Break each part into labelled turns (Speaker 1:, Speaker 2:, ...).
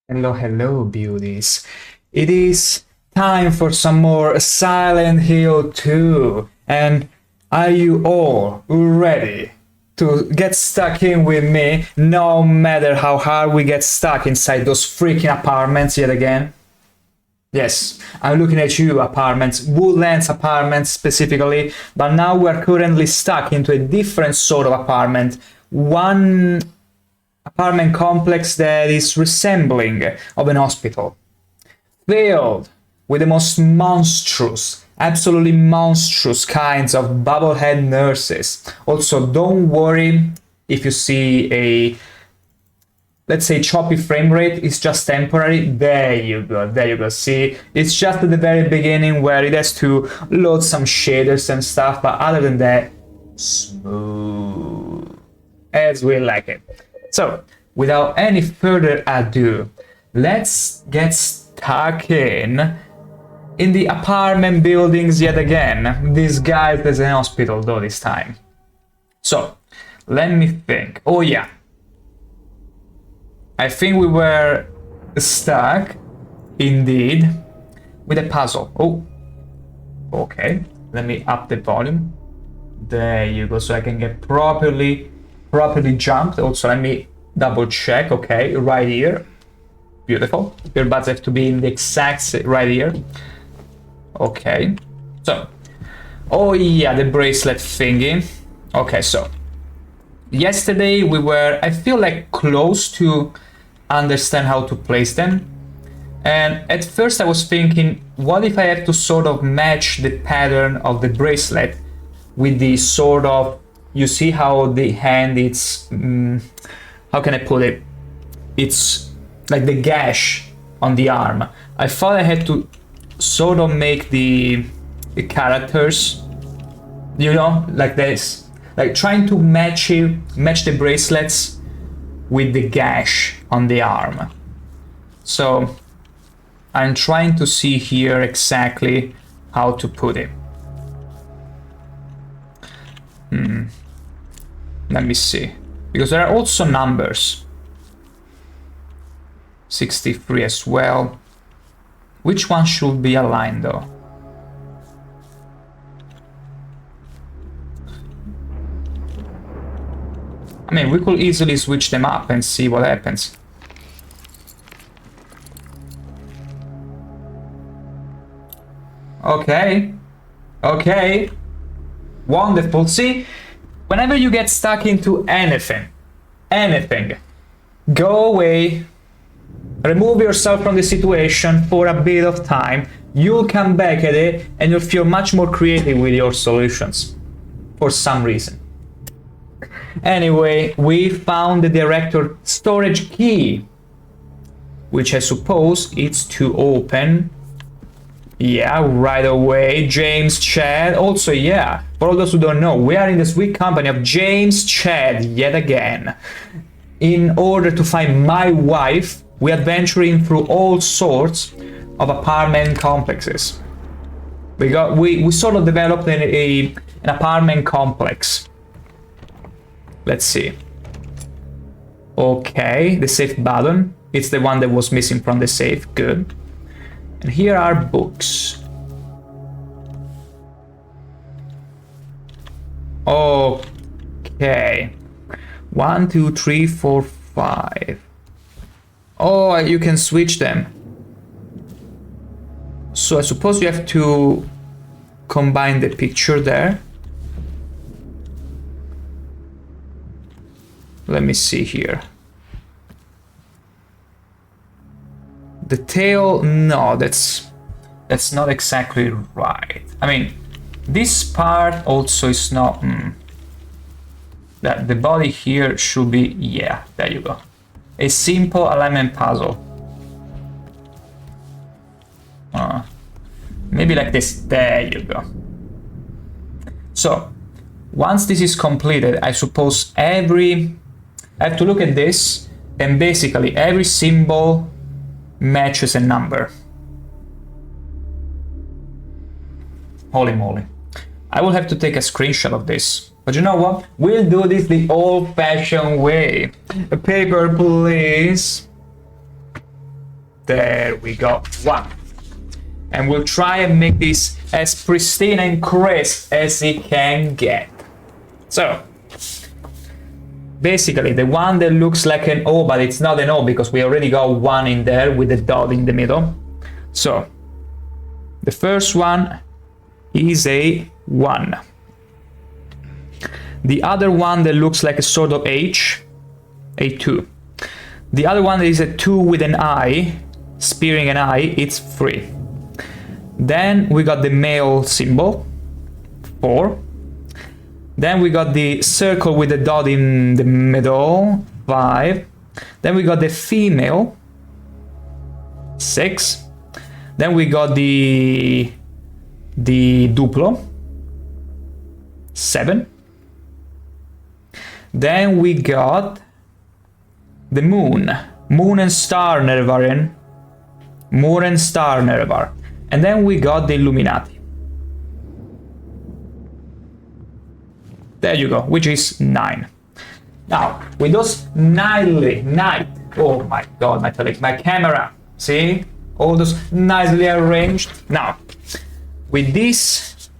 Speaker 1: Hello, hello, beauties. It is time for some more Silent Hill 2. And are you all ready to get stuck in with me, no matter how hard we get stuck inside those freaking apartments yet again? Yes, I'm looking at you, apartments, Woodlands apartments specifically, but now we're currently stuck into a different sort of apartment. One apartment complex that is resembling of an hospital, filled with the most monstrous, absolutely monstrous kinds of bobblehead nurses. Also, don't worry if you see a, let's say, choppy frame rate. It's just temporary. There you go, there you go. See, it's just at the very beginning where it has to load some shaders and stuff, but other than that, smooth as we like it. So, without any further ado, let's get stuck in the apartment buildings yet again, disguised as an hospital though this time. So, let me think. Oh yeah. I think we were stuck, indeed, with a puzzle. Oh, okay. Let me up the volume. There you go, so I can get properly jumped. Also, let me double check. Okay, right here. Beautiful. Your buds have to be in the exact right here. Okay. So, oh yeah, the bracelet thingy. Okay, so yesterday we were, I feel like, close to understand how to place them. And at first I was thinking, what if I have to sort of match the pattern of the bracelet with the sort of, you see how the hand, it's, how can I put it? It's like the gash on the arm. I thought I had to sort of make the characters, you know, like this. Like trying to match the bracelets with the gash on the arm. So I'm trying to see here exactly how to put it. Let me see. Because there are also numbers. 63 as well. Which one should be aligned though? I mean, we could easily switch them up and see what happens. Okay. Okay. Wonderful. See, whenever you get stuck into anything, go away, remove yourself from the situation for a bit of time. You'll come back at it and you'll feel much more creative with your solutions for some reason. Anyway, we found the director storage key, which I suppose it's to open. Yeah, right away. James Chad. Also, yeah, for all those who don't know, we are in the sweet company of James Chad yet again. In order to find my wife, we adventuring through all sorts of apartment complexes. We sort of developed an apartment complex. Let's see. Okay, the safe button. It's the one that was missing from the safe. Good. And here are books. Okay. 1, 2, 3, 4, 5. Oh, you can switch them. So I suppose you have to combine the picture there. Let me see here. The tail, no, that's not exactly right. I mean, this part also is not. That the body here should be, yeah, there you go. A simple alignment puzzle. Maybe like this. There you go. So once this is completed, I suppose I have to look at this, and basically every symbol matches a number. Holy moly. I will have to take a screenshot of this. But you know what? We'll do this the old-fashioned way. A paper, please. There we go, 1. And we'll try and make this as pristine and crisp as it can get. So, basically the one that looks like an O, but it's not an O because we already got 1 in there with the dot in the middle. So, the first one is a 1. The other one that looks like a sort of H, a 2. The other one is a 2 with an I, spearing an I, it's 3. Then we got the male symbol, 4. Then we got the circle with the dot in the middle, 5. Then we got the female, 6. Then we got the duplo, 7. Then we got the moon and star nervaren, moon and star nervar. And then we got the Illuminati. There you go, which is 9. Now, with those oh my god, my camera, see? All those nicely arranged. Now, with this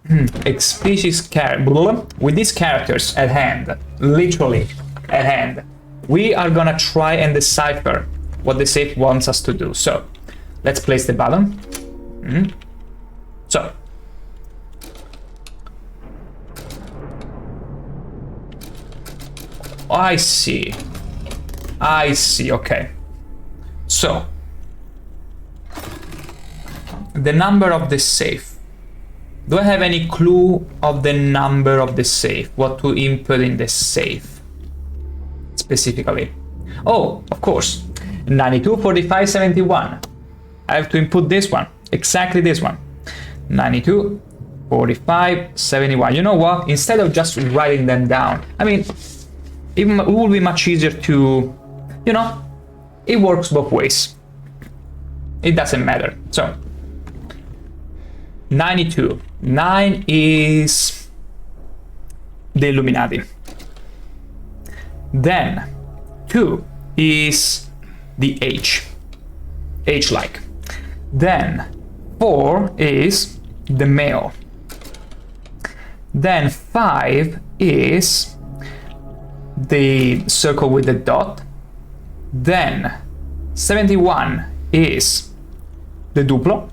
Speaker 1: with these characters at hand, literally at hand, we are gonna try and decipher what the safe wants us to do. So, let's place the button. So, I see, okay. So, the number of the safe. Do I have any clue of the number of the safe? What to input in the safe? Specifically. Oh, of course. 92, 45, 71. I have to input this one. Exactly this one. 92, 45, 71. You know what? Instead of just writing them down, I mean, it will be much easier to, you know, it works both ways. It doesn't matter. So, 92. 9 is the Illuminati. Then 2 is the H-like. Then 4 is the male. Then 5 is the circle with the dot. Then 71 is the duplo.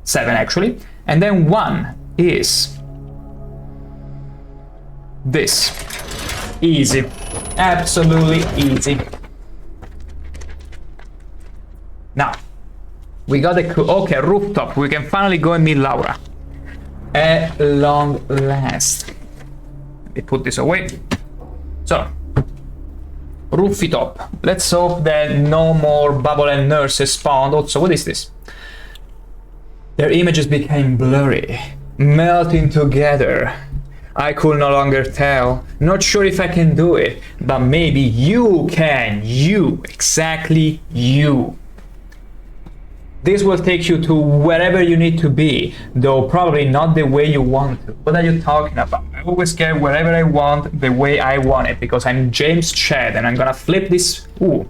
Speaker 1: 7 actually. And then 1 is this. Easy. Absolutely easy. Now, we got a okay, rooftop. We can finally go and meet Laura. At long last. Let me put this away. So, roofy top. Let's hope that no more bubble and nurses spawned. Also, what is this? Their images became blurry, melting together. I could no longer tell. Not sure if I can do it, but maybe you can. You, exactly you. This will take you to wherever you need to be, though probably not the way you want to. What are you talking about? I always get wherever I want, the way I want it, because I'm James Chad and I'm gonna flip this. Ooh.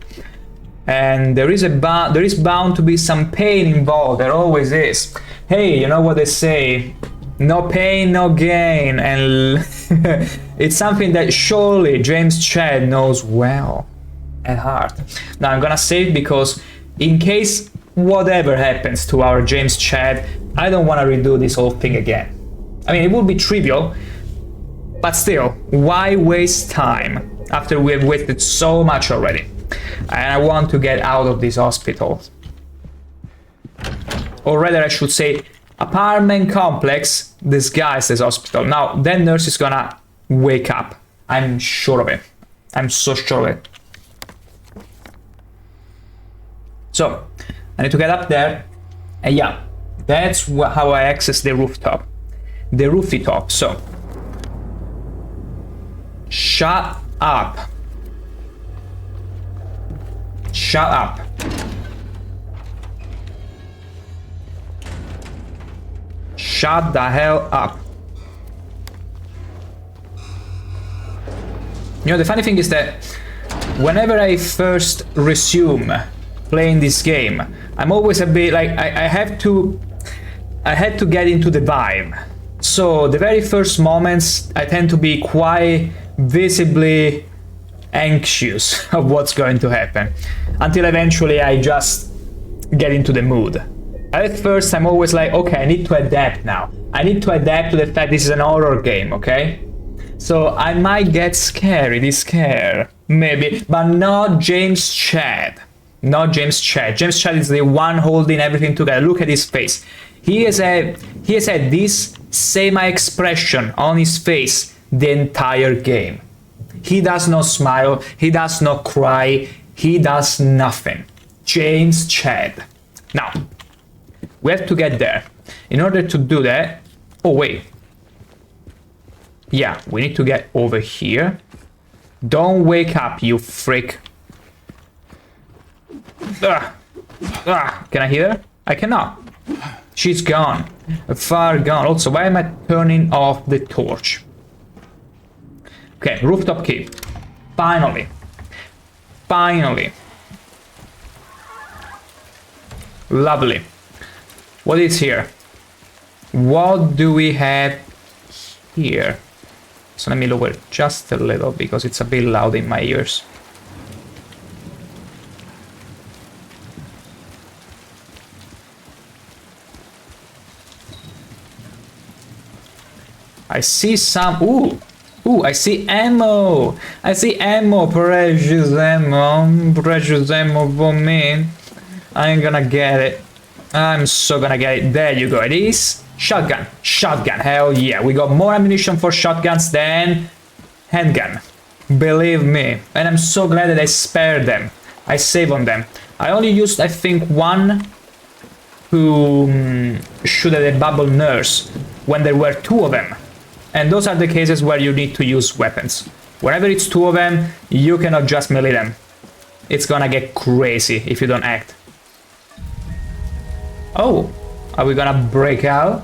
Speaker 1: And there is bound to be some pain involved. There always is. Hey, you know what they say? No pain, no gain. And it's something that surely James Chad knows well at heart. Now I'm gonna save because in case whatever happens to our James Chad, I don't want to redo this whole thing again. I mean, it would be trivial, but still, why waste time after we have wasted so much already? And I want to get out of this hospital. Or rather, I should say, apartment complex disguised as hospital. Now, that nurse is gonna wake up. I'm sure of it. I'm so sure of it. So, I need to get up there. And yeah, that's how I access the rooftop. The roofy top. So, shut up. Shut up. Shut the hell up. You know, the funny thing is that whenever I first resume playing this game, I'm always a bit like I had to get into the vibe. So the very first moments I tend to be quite visibly anxious of what's going to happen, until eventually I just get into the mood. At first I'm always like, okay, I need to adapt now. I need to adapt to the fact this is an horror game, okay? So I might get scared, maybe, but not James Chad. Not James Chad. James Chad is the one holding everything together. Look at his face. He has had this same expression on his face the entire game. He does not smile, he does not cry, he does nothing. James Chad. Now, we have to get there. In order to do that, oh wait. Yeah, we need to get over here. Don't wake up, you freak. Can I hear her? I cannot. She's gone. Far gone. Also, why am I turning off the torch? Okay, rooftop key. Finally. Finally. Lovely. What is here? What do we have here? So let me lower just a little because it's a bit loud in my ears. I see some. Ooh, I see ammo. I see ammo. Precious ammo. Precious ammo for me. I'm gonna get it. I'm so gonna get it. There you go. It is shotgun. Shotgun. Hell yeah. We got more ammunition for shotguns than handgun. Believe me. And I'm so glad that I spared them. I saved on them. I only used, I think, one who shoot at a bubble nurse when there were two of them. And those are the cases where you need to use weapons. Whenever it's two of them, you cannot just melee them. It's gonna get crazy if you don't act. Oh, are we gonna break out?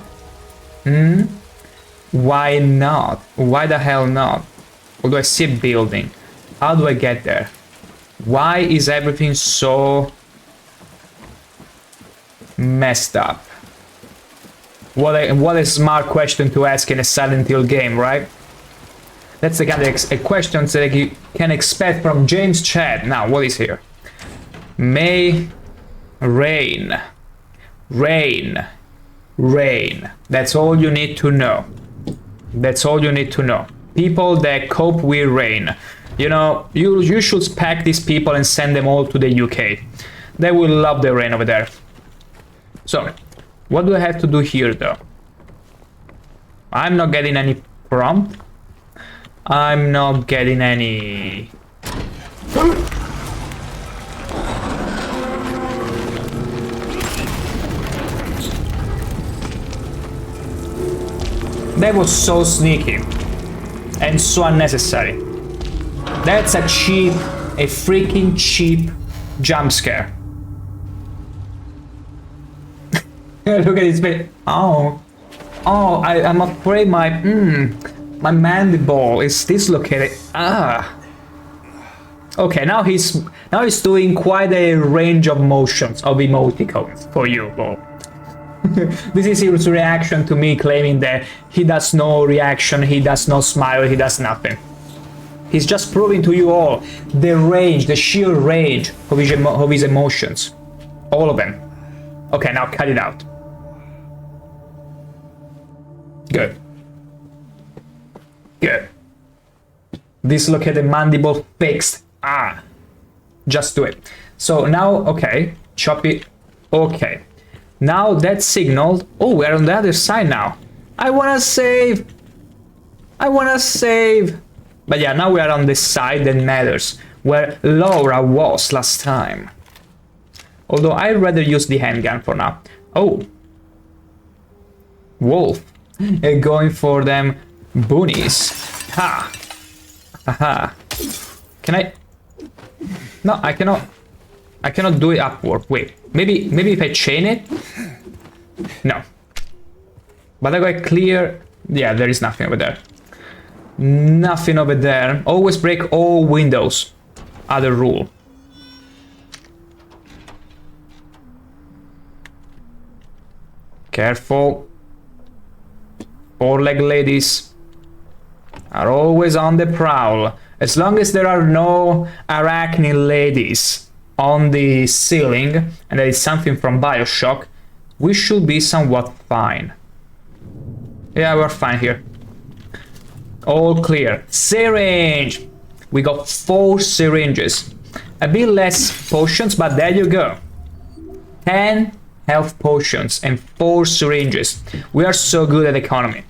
Speaker 1: Why not? Why the hell not? Although I see a building. How do I get there? Why is everything so messed up? What a smart question to ask in a Silent Hill game, right? That's the kind of questions that you can expect from James Chad. Now, what is here? May rain. Rain. Rain. That's all you need to know. That's all you need to know. People that cope with rain. You know, you should pack these people and send them all to the UK. They will love the rain over there. So, what do I have to do here, though? I'm not getting any prompt. I'm not getting any... That was so sneaky. And so unnecessary. That's a freaking cheap jump scare. Look at his face. Oh, I'm afraid my mandible is dislocated. Okay, now he's doing quite a range of motions of emoticons for you, Bo. This is his reaction to me claiming that he does no reaction, he does no smile, he does nothing. He's just proving to you all the range, the sheer range of his emotions. All of them. Okay, now cut it out. Good. Good. Dislocated mandible fixed. Just do it. So now, okay, chop it. Okay. Now that signaled. Oh, we're on the other side now. I wanna save. But yeah, now we are on the side that matters, where Laura was last time. Although I'd rather use the handgun for now. Oh. Wolf. Going for them boonies. Ha. Haha. Can I? No, I cannot. I cannot do it upward. Wait. Maybe if I chain it? No. But I got clear. Yeah, there is nothing over there. Nothing over there. Always break all windows. other rule. Careful. Four-legged ladies are always on the prowl. As long as there are no arachnid ladies on the ceiling, and that is something from BioShock, we should be somewhat fine. Yeah, we're fine here. All clear. Syringe! We got 4 syringes. A bit less potions, but there you go. 10 health potions and 4 syringes. We are so good at economy.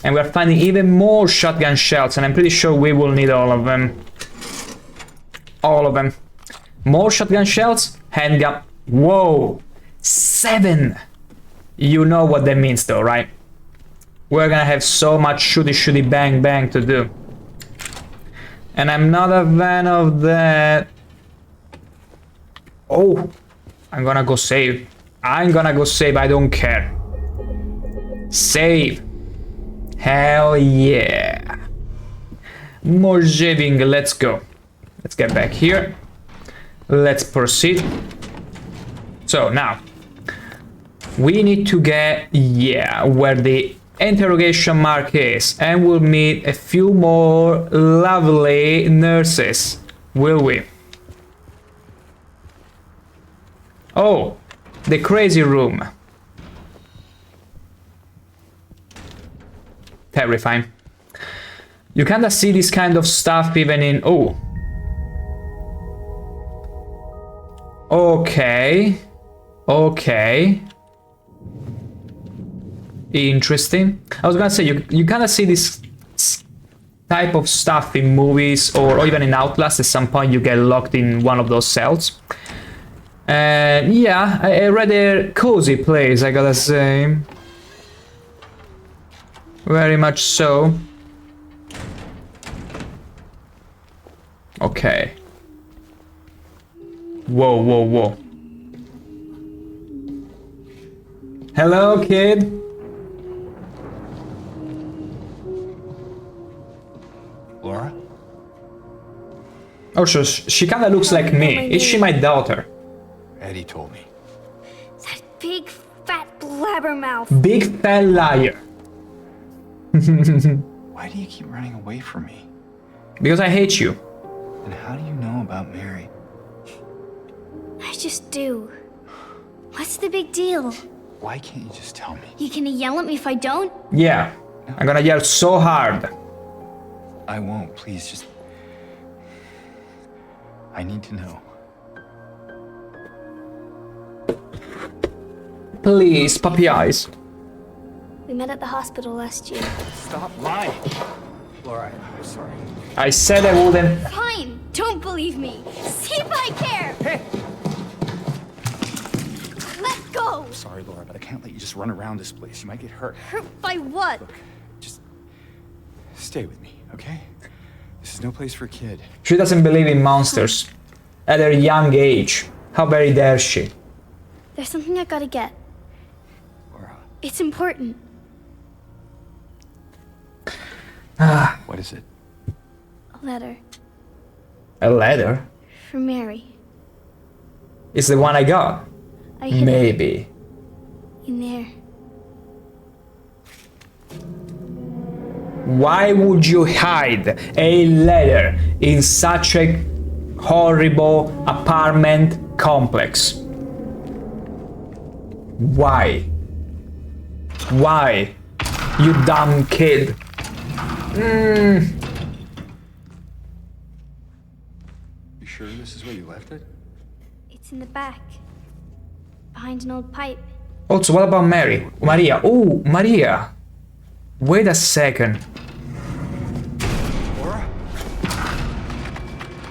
Speaker 1: And we're finding even more shotgun shells, and I'm pretty sure we will need all of them. All of them. More shotgun shells, handgun. Whoa! 7! You know what that means though, right? We're gonna have so much shooty bang bang to do. And I'm not a fan of that. Oh! I'm gonna go save. I'm gonna go save, I don't care. Save! Hell yeah! More saving, let's go. Let's get back here. Let's proceed. So now, we need to get, yeah, where the interrogation mark is, and we'll meet a few more lovely nurses, will we? Oh, the crazy room. Terrifying. You kinda see this kind of stuff even in... Oh. Okay. Okay. Interesting. I was gonna say, you kinda see this type of stuff in movies or even in Outlast. At some point you get locked in one of those cells. And yeah, a rather cozy place, I gotta say. Very much so. Okay. Whoa, whoa, whoa. Hello, kid.
Speaker 2: Laura?
Speaker 1: Oh, so she kind of looks like me. Is she my daughter?
Speaker 2: Eddie told me.
Speaker 3: That big fat blabbermouth.
Speaker 1: Big fat liar.
Speaker 2: Why do you keep running away from me?
Speaker 1: Because I hate you.
Speaker 2: And how do you know about Mary?
Speaker 3: I just do. What's the big deal?
Speaker 2: Why can't you just tell me?
Speaker 3: You gonna yell at me if I don't?
Speaker 1: Yeah. I'm gonna yell so hard.
Speaker 2: I won't, please, just... I need to know.
Speaker 1: Please, puppy eyes.
Speaker 3: We met at the hospital last year.
Speaker 2: Stop lying! Laura, I'm sorry.
Speaker 1: I said I wouldn't.
Speaker 3: Fine, don't believe me. See if I care.
Speaker 2: Hey!
Speaker 3: Let go.
Speaker 2: I'm sorry, Laura, but I can't let you just run around this place. You might get hurt.
Speaker 3: Hurt by what?
Speaker 2: Look, just... stay with me, okay? This is no place for a kid.
Speaker 1: She doesn't believe in monsters. At her young age. How very dare she?
Speaker 3: There's something I gotta get.
Speaker 2: Laura.
Speaker 3: It's important.
Speaker 2: What is it?
Speaker 3: A letter
Speaker 1: A letter?
Speaker 3: from Mary.
Speaker 1: It's the one I got.
Speaker 3: I hid it
Speaker 1: Maybe.
Speaker 3: in there.
Speaker 1: Why would you hide a letter in such a horrible apartment complex? Why? Why? You dumb kid.
Speaker 2: You sure this is where you left it?
Speaker 3: It's in the back. Behind an old pipe.
Speaker 1: Also, what about Mary? Maria. Oh, Maria. Wait a second.
Speaker 2: Laura?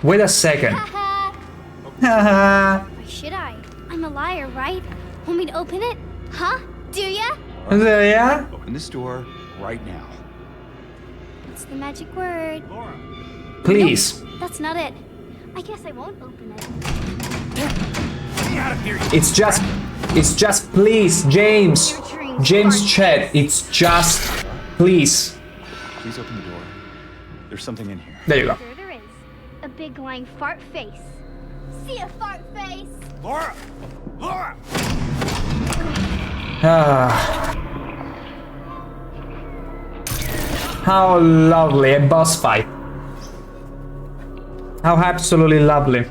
Speaker 1: Wait a second.
Speaker 3: Haha.
Speaker 1: Haha.
Speaker 3: Why should I? I'm a liar, right? Want me to open it? Huh? Do ya?
Speaker 1: Yeah?
Speaker 2: Open this door right now.
Speaker 3: It's the magic word.
Speaker 2: Laura!
Speaker 1: Please.
Speaker 3: Nope, that's not it. I guess I won't open it.
Speaker 2: Get me out of here!
Speaker 1: It's just please, James. James Chet, it's just please.
Speaker 2: Please open the door. There's something in here.
Speaker 1: There you go.
Speaker 3: Sure there is. A big lying fart face. See a fart face?
Speaker 2: Laura! Laura!
Speaker 1: How lovely, a boss fight. How absolutely lovely.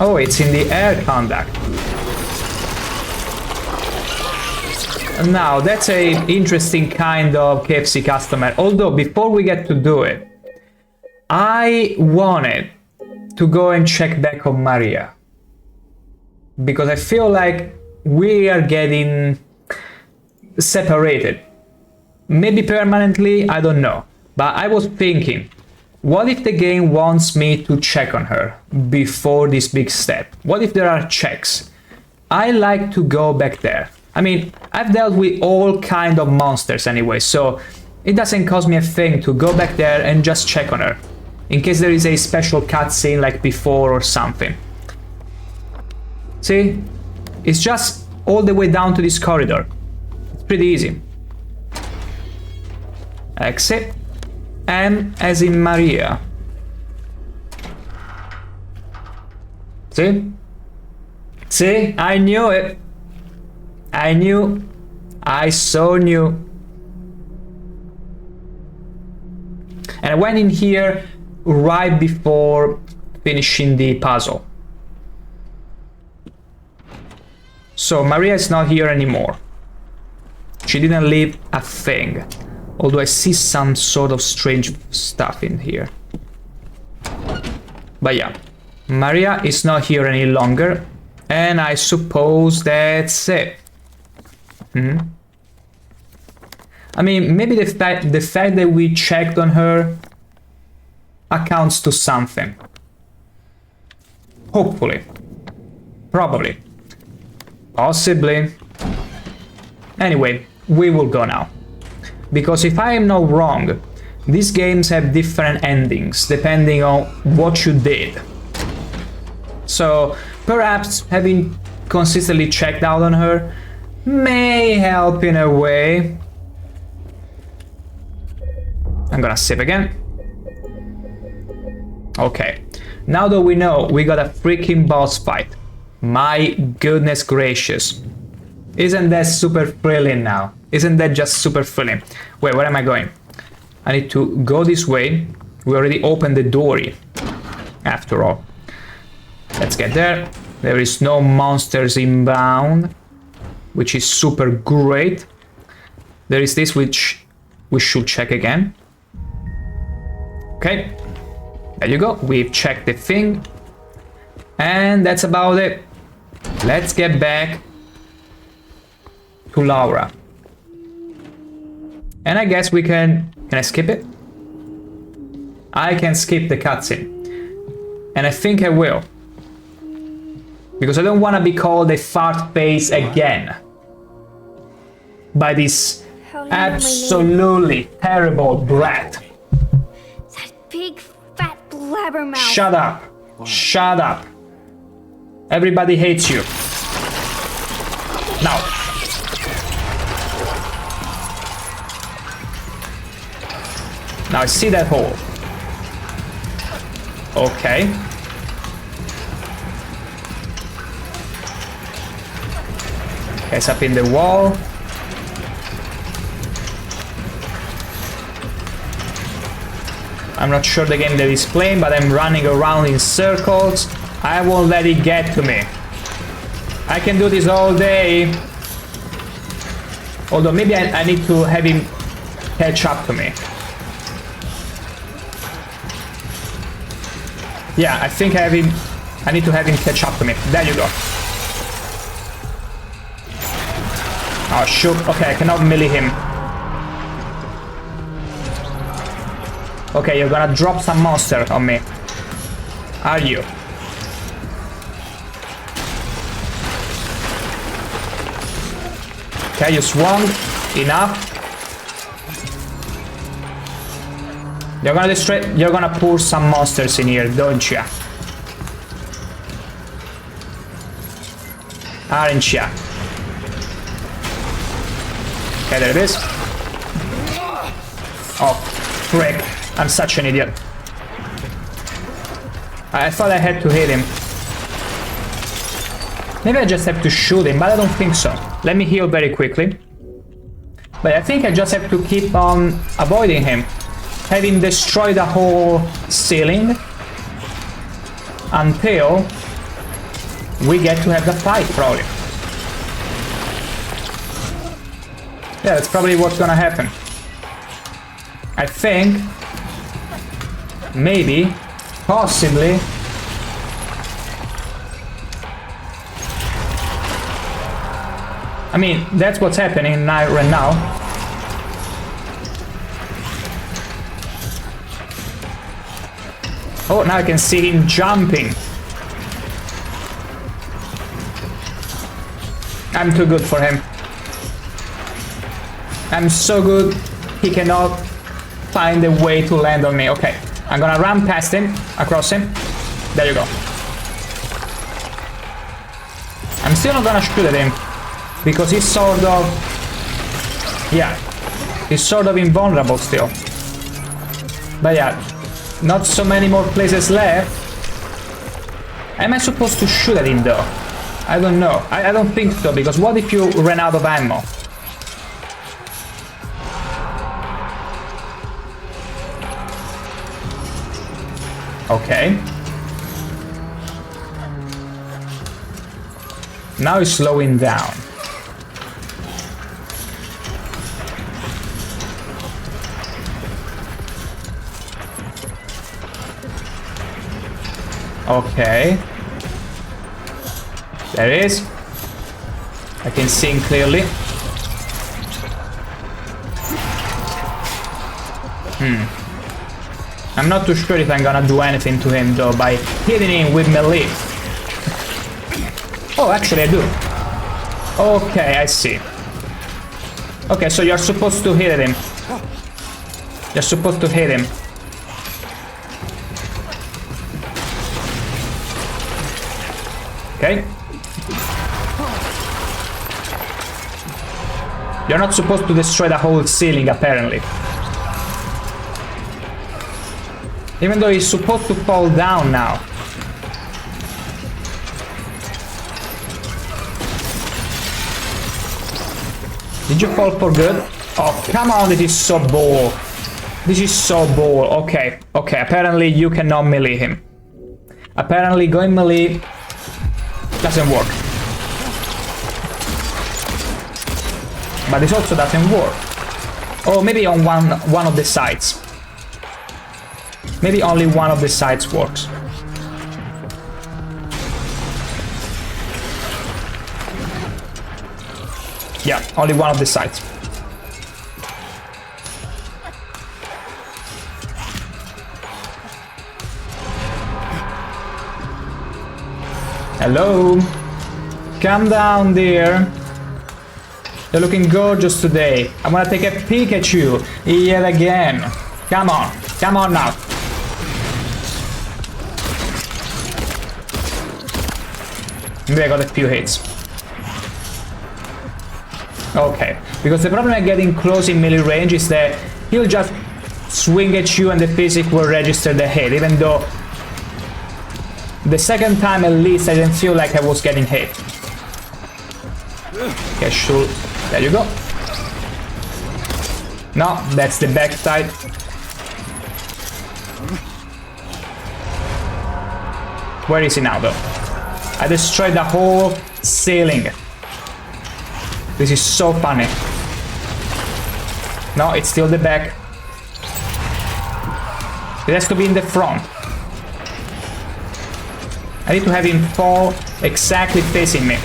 Speaker 1: Oh, it's in the air conduct. Now, that's a interesting kind of KFC customer. Although, before we get to do it, I wanted to go and check back on Maria. Because I feel like we are getting separated. Maybe permanently, I don't know. But I was thinking, what if the game wants me to check on her before this big step? What if there are checks? I like to go back there. I mean, I've dealt with all kind of monsters anyway, so it doesn't cost me a thing to go back there and just check on her, in case there is a special cutscene like before or something. See? It's just all the way down to this corridor. It's pretty easy. Exit. M as in Maria. See? See? I knew it. I knew. I so knew. And I went in here right before finishing the puzzle. So Maria is not here anymore. She didn't leave a thing. Although I see some sort of strange stuff in here. But yeah, Maria is not here any longer. And I suppose that's it. I mean, maybe the fact that we checked on her accounts to something. Hopefully. Probably. Possibly. Anyway, we will go now. Because if I am not wrong, these games have different endings depending on what you did. So perhaps having consistently checked out on her may help in a way. I'm gonna save again. Okay, now that we know we got a freaking boss fight. My goodness gracious. Isn't that super thrilling now? Isn't that just super thrilling? Wait, where am I going? I need to go this way. We already opened the door after all. Let's get there. There is no monsters inbound, which is super great. There is this which we should check again. Okay, there you go. We've checked the thing. And that's about it. Let's get back to Laura. And I guess we can I skip it? I can skip the cutscene. And I think I will. Because I don't want to be called a fart face again. By this absolutely terrible brat.
Speaker 3: That big fat blabbermouth.
Speaker 1: Shut up. Shut up. Everybody hates you. Now. Now I see that hole. Okay. It's up in the wall. I'm not sure the game that is playing, but I'm running around in circles. I won't let it get to me. I can do this all day. Although maybe I need to have him catch up to me. Yeah, I think I need to have him catch up to me. There you go. Oh shoot, okay, I cannot melee him. Okay, you're gonna drop some monster on me. Are you? Okay, you swung. Enough. You're gonna destroy. You're gonna pour some monsters in here, don't you? Aren't ya? Okay, there it is. Oh, frick. I'm such an idiot. I thought I had to hit him. Maybe I just have to shoot him, but I don't think so. Let me heal very quickly. But I think I just have to keep on avoiding him. Have him destroy the whole ceiling until we get to have the fight, probably. Yeah, that's probably what's gonna happen. I think, maybe, possibly, I mean, that's what's happening right now. Oh, now I can see him jumping. I'm too good for him. I'm so good, he cannot find a way to land on me. Okay, I'm gonna run past him, across him. There you go. I'm still not gonna shoot at him, because he's sort of... yeah, he's sort of invulnerable still. But yeah, not so many more places left. Am I supposed to shoot at him though? I don't know. I don't think so, because what if you ran out of ammo? Okay. Now he's slowing down. Okay. There it is. I can see him clearly. I'm not too sure if I'm gonna do anything to him though by hitting him with melee. Oh, actually I do. Okay, I see. Okay, so you're supposed to hit him. You're supposed to hit him. Okay. You're not supposed to destroy the whole ceiling, apparently. Even though he's supposed to fall down now. Did you fall for good? Oh, come on, this is so bull. This is so bull. Okay, okay, apparently you cannot melee him. Apparently going melee doesn't work. But this also doesn't work. Oh, maybe on one of the sides. Maybe only one of the sides works. Yeah, only one of the sides. Hello? Come down, dear. You're looking gorgeous today. I'm gonna take a peek at you yet again. Come on. Come on now. Maybe I got a few hits. Okay, because the problem of getting close in melee range is that he'll just swing at you and the physic will register the hit, even though the second time at least I didn't feel like I was getting hit. Okay, sure. There you go. No, that's the backside. Where is he now though? I destroyed the whole ceiling. This is so funny. No, it's still the back. It has to be in the front. I need to have him fall exactly facing me.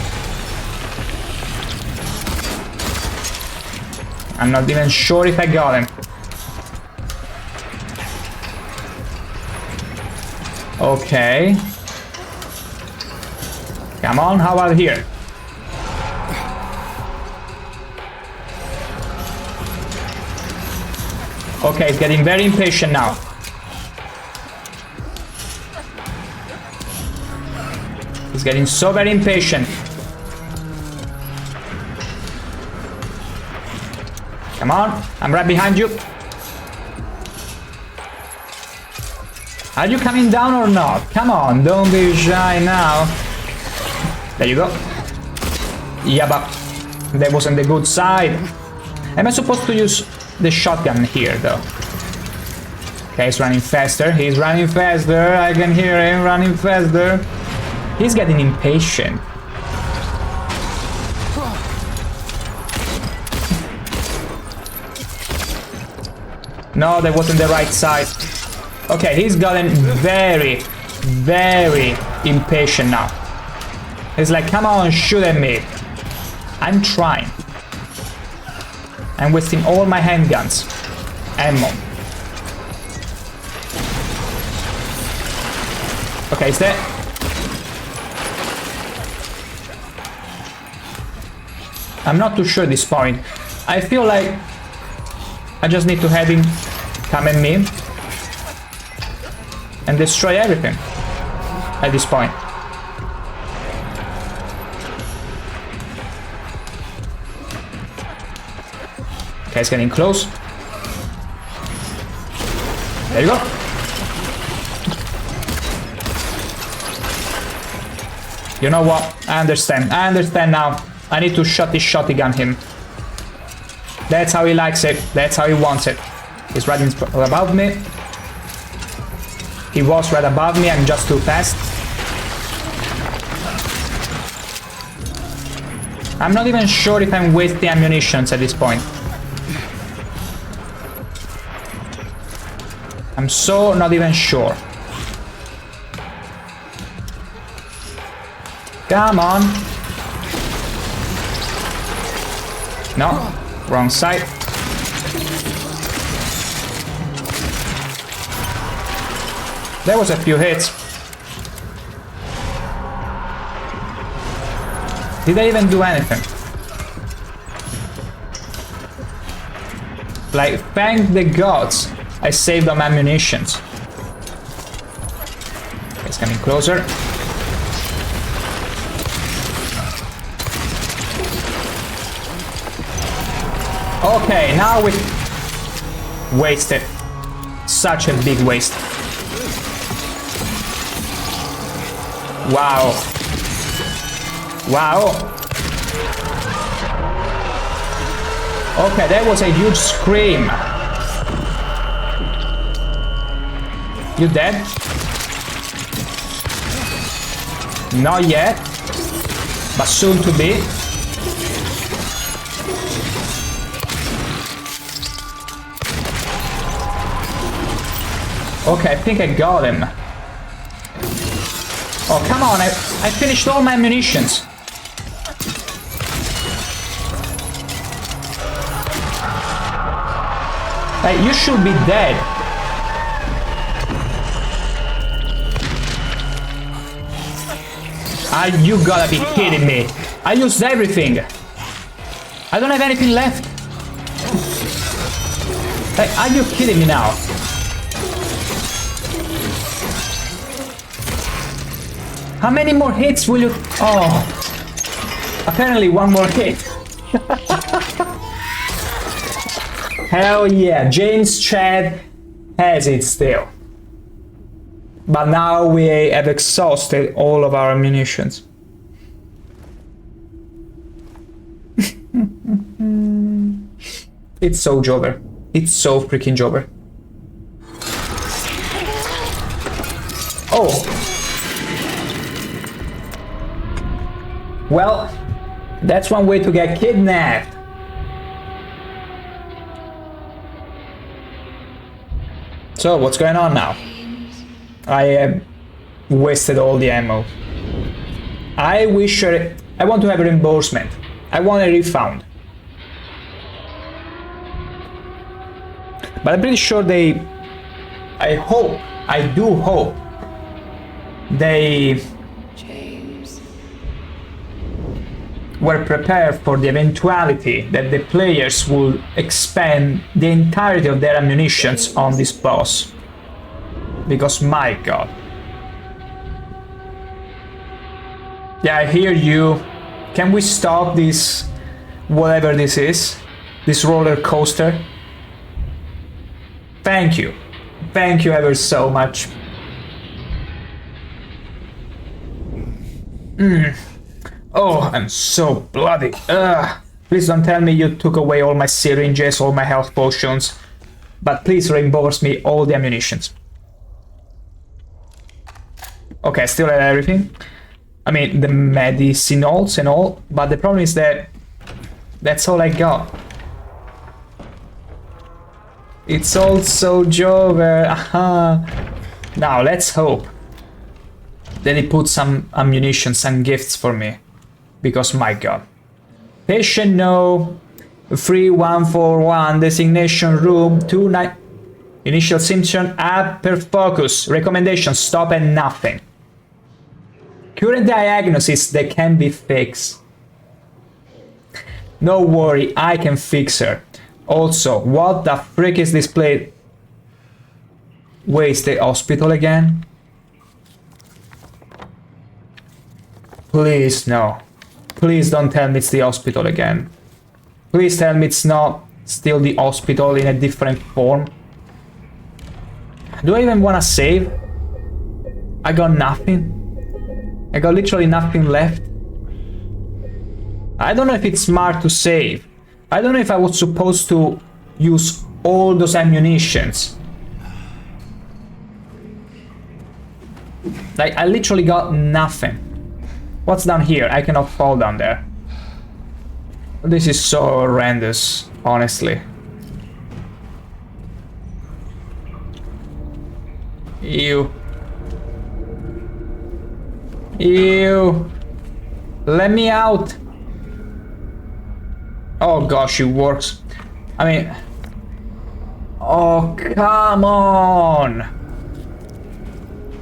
Speaker 1: I'm not even sure if I got him. Okay. Come on, how about here? Okay, it's getting very impatient now. He's getting so very impatient. Come on, I'm right behind you. Are you coming down or not? Come on, don't be shy now. There you go. Yeah, but that wasn't the good side. Am I supposed to use the shotgun here, though? Okay, he's running faster. He's running faster. I can hear him running faster. He's getting impatient. No, that wasn't the right side. Okay, he's gotten very, very impatient now. He's like, come on, shoot at me. I'm trying. I'm wasting all my handguns. Ammo. Okay, is that... I'm not too sure at this point. I feel like I just need to have him come at me and destroy everything at this point. Okay, it's getting close. There you go. You know what? I understand. I understand now. I need to shotgun him. That's how he likes it. That's how he wants it. He's right above me. He was right above me. I'm just too fast. I'm not even sure if I'm wasting ammunition at this point. I'm so not even sure. Come on. No, wrong side. There was a few hits. Did I even do anything? Like, thank the gods I saved on ammunitions. It's coming closer. Okay, now we wasted. Such a big waste. Wow. Wow. Okay, that was a huge scream. You dead? Not yet, but soon to be. Okay, I think I got him. Oh, come on, I finished all my munitions. Hey, you should be dead. Ah, you gotta be kidding me. I used everything. I don't have anything left. Hey, are you kidding me now? How many more hits will you... Oh. Apparently one more hit. Hell yeah, James Chad has it still. But now we have exhausted all of our munitions. It's so jobber. It's so freaking jobber. Oh. Well, that's one way to get kidnapped. So, what's going on now? I have wasted all the ammo. I want to have a reimbursement. I want a refund. But I'm pretty sure I do hope they were prepared for the eventuality that the players will expend the entirety of their ammunitions on this boss. Because my god. Yeah, I hear you. Can we stop this, whatever this is? This roller coaster? Thank you. Thank you ever so much. Oh, I'm so bloody. Ugh. Please don't tell me you took away all my syringes, all my health potions. But please reimburse me all the ammunitions. Okay, I still have everything. I mean, the medicinals and all. But the problem is that that's all I got. It's also Jover. Aha. Now, let's hope that he put some ammunition, some gifts for me. Because, my god. Patient no. 3141. Designation room. 29. Initial symptom. Upper focus. Recommendation. Stop at nothing. Current diagnosis that can be fixed. No worry. I can fix her. Also, what the frick is this place? Wait, is the hospital again? Please, no. Please don't tell me it's the hospital again. Please tell me it's not still the hospital in a different form. Do I even want to save? I got nothing. I got literally nothing left. I don't know if it's smart to save. I don't know if I was supposed to use all those ammunitions. Like, I literally got nothing. What's down here? I cannot fall down there. This is so horrendous, honestly. Ew. Ew. Let me out. Oh gosh, it works. I mean... Oh, come on!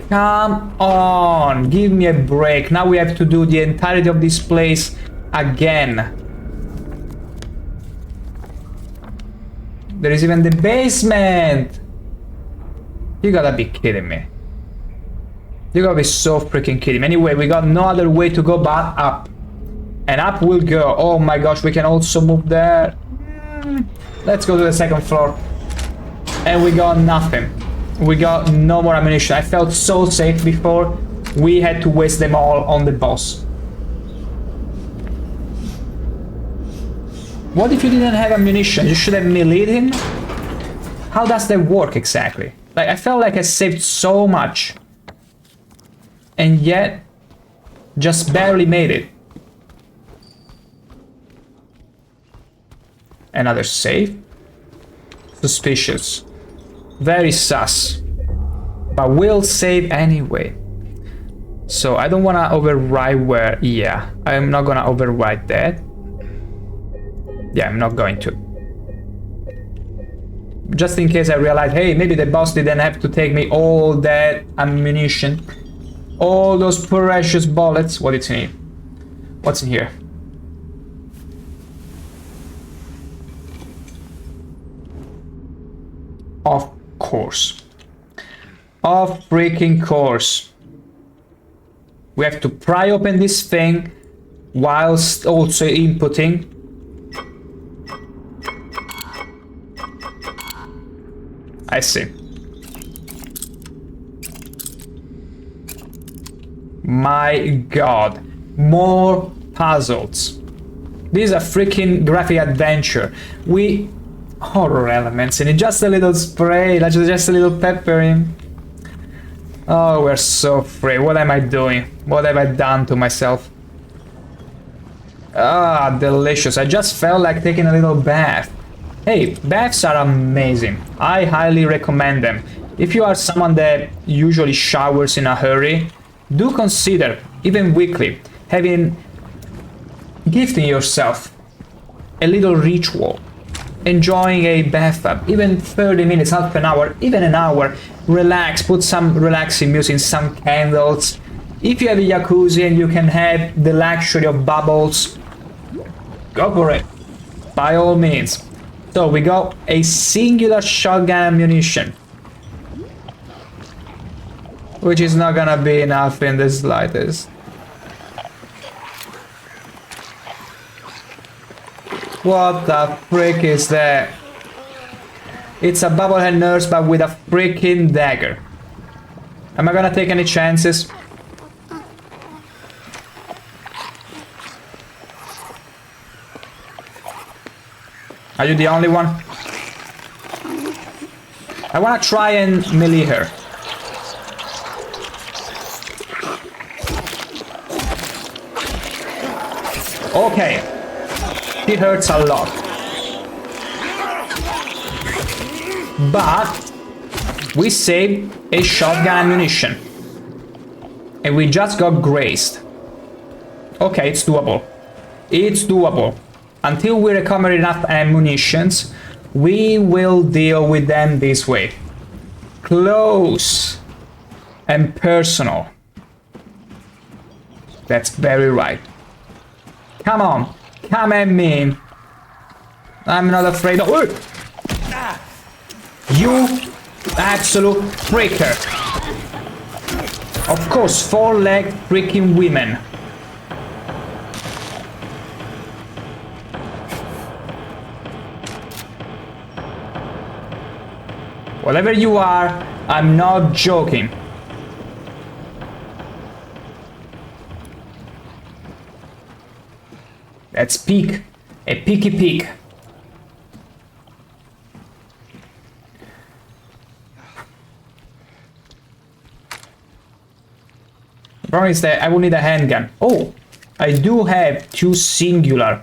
Speaker 1: Come on! Give me a break. Now we have to do the entirety of this place again. There is even the basement! You gotta be kidding me. You gotta be so freaking kidding me. Anyway, we got no other way to go but up. And up we'll go. Oh my gosh, we can also move there. Let's go to the second floor. And we got nothing. We got no more ammunition. I felt so safe before. We had to waste them all on the boss. What if you didn't have ammunition? You should have meleeed him? How does that work exactly? Like, I felt like I saved so much. And yet, just barely made it. Another save? Suspicious. Very sus. But we'll save anyway. So I don't want to override where... Yeah, I'm not going to override that. Yeah, I'm not going to. Just in case I realize, hey, maybe the boss didn't have to take me all that ammunition. All those precious bullets. What is in here? What's in here? Of course. Of freaking course. We have to pry open this thing whilst also inputting. I see. My god. More puzzles. This is a freaking graphic adventure. Horror elements in it. Just a little spray, just a little peppering. Oh, we're so free. What am I doing? What have I done to myself? Ah, delicious. I just felt like taking a little bath. Hey, baths are amazing. I highly recommend them. If you are someone that usually showers in a hurry, do consider, even weekly, gifting yourself a little ritual. Enjoying a bathtub, even 30 minutes, half an hour, even an hour. Relax, put some relaxing music, some candles. If you have a jacuzzi and you can have the luxury of bubbles, go for it, by all means. So we got a singular shotgun ammunition, which is not gonna be enough in the slightest. What the frick is that? It's a bobblehead nurse but with a freaking dagger. Am I gonna take any chances? Are you the only one? I wanna try and melee her. Okay. She hurts a lot. But we saved a shotgun ammunition. And we just got grazed. Okay, it's doable. It's doable. Until we recover enough ammunitions, we will deal with them this way. Close and personal. That's very right. Come on, come at me. I'm not afraid of... You absolute freaker. Of course, four-legged freaking women. Whatever you are, I'm not joking. Let's peek. A peeky peek. The problem is that I will need a handgun. Oh, I do have 2 singular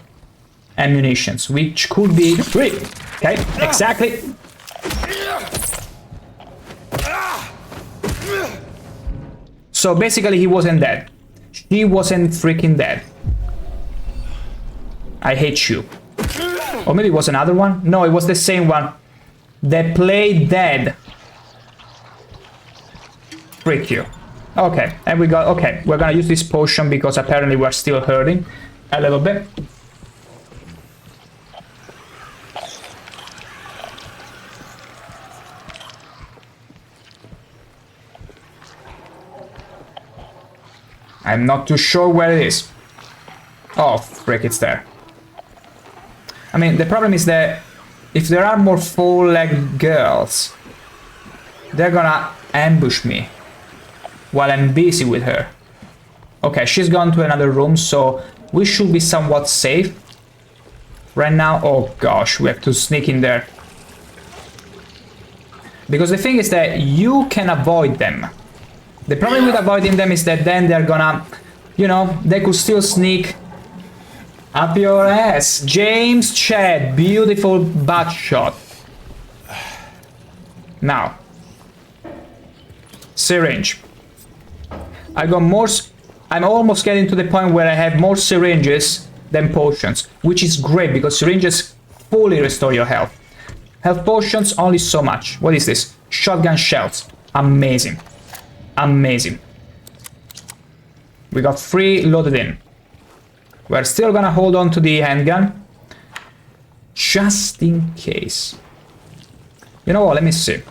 Speaker 1: ammunitions, which could be 3. Okay, exactly. So basically he wasn't dead. She wasn't freaking dead. I hate you. Or maybe it was another one? No, it was the same one. They played dead. Freak you. Okay, and we got... Okay, we're gonna use this potion because apparently we're still hurting a little bit. I'm not too sure where it is. Oh, frick, it's there. I mean, the problem is that if there are more four-legged girls, they're gonna ambush me while I'm busy with her. Okay, she's gone to another room, so we should be somewhat safe. Right now, oh gosh, we have to sneak in there. Because the thing is that you can avoid them. The problem with avoiding them is that then they're gonna, you know, they could still sneak up your ass. James Chad, beautiful butt shot. Now, syringe. I got more. I'm almost getting to the point where I have more syringes than potions, which is great because syringes fully restore your health. Health potions only so much. What is this? Shotgun shells. Amazing. Amazing. We got 3 loaded in. We're still gonna hold on to the handgun just in case. You know what? Let me see.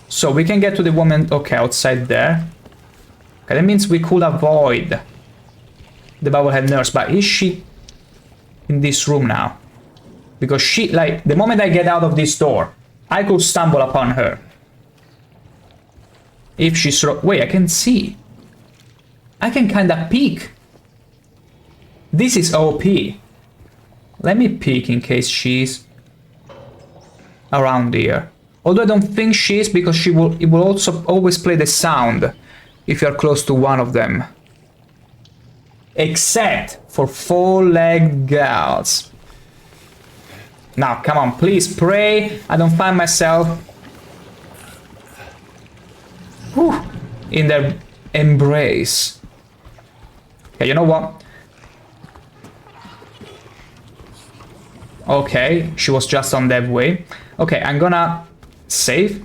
Speaker 1: So we can get to the woman. Okay, outside there. Okay, that means we could avoid the bobblehead nurse. But is she in this room now? Because she, like, the moment I get out of this door, I could stumble upon her. If she's... Wait, I can see. I can kinda peek. This is OP. Let me peek in case she's around here. Although I don't think she is, because it will also always play the sound if you're close to one of them. Except for 4-legged girls. Now, come on, please pray I don't find myself in their embrace. Okay, you know what? Okay, she was just on that way. Okay, I'm gonna save.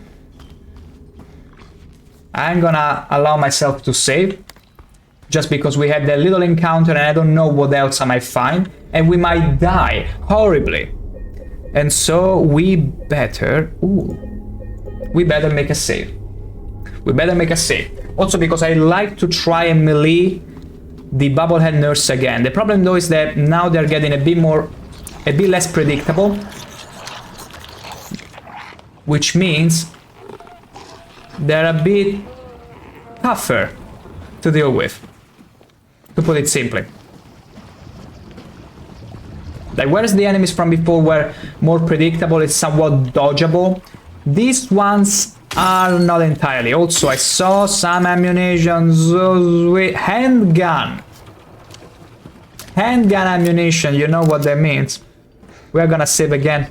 Speaker 1: I'm gonna allow myself to save. Just because we had that little encounter and I don't know what else I might find. And we might die horribly. And so we better... we better make a save. We better make a save. Also because I like to try and melee the bobblehead nurse again. The problem though is that now they're getting a bit less predictable. Which means they're a bit tougher to deal with. To put it simply. Like, whereas the enemies from before were more predictable, it's somewhat dodgeable. These ones are not entirely. Also, I saw some ammunition with handgun. Handgun ammunition, you know what that means. We're gonna save again.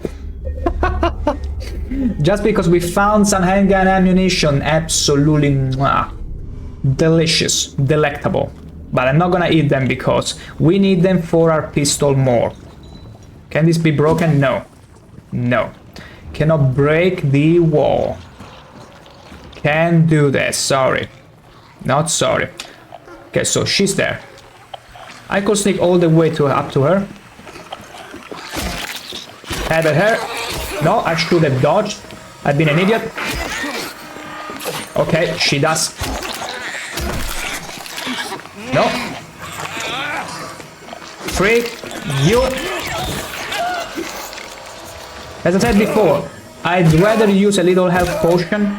Speaker 1: Just because we found some handgun ammunition, absolutely delicious, delectable. But I'm not gonna eat them because we need them for our pistol more. Can this be broken? No. No. Cannot break the wall. Can't do that, sorry. Not sorry. Okay, so she's there. I could sneak all the way up to her. Have at her. No, I should have dodged. I've been an idiot. Okay, she does. No. Freak you. As I said before, I'd rather use a little health potion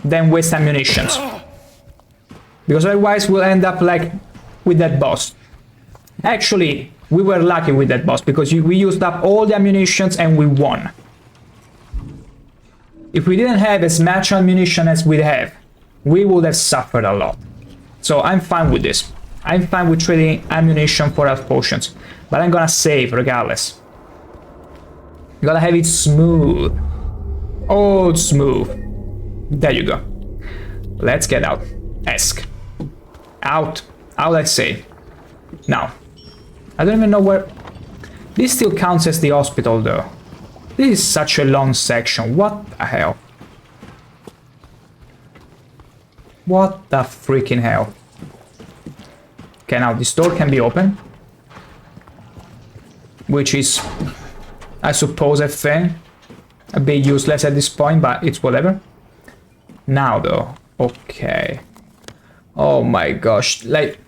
Speaker 1: than waste ammunition. Because otherwise we'll end up like with that boss. Actually, we were lucky with that boss because we used up all the ammunition and we won. If we didn't have as much ammunition as we have, we would have suffered a lot. So I'm fine with this. I'm fine with trading ammunition for health potions. But I'm gonna save regardless. You gotta have it smooth. Oh, smooth. There you go. Let's get out. Ask. Out. Out, I say. Now. I don't even know where... This still counts as the hospital, though. This is such a long section. What the hell? What the freaking hell? Okay, now this door can be open. Which is, I suppose, a thing. A bit useless at this point, but it's whatever. Now, though. Okay. Oh my gosh. Like...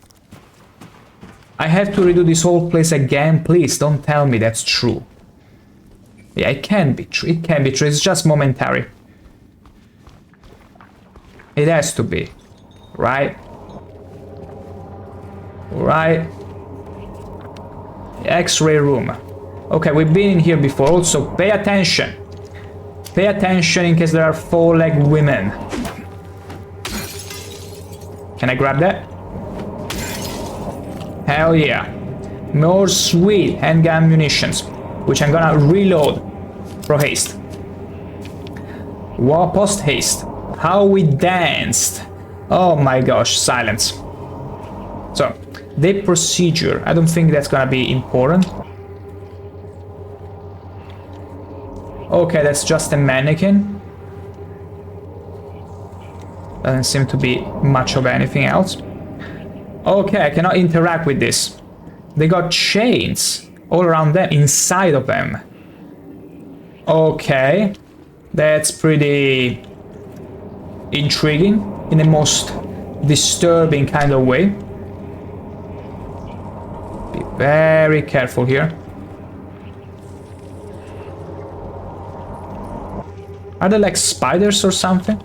Speaker 1: I have to redo this whole place again? Please, don't tell me that's true. Yeah, it can be true. It can be true. It's just momentary. It has to be. Right? Right? X-ray room. Okay, we've been in here before. Also, pay attention. Pay attention in case there are four-legged women. Can I grab that? Hell yeah. More sweet handgun munitions, which I'm gonna reload for haste. War post haste. How we danced. Oh my gosh, silence. So, the procedure. I don't think that's gonna be important. Okay, that's just a mannequin. Doesn't seem to be much of anything else. Okay, I cannot interact with this. They got chains all around them, inside of them. Okay, that's pretty intriguing in the most disturbing kind of way. Be very careful here. Are they like spiders or something?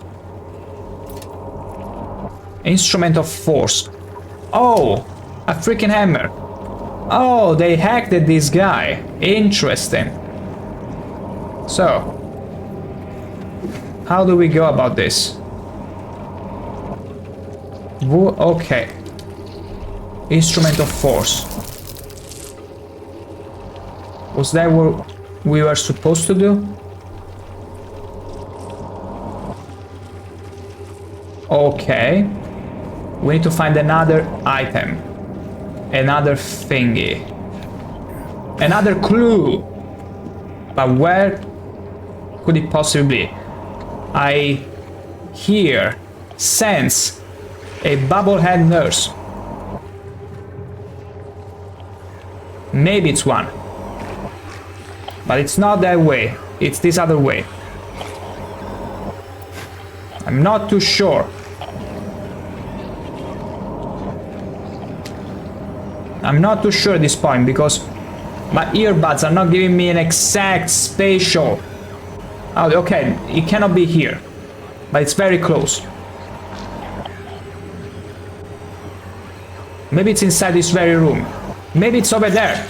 Speaker 1: Instrument of force. Oh, a freaking hammer. Oh, they hacked this guy. Interesting. So, how do we go about this? Okay. Instrument of force. Was that what we were supposed to do? Okay. We need to find another item. Another thingy. Another clue. But where could it possibly be? I hear, sense a bubblehead nurse. Maybe it's one. But it's not that way. It's this other way. I'm not too sure. I'm not too sure at this point because my earbuds are not giving me an exact spatial. Oh, okay, it cannot be here, but it's very close. Maybe it's inside this very room. Maybe it's over there.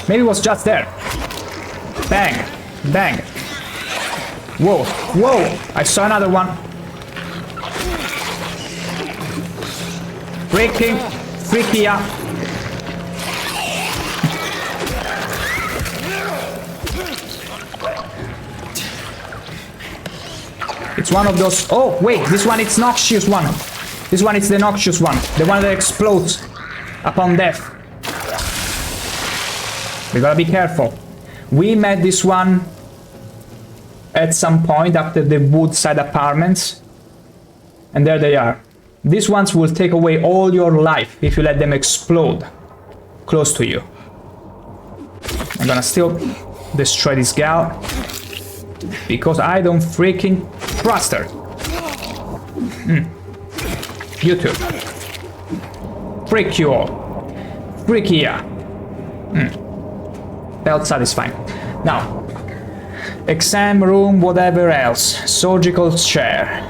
Speaker 1: Maybe it was just there. Bang. Bang. Whoa. Whoa. I saw another one. Freaking. Freaky up. It's one of those. Oh, wait. This one, it's noxious one. This one is the noxious one. The one that explodes upon death. We gotta be careful. We met this one at some point after the woodside apartments. And there they are. These ones will take away all your life if you let them explode close to you. I'm gonna still destroy this gal because I don't freaking trust her. You too. Freak you all. Freaky, yeah. Felt satisfying. Now, exam room, whatever else. Surgical chair.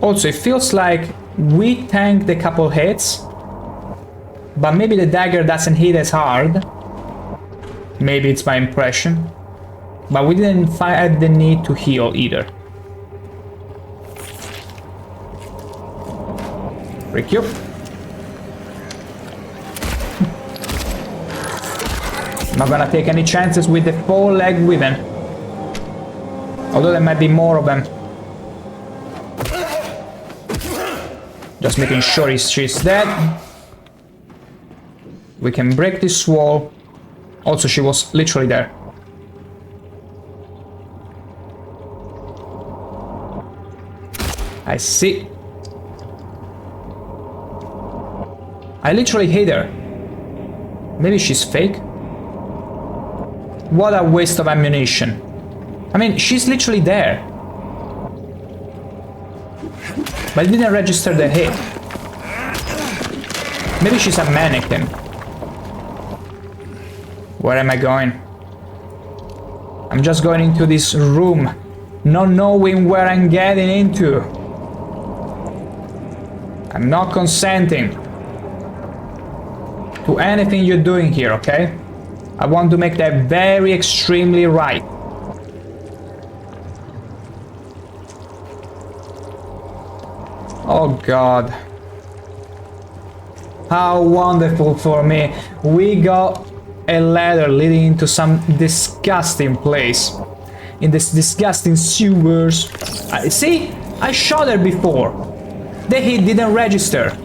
Speaker 1: Also, it feels like we tanked a couple hits, but maybe the dagger doesn't hit as hard. Maybe it's my impression. But we didn't find the need to heal either. Freak you. Not gonna take any chances with the 4-leg women. Although there might be more of them. Just making sure she's dead. We can break this wall. Also, she was literally there. I see. I literally hate her. Maybe she's fake? What a waste of ammunition. I mean, she's literally there. But it didn't register the hit. Maybe she's a mannequin. Where am I going? I'm just going into this room, not knowing where I'm getting into. I'm not consenting to anything you're doing here, okay? I want to make that very extremely right. Oh God. How wonderful for me. We got a ladder leading into some disgusting place. In this disgusting sewers. See? I shot her before. The hit didn't register.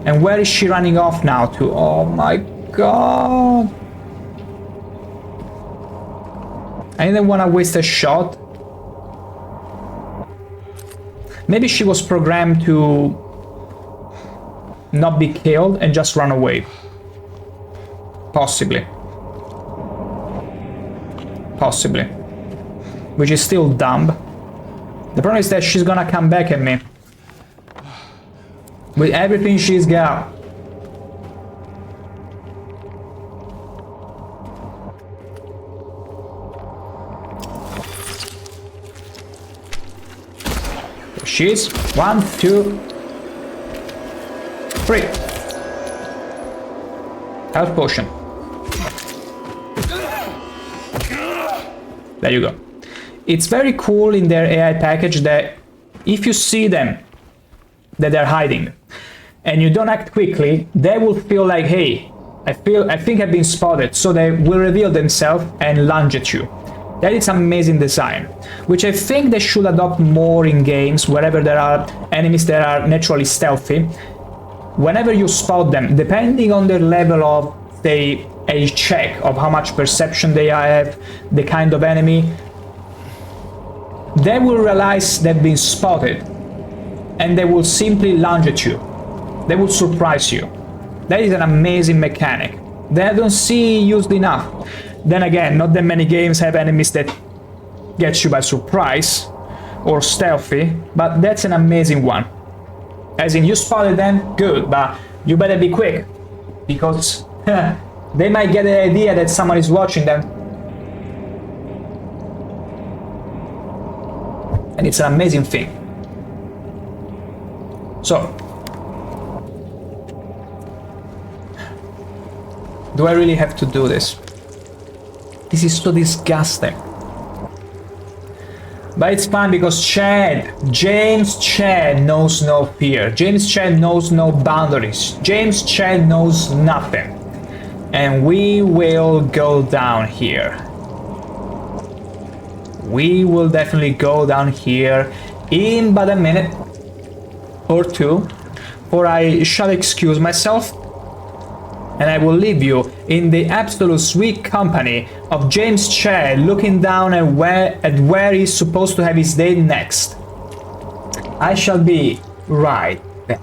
Speaker 1: And where is she running off now to? Oh my God. I didn't want to waste a shot. Maybe she was programmed to not be killed and just run away. Possibly. Possibly. Which is still dumb. The problem is that she's gonna come back at me. With everything she's got. There she is. 1, 2, 3. Health potion. There you go. It's very cool in their AI package that if you see them, that they're hiding, and you don't act quickly, they will feel like, hey, I think I've been spotted, so they will reveal themselves and lunge at you. That is amazing design, which I think they should adopt more in games wherever there are enemies that are naturally stealthy. Whenever you spot them, depending on their level of, say, a check of how much perception they have, the kind of enemy, they will realize they've been spotted and they will simply lunge at you. They will surprise you. That is an amazing mechanic that I don't see used enough. Then again, not that many games have enemies that get you by surprise or stealthy, but that's an amazing one. As in, you spotted them, good, but you better be quick, because they might get the idea that someone is watching them. And it's an amazing thing. So, Do I really have to do this? This is so disgusting. But it's fine because James Chad knows no fear. James Chad knows no boundaries. James Chad knows nothing. And we will go down here. We will definitely go down here in about a minute or two, for I shall excuse myself, and I will leave you in the absolute sweet company of James Chad looking down at where he's supposed to have his date next. I shall be right back.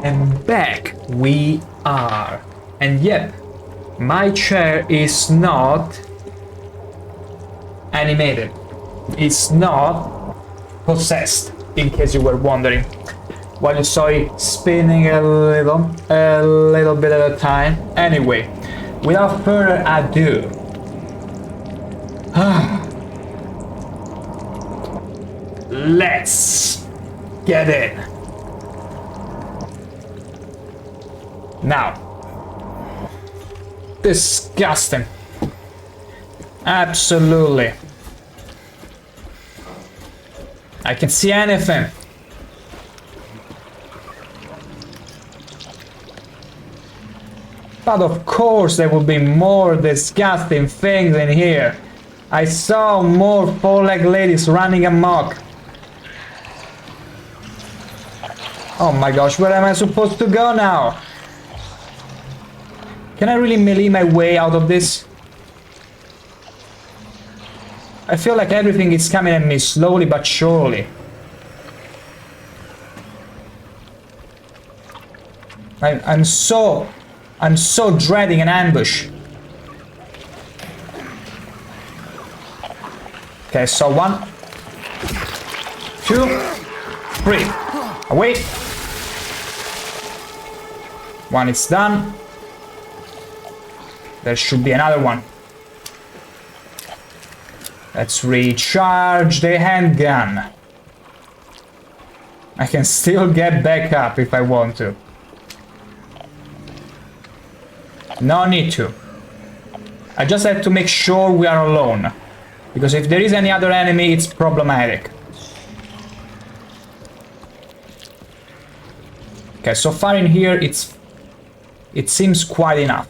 Speaker 1: And back we are. And yep, my chair is not animated. It's not possessed, in case you were wondering. While you saw it spinning a little bit at a time. Anyway, without further ado, let's get in. Now, disgusting. Absolutely. I can see anything. But of course there will be more disgusting things in here. I saw more four-legged ladies running amok. Oh my gosh, where am I supposed to go now? Can I really melee my way out of this? I feel like everything is coming at me slowly but surely. I'm so dreading an ambush. Okay, so 1, 2, 3. Away. 1 is done. There should be another one. Let's recharge the handgun. I can still get back up if I want to. No need to. I just have to make sure we are alone. Because if there is any other enemy, it's problematic. Okay, so far in here it seems quite enough.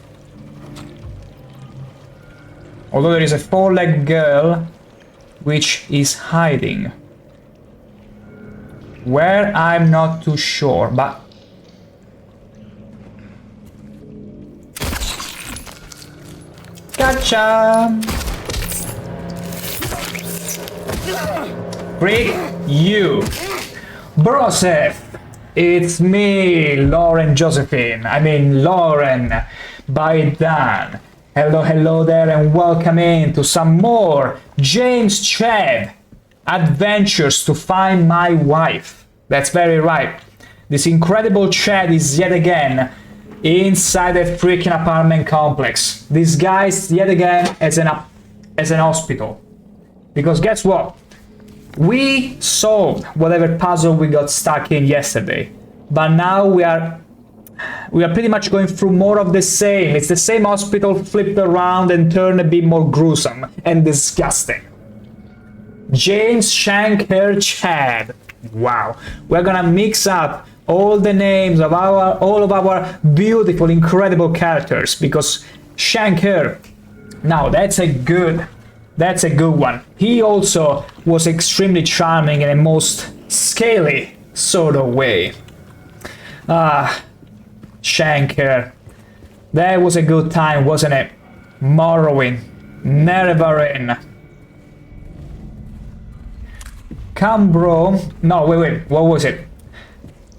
Speaker 1: Although there is a four-legged girl which is hiding. Where, I'm not too sure, but... Gotcha! Freak you! Broseph! It's me, Lauren Josephine. I mean Lauren by Dan. Hello there and welcome in to some more James Chad adventures to find my wife. That's very right. This incredible Chad is yet again inside a freaking apartment complex. This guy's yet again as an hospital. Because guess what? We solved whatever puzzle we got stuck in yesterday. But now we are pretty much going through more of the same. It's the same hospital flipped around and turned a bit more gruesome and disgusting. James Shanker Chad. Wow. We're gonna mix up all the names of all of our beautiful, incredible characters because Shanker, now that's a good one. He also was extremely charming in a most scaly sort of way. Shanker. That was a good time, wasn't it? Morrowind. Nerevarin. Come, bro. No, wait. What was it?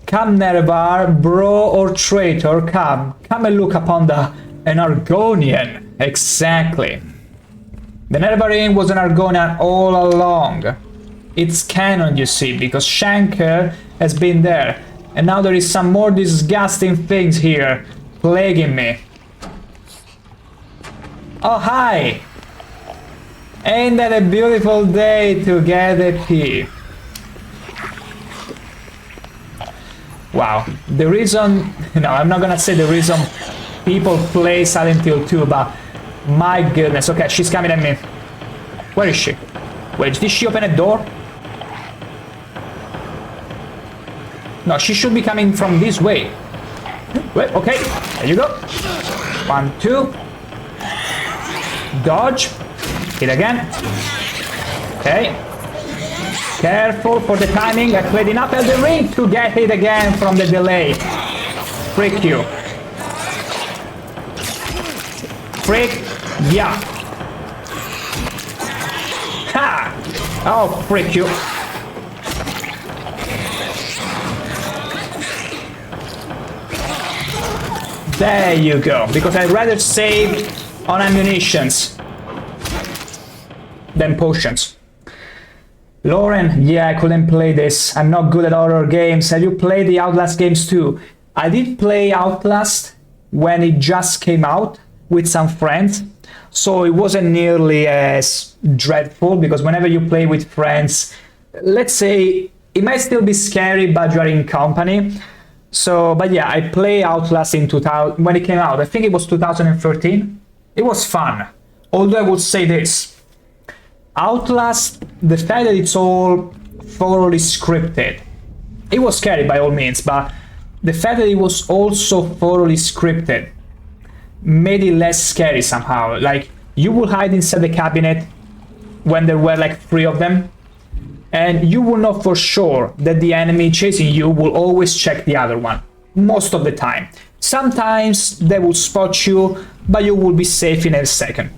Speaker 1: Come, Nerevar, bro or traitor, come. Come and look upon an Argonian. Exactly. The Nerevarin was an Argonian all along. It's canon, you see, because Shanker has been there. And now there is some more disgusting things here plaguing me. Oh, hi! Ain't that a beautiful day to get a pee? Wow, the reason... No, I'm not gonna say the reason people play Silent Hill 2, but my goodness. Okay, she's coming at me. Where is she? Wait, did she open a door? No, she should be coming from this way. Wait, okay, there you go. 1, 2. Dodge. Hit again. Okay. Careful for the timing. I played enough Elden Ring to get hit again from the delay. Freak you. Freak. Yeah. Ha! Oh, freak you. There you go, because I'd rather save on ammunitions than potions. Lauren, yeah, I couldn't play this. I'm not good at horror games. Have you played the Outlast games too? I did play Outlast when it just came out with some friends, so it wasn't nearly as dreadful, because whenever you play with friends, let's say, it might still be scary, but you're in company. So, but yeah, I played Outlast in 2000 when it came out. I think it was 2013. It was fun. Although I would say this. Outlast, the fact that it's all thoroughly scripted. It was scary by all means, but the fact that it was also thoroughly scripted made it less scary somehow. Like, you would hide inside the cabinet when there were like 3 of them. And you will know for sure that the enemy chasing you will always check the other one, most of the time. Sometimes they will spot you, but you will be safe in a second.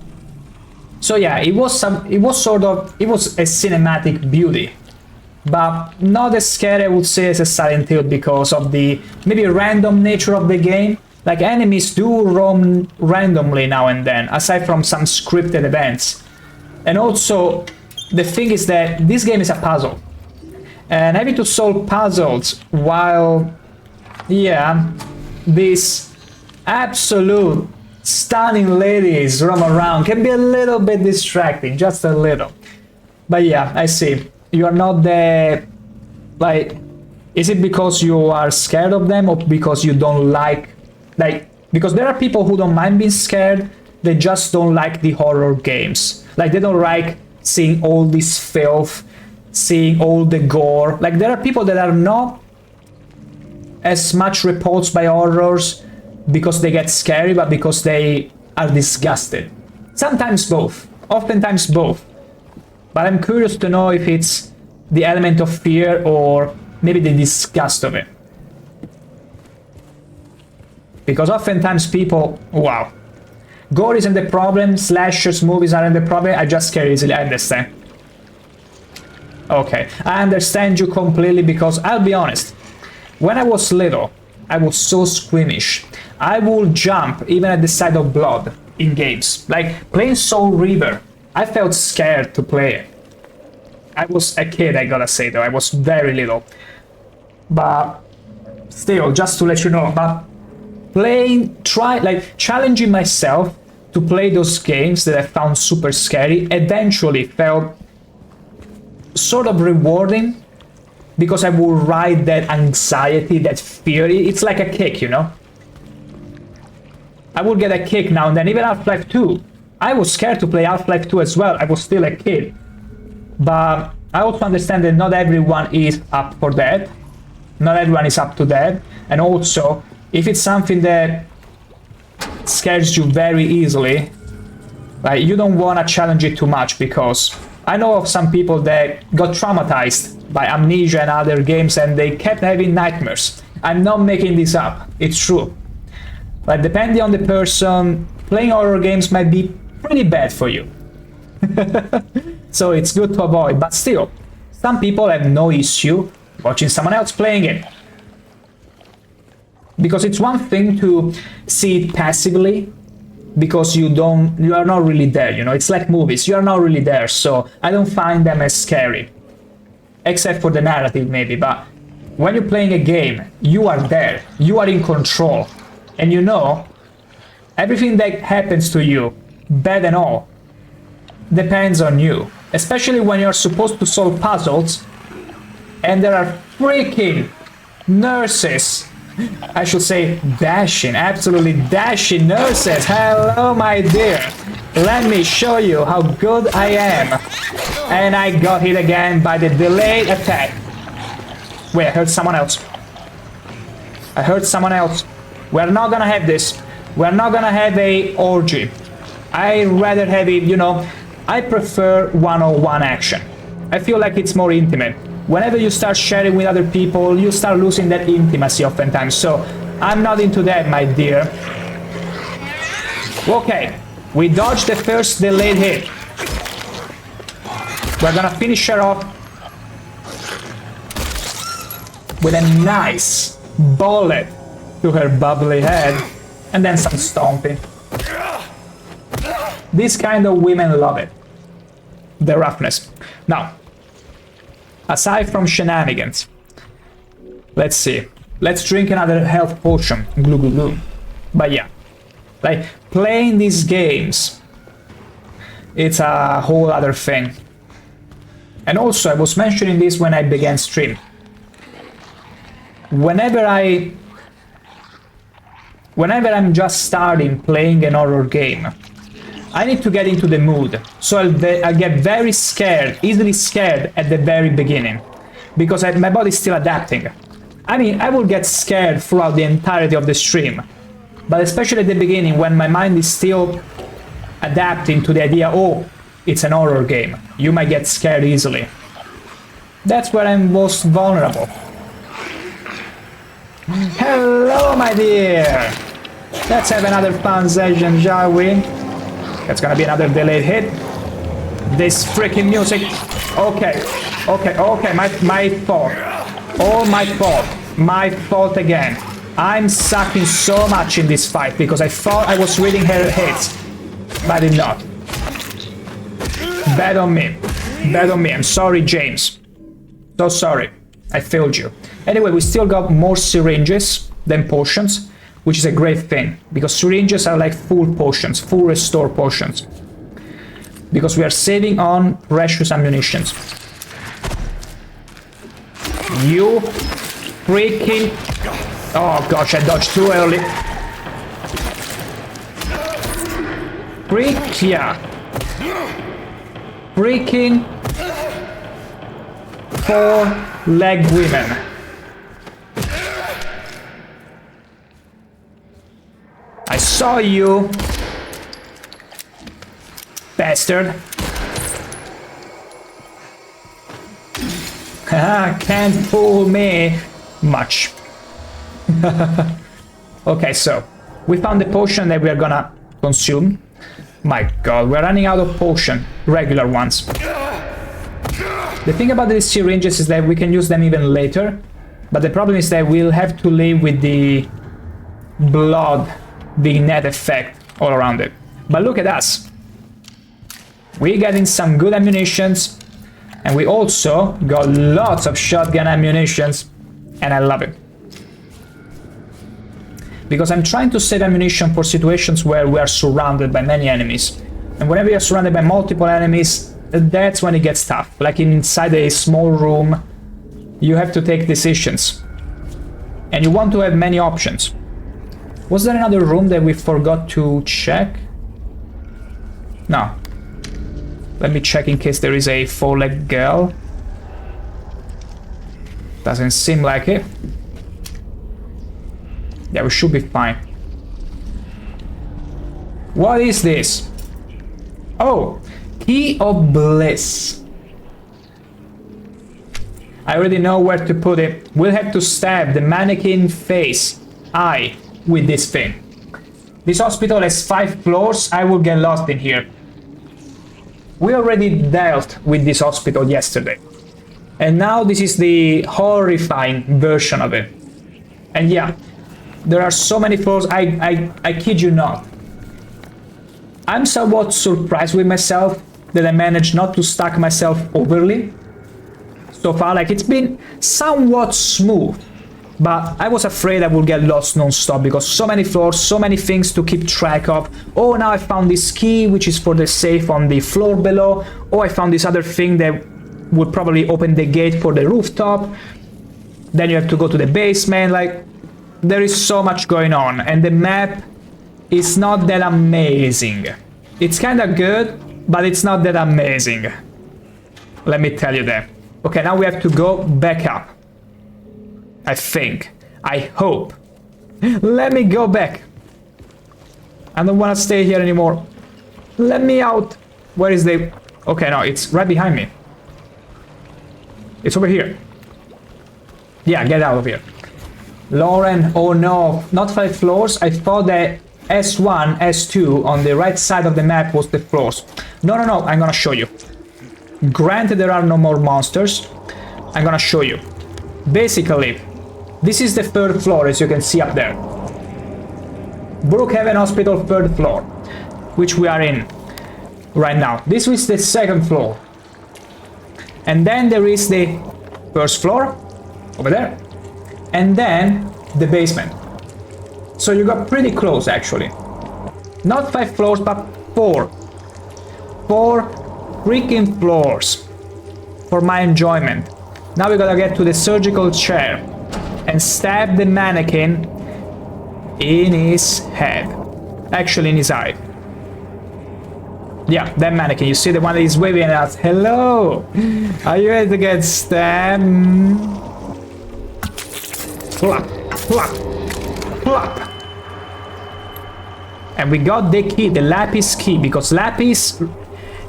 Speaker 1: So yeah, it was a cinematic beauty, but not as scary, I would say, as a Silent Hill because of the maybe random nature of the game. Like, enemies do roam randomly now and then, aside from some scripted events. And also, the thing is that this game is a puzzle, and having to solve puzzles while, yeah, these absolute stunning ladies roam around can be a little bit distracting, just a little. But yeah, I see. You are not the... Like, is it because you are scared of them, or because you don't like... because there are people who don't mind being scared, they just don't like the horror games. Like, they don't like seeing all this filth, seeing all the gore. Like, there are people that are not as much repulsed by horrors because they get scary, but because they are disgusted. Sometimes both, oftentimes both. But I'm curious to know if it's the element of fear or maybe the disgust of it. Because oftentimes people, wow, gore isn't the problem, slashers movies aren't the problem, I just scare easily, I understand. Okay, I understand you completely because I'll be honest, when I was little, I was so squeamish. I would jump even at the sight of blood in games. Like playing Soul River, I felt scared to play it. I was a kid, I gotta say though, I was very little. But still, just to let you know, but challenging myself to play those games that I found super scary eventually felt sort of rewarding because I will ride that anxiety, that fear. It's like a kick, you know? I will get a kick now and then, even Half-Life 2. I was scared to play Half-Life 2 as well, I was still a kid. But I also understand that not everyone is up for that. Not everyone is up to that. And also, if it's something that scares you very easily, like you don't want to challenge it too much, because I know of some people that got traumatized by Amnesia and other games and they kept having nightmares. I'm not making this up, it's true. But depending on the person, playing horror games might be pretty bad for you. So it's good to avoid, but still, some people have no issue watching someone else playing it. Because it's one thing to see it passively, because you are not really there, you know, it's like movies, you are not really there, so I don't find them as scary. Except for the narrative maybe, but when you're playing a game, you are there, you are in control, and you know, everything that happens to you, bad and all, depends on you. Especially when you're supposed to solve puzzles, and there are freaking nurses, I should say dashing, absolutely dashing nurses. Hello, my dear. Let me show you how good I am. And I got hit again by the delayed attack. Wait, I heard someone else. I heard someone else. We're not gonna have this. We're not gonna have a orgy. I rather have it, you know, I prefer one-on-one action. I feel like it's more intimate. Whenever you start sharing with other people, you start losing that intimacy oftentimes. So I'm not into that, my dear. Okay, we dodged the first delayed hit. We're gonna finish her off with a nice bullet to her bubbly head, and then some stomping. These kind of women love it. The roughness. Now, aside from shenanigans, let's see. Let's drink another health potion. Glue, glue, glue. But yeah, like playing these games, it's a whole other thing. And also, I was mentioning this when I began stream. Whenever I'm just starting playing an horror game, I need to get into the mood, so I'll get very scared, easily scared at the very beginning, because my body's still adapting. I mean, I will get scared throughout the entirety of the stream, but especially at the beginning when my mind is still adapting to the idea, oh, it's an horror game, you might get scared easily. That's where I'm most vulnerable. Hello, my dear! Let's have another fun session, shall we? That's gonna be another delayed hit. This freaking music. Okay, my fault. Oh, my fault. My fault again. I'm sucking so much in this fight because I thought I was reading her hits, but I did not. Bad on me. Bad on me. I'm sorry, James. So sorry. I failed you. Anyway, we still got more syringes than potions, which is a great thing, because syringes are like full potions, full restore potions. Because we are saving on precious ammunitions. You freaking... Oh gosh, I dodged too early. Freaking 4-leg women. Saw you, bastard. Can't fool me much. Okay, so we found the potion that we are gonna consume. My god, we're running out of potion, regular ones. The thing about these syringes is that we can use them even later, but the problem is that we'll have to live with the blood, the net effect all around it. But look at us. We're getting some good ammunitions, and we also got lots of shotgun ammunitions, and I love it. Because I'm trying to save ammunition for situations where we are surrounded by many enemies. And whenever you're surrounded by multiple enemies, that's when it gets tough. Like inside a small room, you have to take decisions. And you want to have many options. Was there another room that we forgot to check? No. Let me check in case there is a four-legged girl. Doesn't seem like it. Yeah, we should be fine. What is this? Oh, Key of Bliss. I already know where to put it. We'll have to stab the mannequin face, eye, with this thing. This hospital has 5 floors. I will get lost in here. We already dealt with this hospital yesterday. And now this is the horrifying version of it. And yeah, there are so many floors, I kid you not. I'm somewhat surprised with myself that I managed not to stack myself overly so far. Like, it's been somewhat smooth, but I was afraid I would get lost non-stop because so many floors, so many things to keep track of. Oh, now I found this key, which is for the safe on the floor below. Oh, I found this other thing that would probably open the gate for the rooftop. Then you have to go to the basement. Like, there is so much going on, and the map is not that amazing. It's kind of good, but it's not that amazing. Let me tell you that. Okay, now we have to go back up. I think. I hope. Let me go back. I don't want to stay here anymore. Let me out. Where is the... Okay, no, it's right behind me. It's over here. Yeah, get out of here. Lauren, oh no, not 5 floors. I thought that S1, S2 on the right side of the map was the floors. No, I'm gonna show you. Granted, there are no more monsters. I'm gonna show you. Basically, this is the 3rd floor, as you can see up there. Brookhaven Hospital 3rd floor, which we are in right now. This is the 2nd floor. And then there is the 1st floor, over there. And then the basement. So you got pretty close, actually. Not 5 floors, but 4. 4 freaking floors for my enjoyment. Now we gotta get to the surgical chair and stab the mannequin in his head. Actually, in his eye. Yeah, that mannequin. You see the one that is waving at us. Hello! Are you ready to get stabbed? Plop, plop, plop. And we got the key, the lapis key, because lapis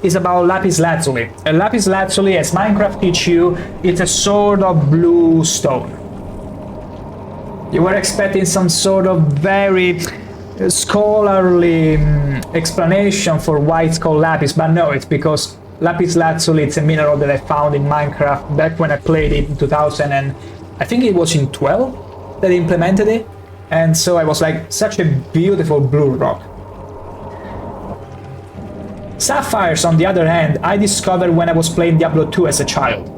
Speaker 1: is about lapis lazuli. And lapis lazuli, as Minecraft teach you, it's a sort of blue stone. You were expecting some sort of very scholarly explanation for why it's called lapis, but no, it's because lapis lazuli, it's a mineral that I found in Minecraft back when I played it in 2000 and I think it was in 12 that they implemented it, and so I was like, such a beautiful blue rock. Sapphires, on the other hand, I discovered when I was playing Diablo 2 as a child.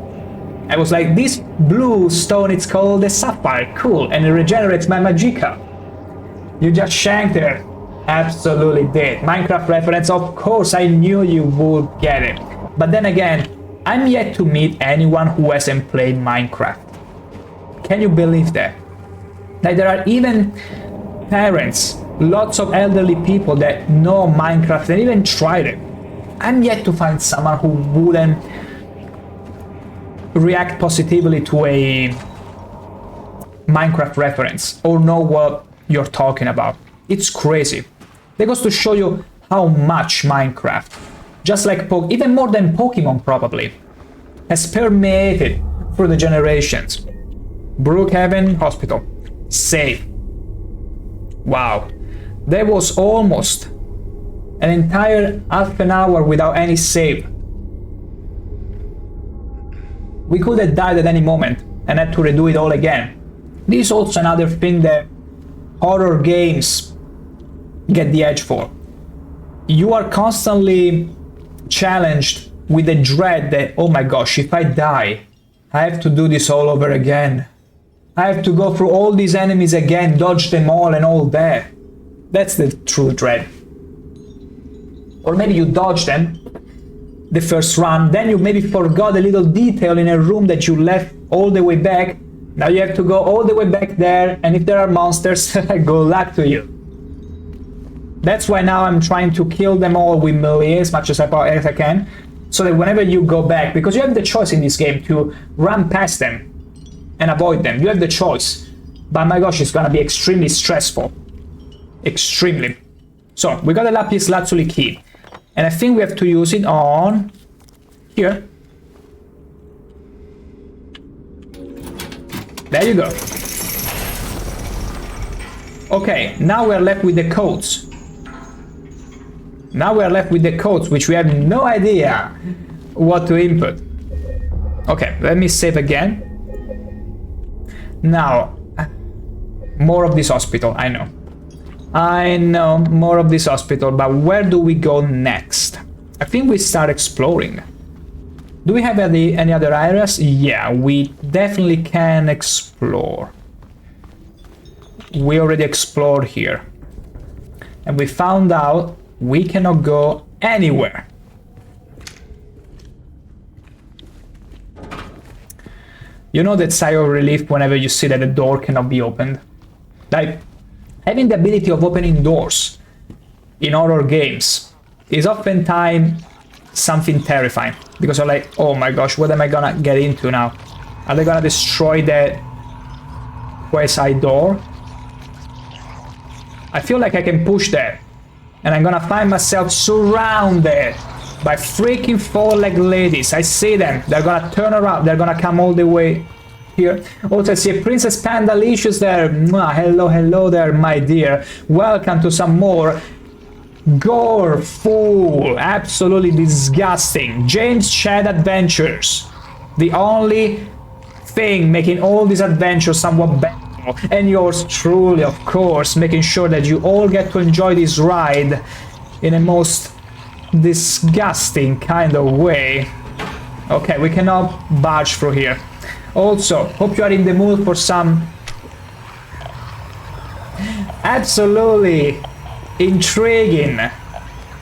Speaker 1: I was like, this blue stone, it's called a sapphire, cool, and it regenerates my magicka. You just shanked her. Absolutely did. Minecraft reference, of course I knew you would get it. But then again, I'm yet to meet anyone who hasn't played Minecraft. Can you believe that? Like, there are even parents, lots of elderly people that know Minecraft and even tried it. I'm yet to find someone who wouldn't react positively to a Minecraft reference or know what you're talking about. It's crazy. That goes to show you how much Minecraft, just like even more than Pokemon probably, has permeated through the generations. Brookhaven Hospital. Save. Wow. That was almost an entire half an hour without any save. We could have died at any moment and had to redo it all again. This is also another thing that horror games get the edge for. You are constantly challenged with the dread that, oh my gosh, if I die, I have to do this all over again. I have to go through all these enemies again, dodge them all and all that. That's the true dread. Or maybe you dodge them the first run, then you maybe forgot a little detail in a room that you left all the way back. Now you have to go all the way back there, and if there are monsters, good luck to you. That's why now I'm trying to kill them all with melee as much as I can, so that whenever you go back, because you have the choice in this game to run past them and avoid them, you have the choice. But my gosh, it's gonna be extremely stressful. Extremely. So, we got a lapis lazuli key. And I think we have to use it on here. There you go. Okay, now we're left with the codes. Now we're left with the codes, which we have no idea what to input. Okay, let me save again. Now, more of this hospital, I know. I know, more of this hospital, but where do we go next? I think we start exploring. Do we have any other areas? Yeah, we definitely can explore. We already explored here. And we found out we cannot go anywhere. You know that sigh of relief whenever you see that a door cannot be opened? Like, having the ability of opening doors in horror games is oftentimes something terrifying, because you're like, oh my gosh, what am I gonna get into now? Are they gonna destroy that quasi door? I feel like I can push that, and I'm gonna find myself surrounded by freaking four-legged ladies. I see them. They're gonna turn around. They're gonna come all the way here. Also, I see a Princess Pandalicious there. Mwah, hello, hello there, my dear. Welcome to some more gore-full, absolutely disgusting James Chad adventures. The only thing making all these adventures somewhat better. And yours truly, of course, making sure that you all get to enjoy this ride in a most disgusting kind of way. Okay, we cannot barge through here. Also, hope you are in the mood for some absolutely intriguing,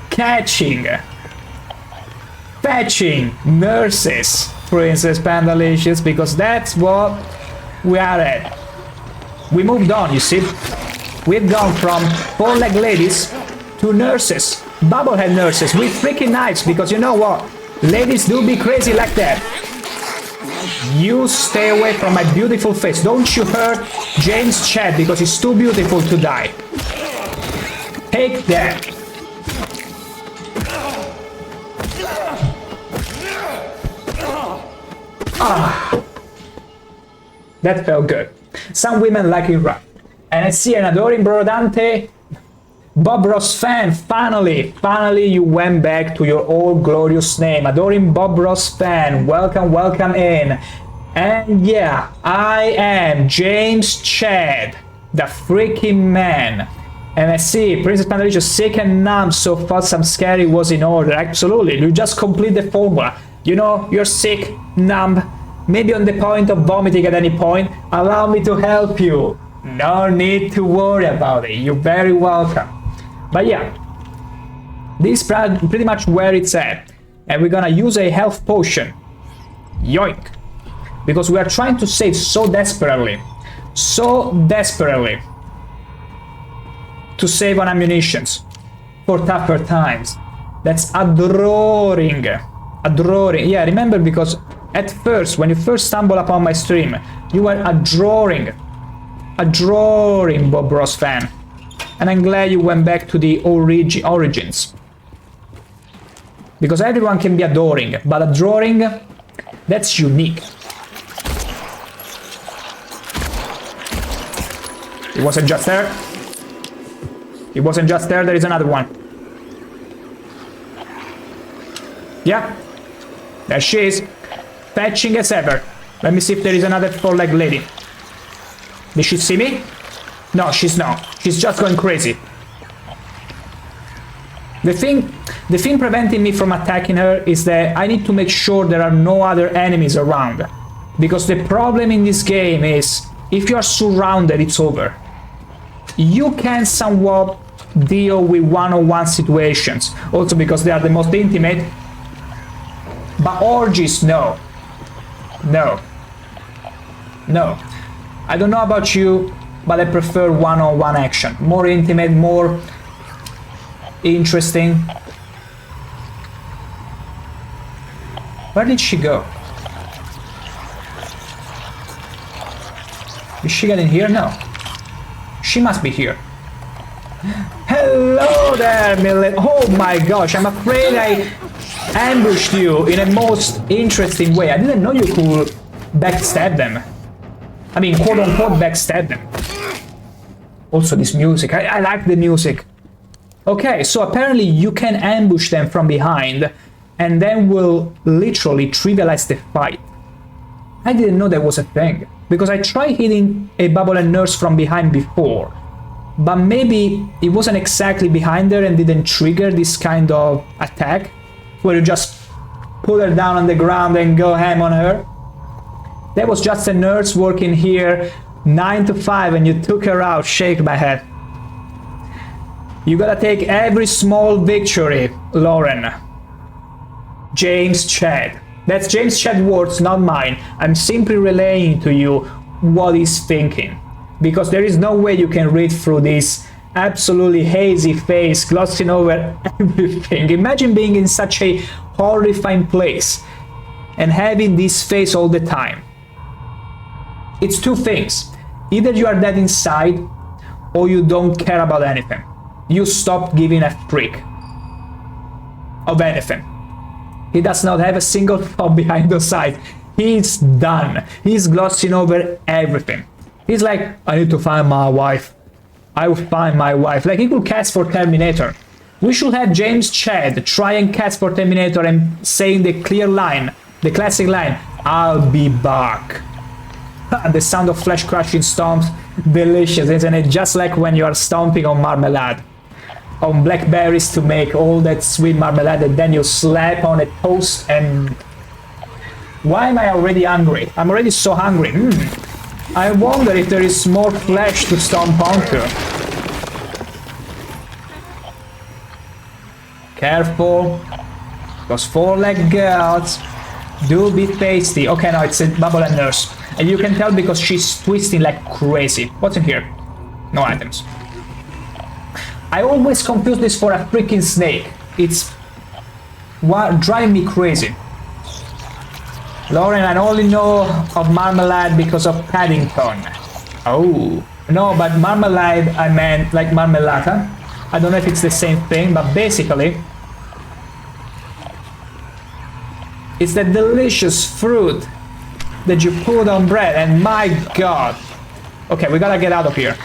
Speaker 1: catching, fetching nurses, Princess Pandalicious, because that's what we are at. We moved on, you see. We've gone from four-legged ladies to nurses, bubblehead nurses with freaking knives, because you know what? Ladies do be crazy like that. You stay away from my beautiful face. Don't you hurt James Chad, because he's too beautiful to die. Take that. Ah. That felt good. Some women like it rough. And I see an adoring Brodante. Bob Ross fan, finally you went back to your old glorious name. Adoring Bob Ross fan, welcome in. And yeah, I am James Chad, the freaking man. And I see Princess Pandalicious sick and numb, so far some scary was in order. Absolutely, you just complete the formula. You know, you're sick, numb, maybe on the point of vomiting at any point. Allow me to help you. No need to worry about it, you're very welcome. But yeah, this is pretty much where it's at. And we're gonna use a health potion. Yoink. Because we are trying to save so desperately. To save on ammunitions. For tougher times. That's adoring. Adoring. Yeah, remember, because at first, when you first stumbled upon my stream, you were adoring Bob Ross fan. And I'm glad you went back to the origins. Because everyone can be adoring, but adoring, that's unique. It wasn't just there. It wasn't just there, there is another one. Yeah. There she is. Fetching as ever. Let me see if there is another four-legged lady. Did she see me? No, she's not. She's just going crazy. The thing preventing me from attacking her is that I need to make sure there are no other enemies around. Because the problem in this game is, if you are surrounded, it's over. You can somewhat deal with one-on-one situations, also because they are the most intimate. But orgies, no. No. No. I don't know about you, but I prefer one-on-one action. More intimate, more interesting. Where did she go? Is she getting here? No. She must be here. Hello there, Millet. Oh my gosh, I'm afraid I ambushed you in a most interesting way. I didn't know you could backstab them. I mean, quote-unquote backstab them. Also this music, I like the music. Okay, so apparently you can ambush them from behind and then will literally trivialize the fight. I didn't know that was a thing, because I tried hitting a Bubble and Nurse from behind before, but maybe it wasn't exactly behind her and didn't trigger this kind of attack, where you just put her down on the ground and go ham on her. That was just a nurse working here 9 to 5 and you took her out. Shake my head. You gotta take every small victory, Lauren. James Chad. That's James Chad words, not mine. I'm simply relaying to you what he's thinking. Because there is no way you can read through this absolutely hazy face, glossing over everything. Imagine being in such a horrifying place and having this face all the time. It's two things. Either you are dead inside, or you don't care about anything. You stop giving a freak of anything. He does not have a single thought behind those eyes. He's done. He's glossing over everything. He's like, I need to find my wife. I will find my wife. Like he could cast for Terminator. We should have James Chad try and cast for Terminator and saying the clear line, the classic line, I'll be back. The sound of flesh crushing stomps, delicious, isn't it? Just like when you are stomping on marmalade. On blackberries to make all that sweet marmalade and then you slap on a toast and... Why am I already hungry? I'm already so hungry. I wonder if there is more flesh to stomp onto. Careful. Those four-legged girls do be tasty. Okay, no, it's a Bubble and Nurse. And you can tell because she's twisting like crazy. What's in here? No items. I always confuse this for a freaking snake. It's what driving me crazy. Lauren, I only know of marmalade because of Paddington. Oh. No, but marmalade, I meant like marmellata. I don't know if it's the same thing, but basically it's the delicious fruit that you put on bread, and my god. Okay, we gotta get out of here.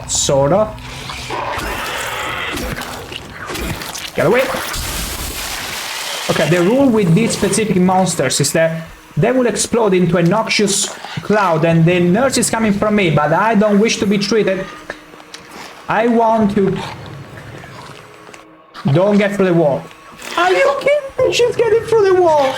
Speaker 1: Sort of. Get away. Okay, the rule with these specific monsters is that they will explode into a noxious cloud and the nurse is coming from me, but I don't wish to be treated. I want to... Don't get through the wall. Are you kidding me? She's getting through the wall.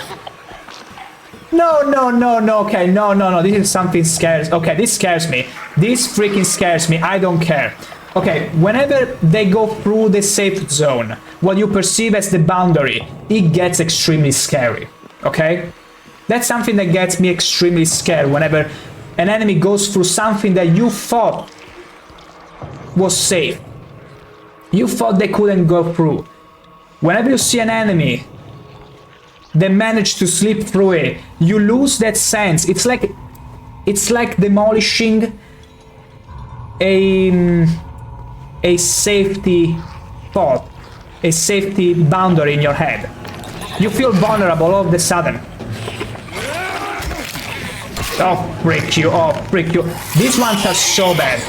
Speaker 1: No, no, no, no, okay, no, no, no, this is something scares. Okay, this scares me. This freaking scares me, I don't care. Okay, whenever they go through the safe zone, what you perceive as the boundary, it gets extremely scary, okay? That's something that gets me extremely scared whenever an enemy goes through something that you thought was safe. You thought they couldn't go through. Whenever you see an enemy that managed to slip through it, you lose that sense. It's like demolishing a a safety thought, a safety boundary in your head. You feel vulnerable all of a sudden. Oh, frick you, oh, frick you. These ones are so bad.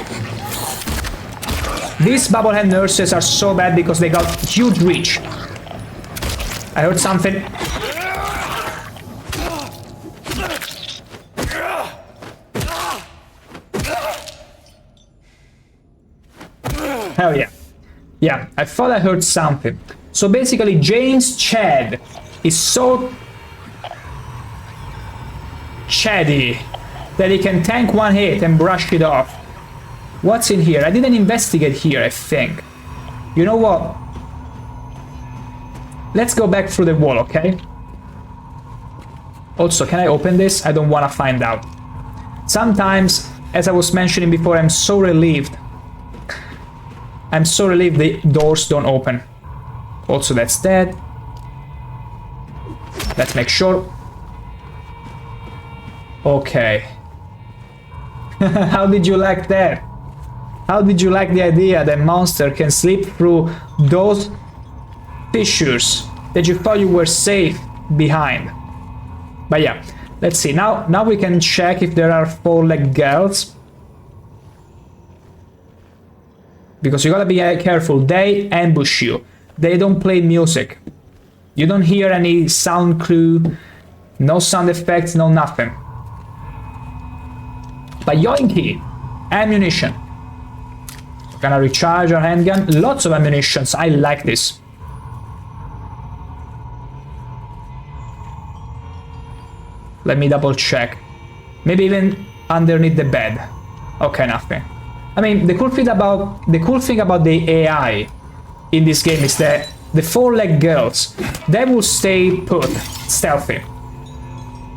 Speaker 1: These bobblehead nurses are so bad because they got huge reach. I heard something. Hell yeah. Yeah, I thought I heard something. So basically, James Chad is so Chaddy that he can tank one hit and brush it off. What's in here? I didn't investigate here, I think. You know what? Let's go back through the wall, okay? Also, can I open this? I don't want to find out. Sometimes, as I was mentioning before, I'm so relieved. I'm so relieved the doors don't open. Also, that's dead. Let's make sure. Okay. How did you like that? How did you like the idea that monster can slip through those fissures that you thought you were safe behind? But yeah, let's see. Now we can check if there are four-legged girls. Because you gotta be careful. They ambush you. They don't play music. You don't hear any sound clue, no sound effects, no nothing. But yoinky! Ammunition. We're gonna recharge our handgun. Lots of ammunitions. I like this. Let me double check. Maybe even underneath the bed. Okay, nothing. I mean, the cool thing about the AI in this game is that the four-legged girls, they will stay put, stealthy.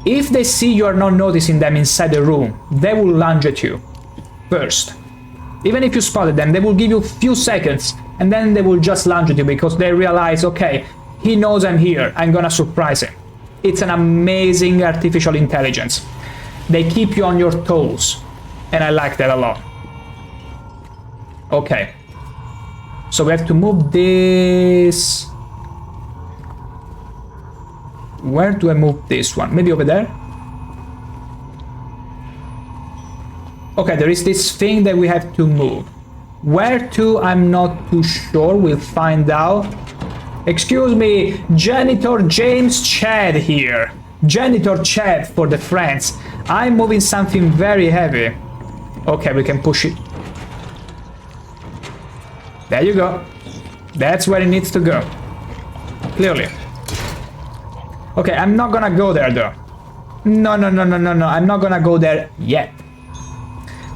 Speaker 1: If they see you are not noticing them inside the room, they will lunge at you first. Even if you spotted them, they will give you a few seconds and then they will just lunge at you because they realize, okay, he knows I'm here, I'm gonna surprise him. It's an amazing artificial intelligence. They keep you on your toes, and I like that a lot. Okay. So we have to move this. Where do I move this one? Maybe over there? Okay, there is this thing that we have to move. Where to, I'm not too sure. We'll find out. Excuse me, Janitor James Chad here. Janitor Chad for the friends. I'm moving something very heavy. Okay, we can push it. There you go. That's where it needs to go. Clearly. Okay, I'm not gonna go there though. No. I'm not gonna go there yet.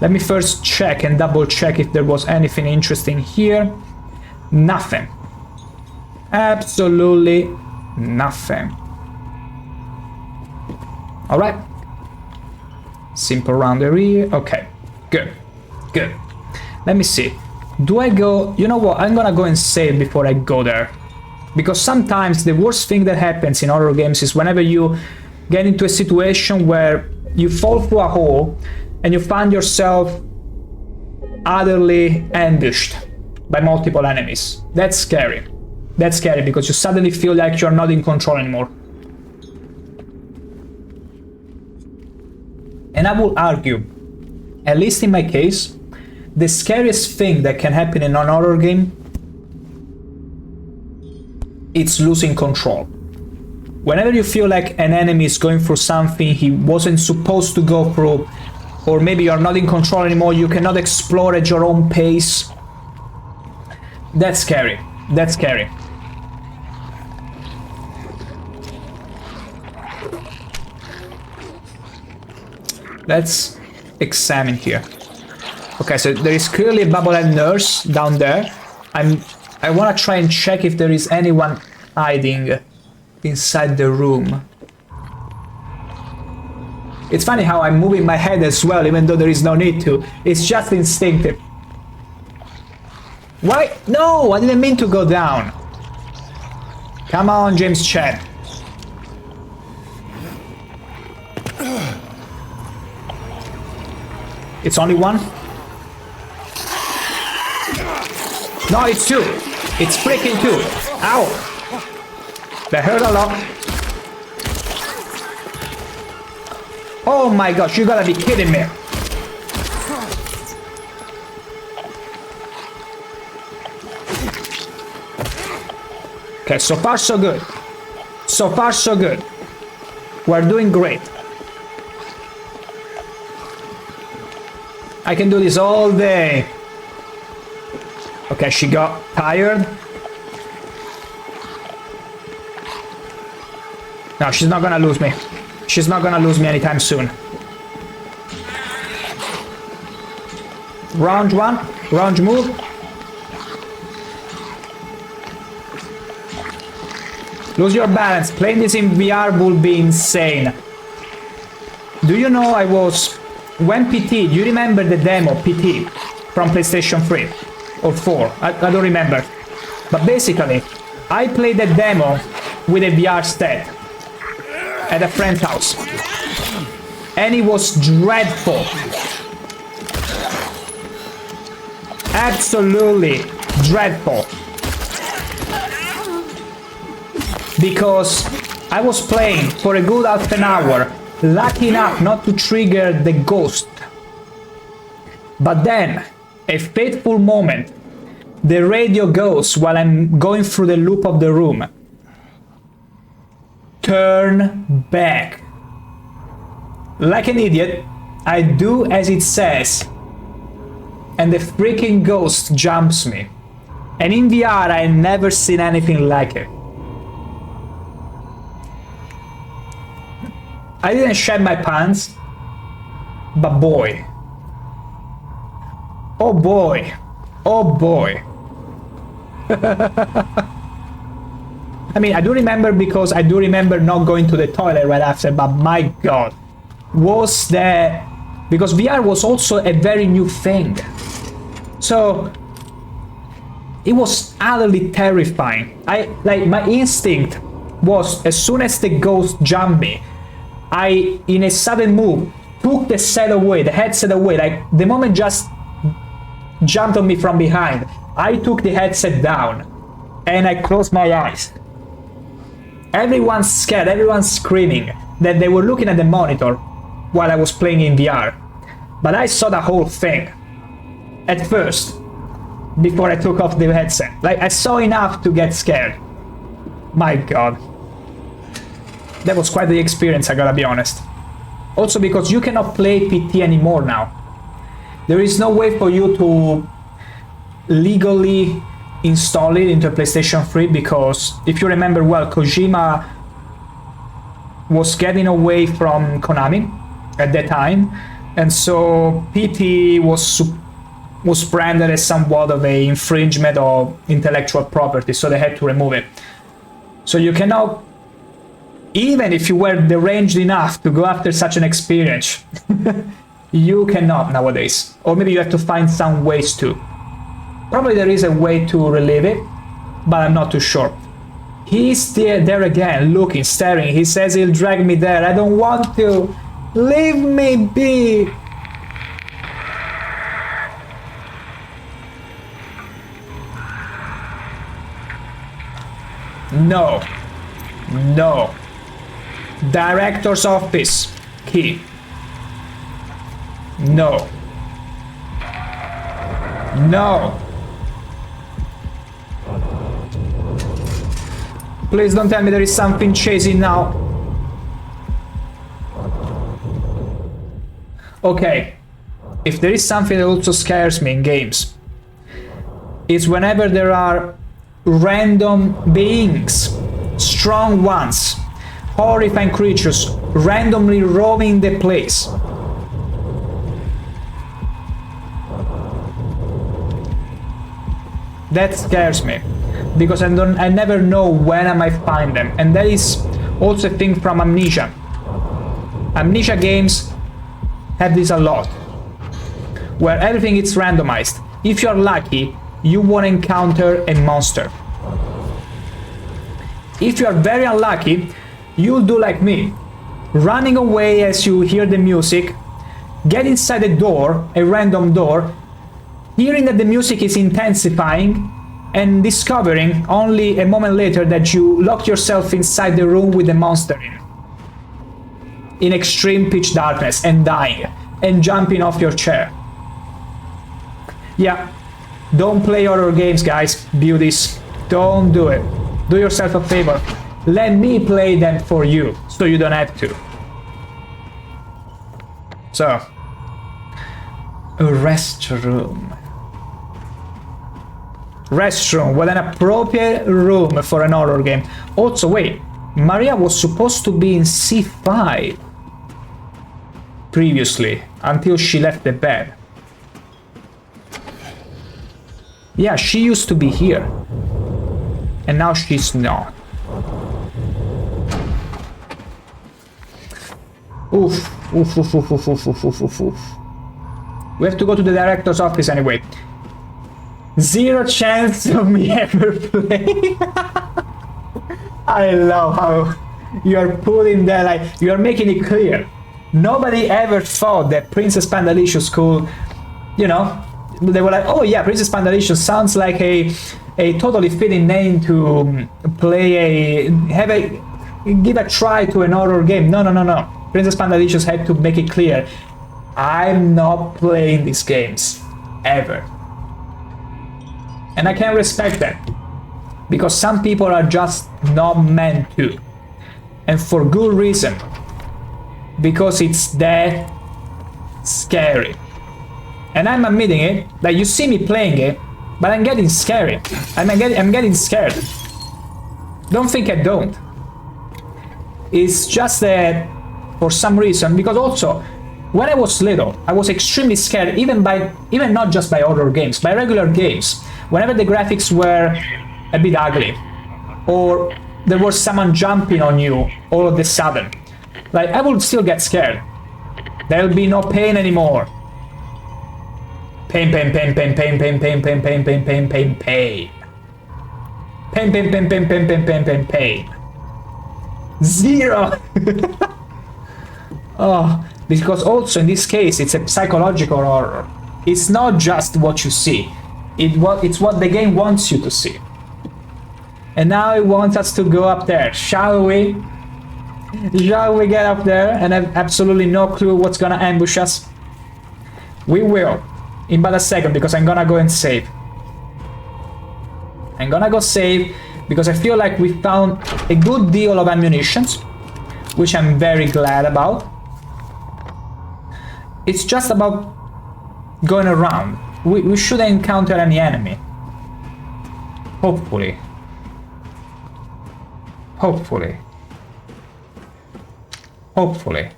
Speaker 1: Let me first check and double check if there was anything interesting here. Nothing. Absolutely nothing. Alright. Simple round area. Okay. Good. Let me see. Do I go... You know what? I'm gonna go and save before I go there. Because sometimes the worst thing that happens in horror games is whenever you get into a situation where you fall through a hole and you find yourself utterly ambushed by multiple enemies. That's scary. That's scary because you suddenly feel like you're not in control anymore. And I will argue, at least in my case, the scariest thing that can happen in an horror game, it's losing control. Whenever you feel like an enemy is going through something he wasn't supposed to go through, or maybe you're not in control anymore, you cannot explore at your own pace, that's scary. That's scary. Let's examine here. Okay, so there is clearly a bobblehead nurse down there. I want to try and check if there is anyone hiding inside the room. It's funny how I'm moving my head as well, even though there is no need to. It's just instinctive. Why? No, I didn't mean to go down. Come on, James Chad. It's only one? No, it's 2. It's freaking 2. Ow. That hurt a lot. Oh my gosh, you gotta be kidding me. Okay, so far so good. So far so good. We're doing great. I can do this all day. Okay, she got tired. No, she's not gonna lose me. She's not gonna lose me anytime soon. Round 1, round move. Lose your balance. Playing this in VR will be insane. Do you know I was... When PT, do you remember the demo PT from PlayStation 3 or 4? I don't remember. But basically, I played the demo with a VR set at a friend's house. And it was dreadful. Absolutely dreadful. Because I was playing for a good half an hour, lucky enough not to trigger the ghost. But then, a fateful moment, the radio goes while I'm going through the loop of the room. Turn back. Like an idiot, I do as it says, and the freaking ghost jumps me. And in VR, I never seen anything like it. I didn't shed my pants, but boy. Oh boy. Oh boy. I mean, I do remember because I do remember not going to the toilet right after, but my god. Was that... Because VR was also a very new thing. So... It was utterly terrifying. My instinct was, as soon as the ghost jumped me, I, in a sudden move, took the set away, the headset away. Like, the moment just jumped on me from behind, I took the headset down and I closed my eyes. Everyone's scared, everyone's screaming that they were looking at the monitor while I was playing in VR. But I saw the whole thing at first, before I took off the headset. Like, I saw enough to get scared. My god. That was quite the experience, I gotta be honest. Also because you cannot play PT anymore now. There is no way for you to legally install it into PlayStation 3 because, if you remember well, Kojima was getting away from Konami at that time, and so PT was branded as somewhat of an infringement of intellectual property, so they had to remove it. So you cannot, even if you were deranged enough to go after such an experience, you cannot nowadays. Or maybe you have to find some ways to. Probably there is a way to relive it, but I'm not too sure. He's there again, looking, staring. He says he'll drag me there. I don't want to. Leave me be. No. No. Director's office. Key. No. No. Please don't tell me there is something chasing now. Okay. If there is something that also scares me in games, it's whenever there are random beings, strong ones, horrifying creatures, randomly roaming the place. That scares me, because I never know when I might find them, and that is also a thing from Amnesia. Amnesia games have this a lot, where everything is randomized. If you're lucky, you won't encounter a monster. If you are very unlucky, you'll do like me, running away as you hear the music, get inside a door, a random door, hearing that the music is intensifying, and discovering only a moment later that you locked yourself inside the room with the monster in extreme pitch darkness, and dying and jumping off your chair. Yeah, don't play horror games, guys, beauties. Don't do it. Do yourself a favor. Let me play them for you, so you don't have to. So, a restroom. Restroom, what an appropriate room for an horror game. Also, wait, Maria was supposed to be in C5 previously, until she left the bed. Yeah, she used to be here. And now she's not. Oof, oof, oof, oof, oof, oof, oof, oof, oof. We have to go to the director's office anyway. Zero chance of me ever playing. I love how you're putting that, like, you're making it clear. Nobody ever thought that Princess Pandalicious could, you know, they were like, oh yeah, Princess Pandalicious sounds like a totally fitting name to play give a try to an horror game. No, no, no, no. Princess Pandalicious had to make it clear, I'm not playing these games, ever. And I can respect that, because some people are just not meant to. And for good reason. Because it's that scary. And I'm admitting it, like you see me playing it, but I'm getting scary. I'm getting scared. Don't think I don't. It's just that for some reason, because also when I was little, I was extremely scared, even not just by horror games, by regular games. Whenever the graphics were a bit ugly, or there was someone jumping on you all of a sudden, like I would still get scared. There'll be no pain anymore. Pain, pain, pain, pain, pain, pain, pain, pain, pain, pain, pain, pain, pain. Pain, pain, pain, pain, pain, pain, pain, pain, pain. Zero. Oh, because also in this case it's a psychological horror. It's not just what you see. It's what the game wants you to see. And now it wants us to go up there, shall we? Shall we get up there and have absolutely no clue what's gonna ambush us? We will, in but a second, because I'm gonna go and save. I'm gonna go save, because I feel like we found a good deal of ammunition, which I'm very glad about. It's just about going around. We shouldn't encounter any enemy. Hopefully. Hopefully. Hopefully.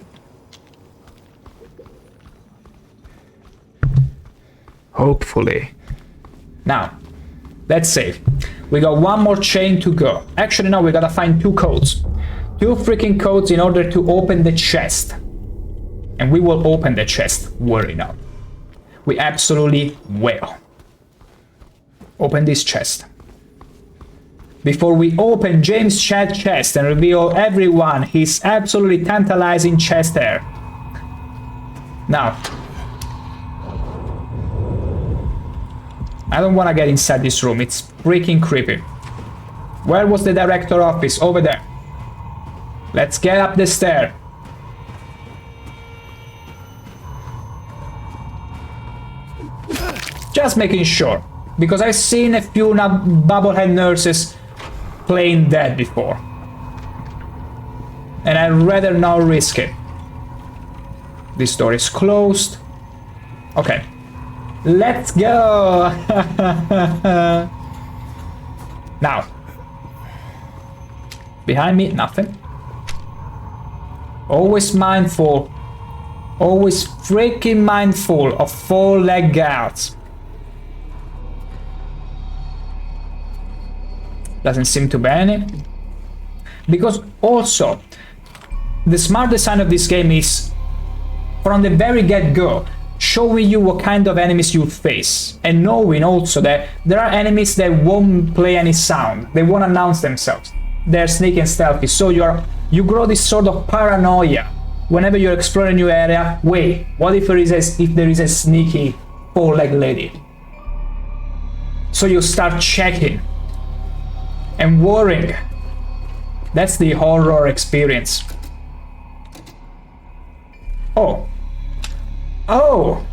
Speaker 1: Hopefully. Now, let's save. We got one more chain to go. Actually, no, we gotta find 2 codes. 2 freaking codes in order to open the chest. And we will open the chest, worry not. We absolutely will. Open this chest. Before we open James' chest and reveal everyone his absolutely tantalizing chest hair. Now, I don't want to get inside this room, it's freaking creepy. Where was the director office? Over there. Let's get up the stair. Just making sure, because I've seen a few bubblehead nurses playing dead before. And I'd rather not risk it. This door is closed. Okay. Let's go! Now. Behind me, nothing. Always mindful. Always freaking mindful of 4-leg guards. Doesn't seem to be any. Because also, the smart design of this game is, from the very get-go, showing you what kind of enemies you face, and knowing also that there are enemies that won't play any sound, they won't announce themselves, they're sneaky and stealthy, so you grow this sort of paranoia whenever you're exploring a new area. Wait, what if there is a sneaky 4-leg lady? So you start checking and worrying. That's the horror experience. Oh. Oh!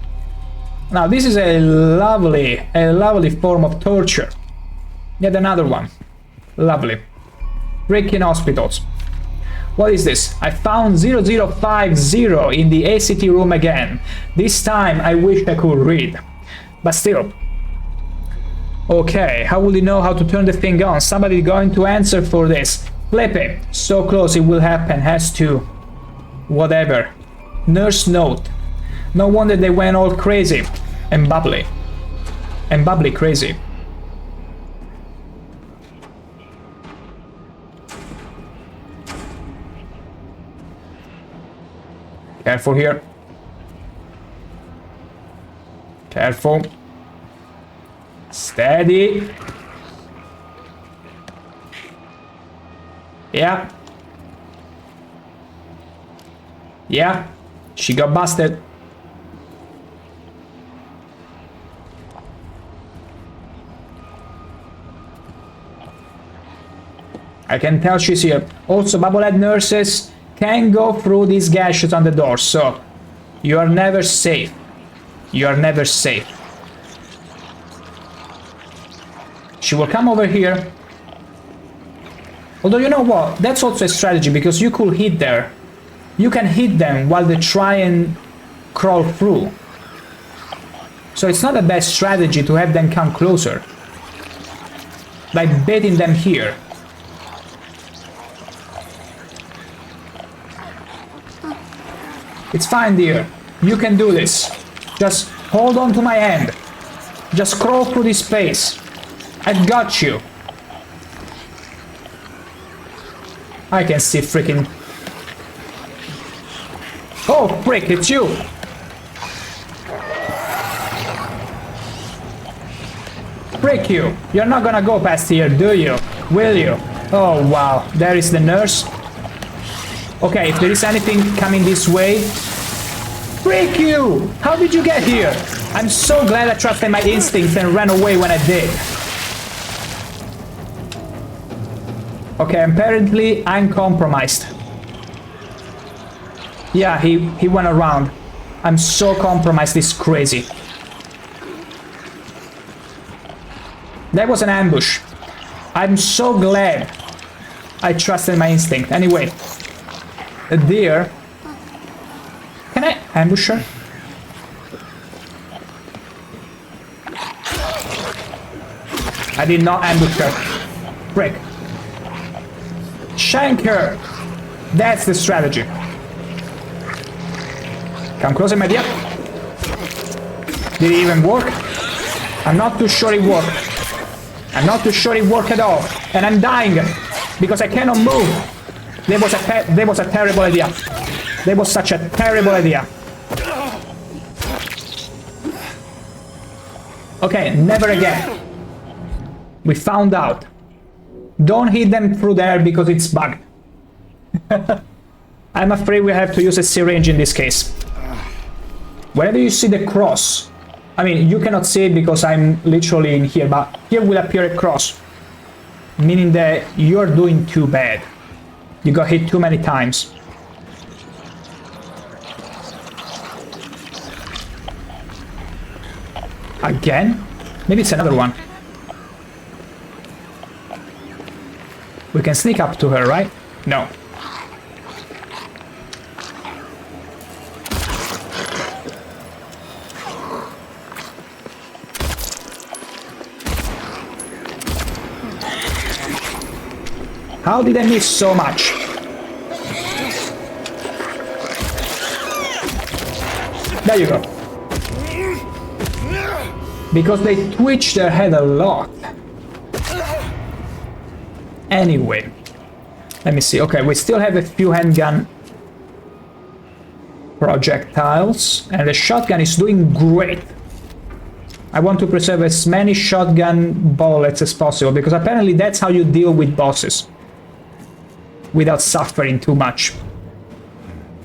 Speaker 1: Now this is a lovely form of torture. Yet another one. Lovely. Breaking hospitals. What is this? I found 0050 in the ACT room again. This time I wish I could read. But still. Okay, how will you know how to turn the thing on? Somebody going to answer for this. Flippy. So close it will happen. Has to. Whatever. Nurse note. No wonder they went all crazy. And bubbly. And bubbly crazy. Careful here. Careful. Steady. Yeah. Yeah. She got busted. I can tell she's here. Also, bubblehead nurses can go through these gashes on the door, so you are never safe. You are never safe. She will come over here. Although, you know what? That's also a strategy, because you could hit there. You can hit them while they try and crawl through. So it's not a bad strategy to have them come closer. Like baiting them here. It's fine, dear. You can do this. Just hold on to my hand. Just crawl through this space. I've got you. I can see freaking... Oh, frick, it's you! Frick you! You're not gonna go past here, do you? Will you? Oh, wow. There is the nurse. Okay, if there is anything coming this way... Frick you! How did you get here? I'm so glad I trusted my instincts and ran away when I did. Okay, apparently I'm compromised. Yeah, he went around. I'm so compromised, it's crazy. That was an ambush. I'm so glad I trusted my instinct. Anyway, a deer. Can I ambush her? I did not ambush her. Frick. Shank her. That's the strategy. Come closer, my dear. Did it even work? I'm not too sure it worked. I'm not too sure it worked at all. And I'm dying because I cannot move. That was a terrible idea. That was such a terrible idea. Okay, never again. We found out. Don't hit them through there because it's bugged. I'm afraid we have to use a syringe in this case. Whenever you see the cross, I mean, you cannot see it because I'm literally in here, but here will appear a cross, meaning that you're doing too bad. You got hit too many times. Again? Maybe it's another one. We can sneak up to her, right? No. How did I miss so much? There you go. Because they twitch their head a lot. Anyway. Let me see. Okay, we still have a few handgun projectiles. And the shotgun is doing great. I want to preserve as many shotgun bullets as possible, because apparently that's how you deal with bosses. Without suffering too much.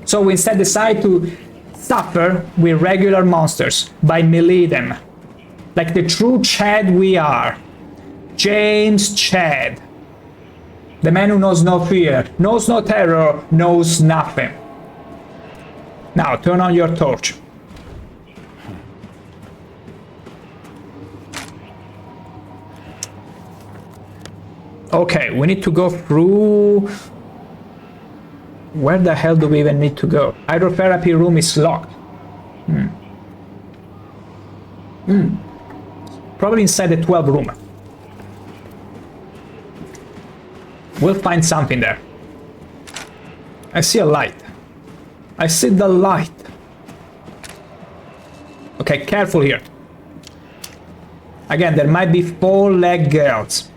Speaker 1: So we instead decide to suffer with regular monsters by melee them. Like the true Chad we are. James Chad. The man who knows no fear, knows no terror, knows nothing. Now, turn on your torch. Okay, we need to go through... Where the hell do we even need to go? Hydrotherapy room is locked. Probably inside the 12 room. We'll find something there. I see a light. I see the light. Okay, careful here. Again, there might be 4-leg girls.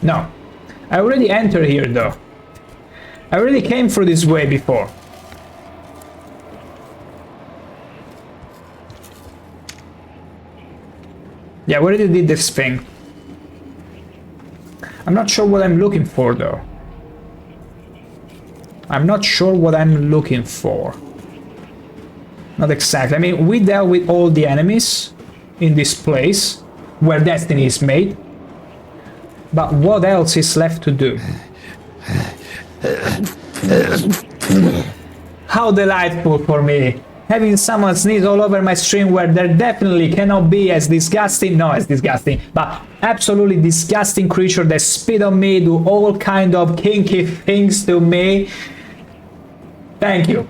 Speaker 1: No. I already entered here though. I already came through this way before. Yeah, we already did this thing. I'm not sure what I'm looking for though. I'm not sure what I'm looking for. Not exactly. I mean, we dealt with all the enemies in this place where destiny is made. But what else is left to do? How delightful for me! Having someone sneeze all over my stream where there definitely cannot be as disgusting, no as disgusting, but absolutely disgusting creature that spit on me, do all kind of kinky things to me. Thank you,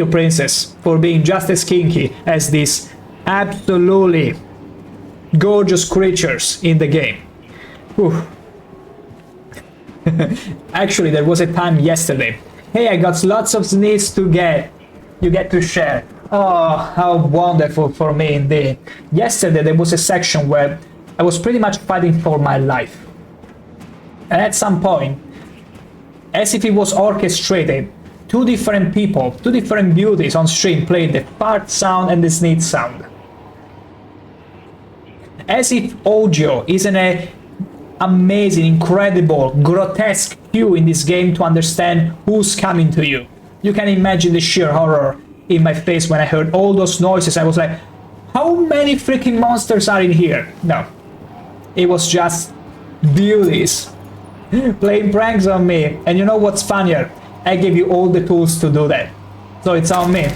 Speaker 1: princess, for being just as kinky as these absolutely gorgeous creatures in the game. Whew. Actually, there was a time yesterday. Hey, I got lots of sneeze to get. You get to share. Oh, how wonderful for me indeed. Yesterday there was a section where I was pretty much fighting for my life. And at some point, as if it was orchestrated, two different people, two different beauties on stream played the fart sound and the sneeze sound. As if audio isn't a amazing, incredible, grotesque cue in this game to understand who's coming to you. You can imagine the sheer horror in my face when I heard all those noises. I was like, how many freaking monsters are in here? No. It was just beauties playing pranks on me. And you know what's funnier? I gave you all the tools to do that. So it's on me.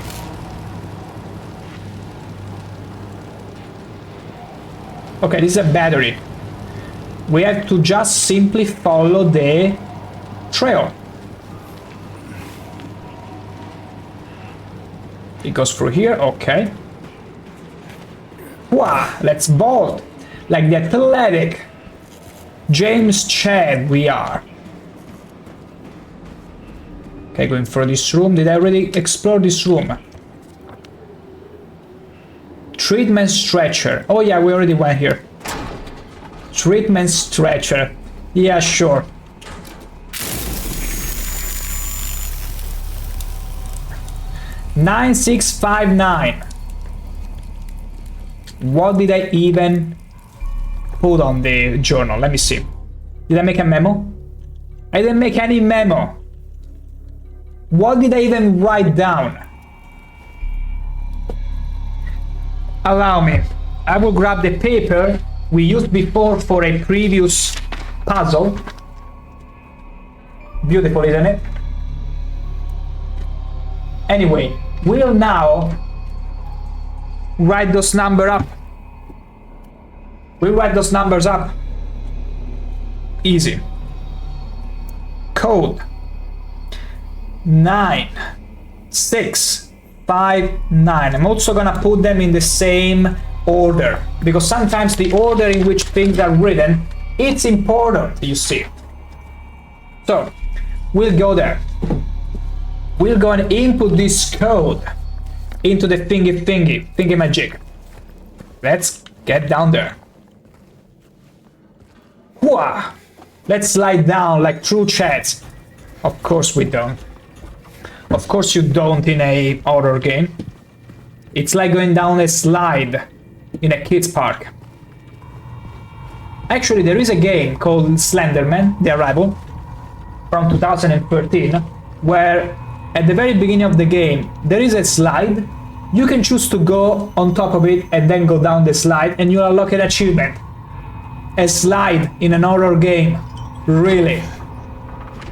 Speaker 1: Okay, this is a battery. We have to just simply follow the trail. It goes through here, okay. Wow, let's bolt. Like the athletic James Chad we are. Okay, going through this room. Did I already explore this room? Treatment stretcher. Oh yeah, we already went here. Treatment stretcher. Yeah, sure. $9659. What did I even put on the journal? Let me see. Did I make a memo? I didn't make any memo. What did I even write down? Allow me. I will grab the paper we used before for a previous puzzle. Beautiful, isn't it? Anyway, we'll now write those numbers up. We'll write those numbers up. Easy. Code 9659. I'm also gonna put them in the same order, because sometimes the order in which things are written, it's important, you see. So, we'll go there. We'll go and input this code into the thingy magic. Let's get down there. Whoa! Let's slide down like true chats. Of course we don't. Of course you don't in a horror game. It's like going down a slide in a kids park. Actually, there is a game called Slenderman: The Arrival. from 2013, where at the very beginning of the game there is a slide. You can choose to go on top of it and then go down the slide, and you unlock an achievement. A slide in an horror game. Really?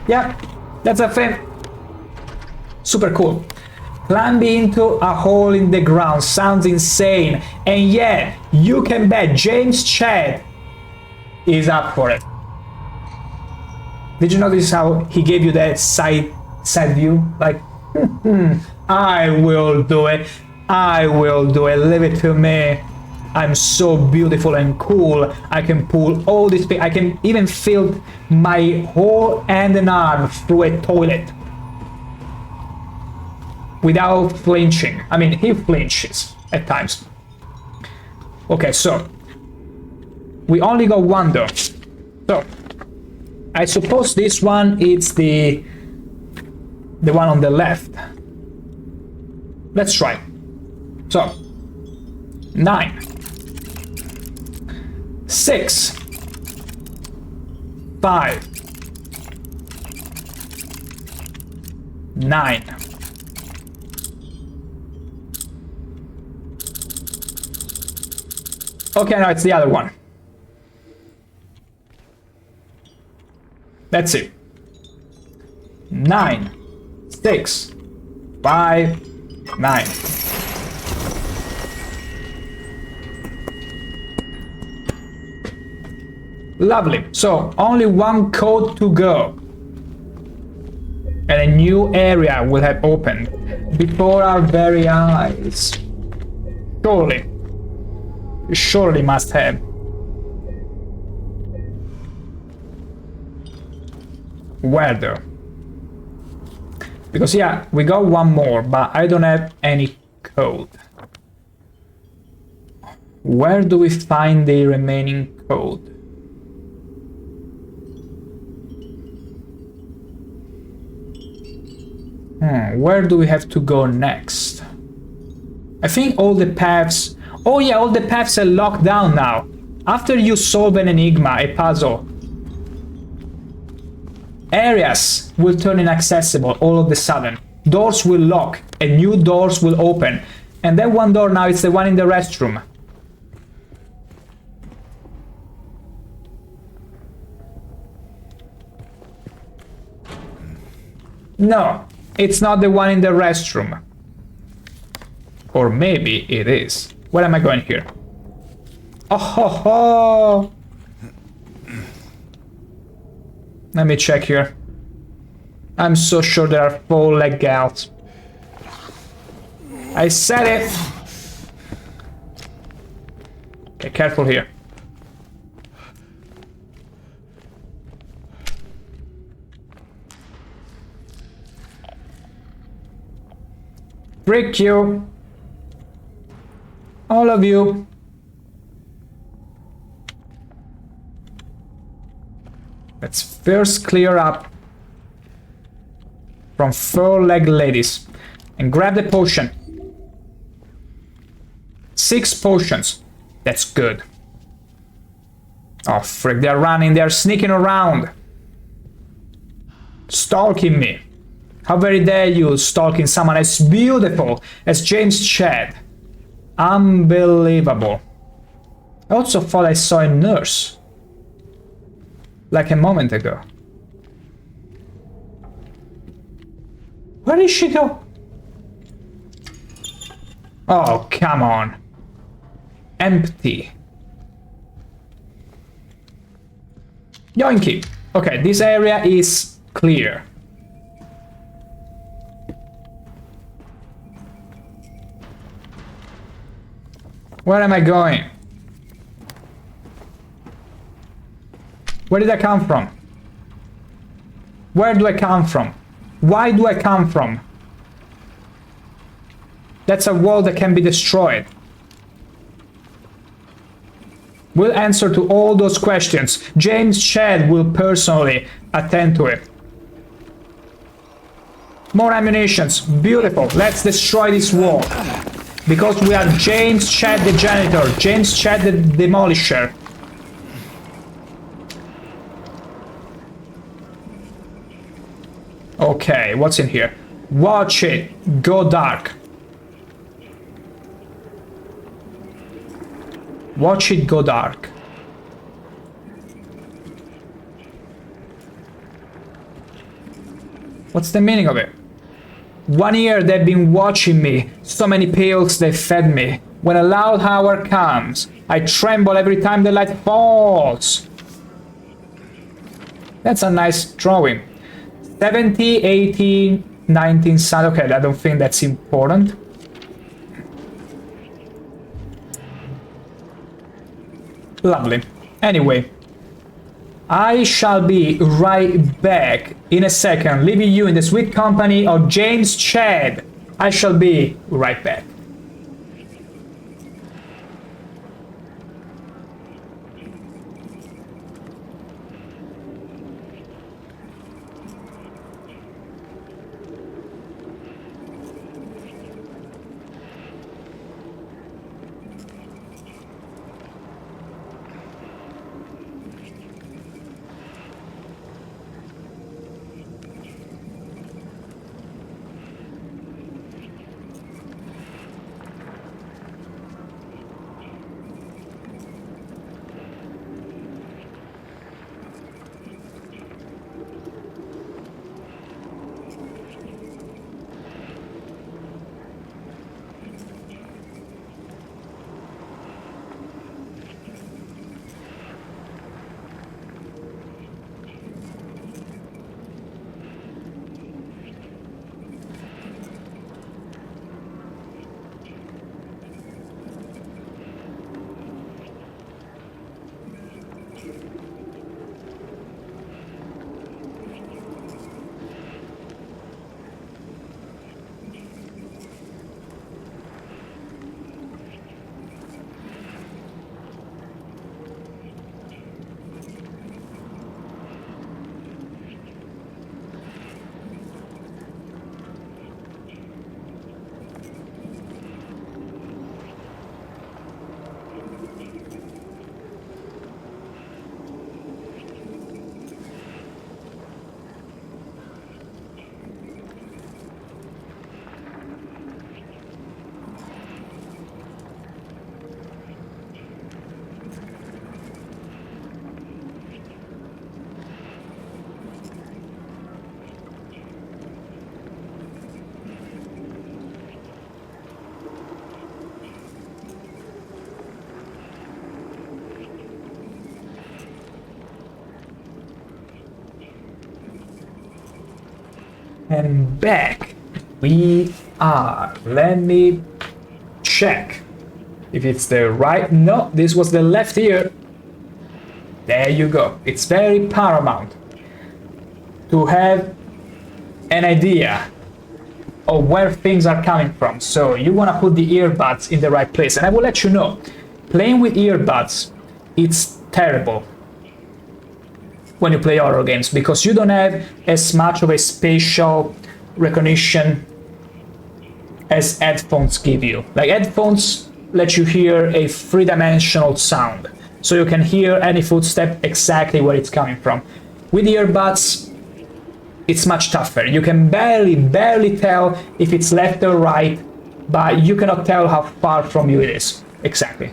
Speaker 1: Yeah, that's a thing. Super cool. Climbing into a hole in the ground sounds insane, and yeah, you can bet James Chad is up for it. Did you notice how he gave you that side view? Like, I will do it. I will do it. Leave it to me. I'm so beautiful and cool. I can pull all this. I can even fit my whole hand and arm through a toilet without flinching. I mean, he flinches at times. Okay, so we only got one door. So I suppose this one is the one on the left. Let's try. So 9, 6, 5, 9. Okay, now it's the other one. Let's see. 9, 6, 5, 9. Lovely. So only one code to go. And a new area will have opened before our very eyes. Surely must have. Where though? Because yeah, we got one more, but I don't have any code. Where do we find the remaining code? Where do we have to go next? I think all the paths... Oh yeah, all the paths are locked down now. After you solve an enigma, a puzzle, areas will turn inaccessible all of a sudden. Doors will lock and new doors will open. And that one door now is the one in the restroom. No, it's not the one in the restroom. Or maybe it is. Where am I going here? Oh ho ho! Let me check here. I'm so sure there are 4 leg gals. I said it! Okay, careful here. Freak you! All of you! Let's first clear up from 4-legged ladies and grab the potion. 6 potions. That's good. Oh frick, they're running, they're sneaking around. Stalking me. How very dare you stalking someone as beautiful as James Chad. Unbelievable. I also thought I saw a nurse. Like a moment ago. Where did she go? Oh, come on. Empty. Yoinky. Okay, this area is clear. Where am I going? Where did I come from? Where do I come from? Why do I come from? That's a wall that can be destroyed. We'll answer to all those questions. James Chad will personally attend to it. More ammunitions. Beautiful. Let's destroy this wall. Because we are James Chad the janitor. James Chad the demolisher. Okay, what's in here? Watch it go dark. Watch it go dark. What's the meaning of it? 1 year they've been watching me, so many pills they fed me. When a loud hour comes, I tremble every time the light falls. That's a nice drawing. 70, 80, 19 sound. Okay, I don't think that's important. Lovely. Anyway, I shall be right back in a second, leaving you in the sweet company of James Chad. I shall be right back. And back we are. Let me check if it's the right. No, this was the left ear. There you go. It's very paramount to have an idea of where things are coming from. So you want to put the earbuds in the right place. And I will let you know, playing with earbuds, it's terrible when you play horror games, because you don't have as much of a spatial recognition as headphones give you. Like, headphones let you hear a three-dimensional sound, so you can hear any footstep exactly where it's coming from. With earbuds, it's much tougher. You can barely tell if it's left or right, but you cannot tell how far from you it is. Exactly.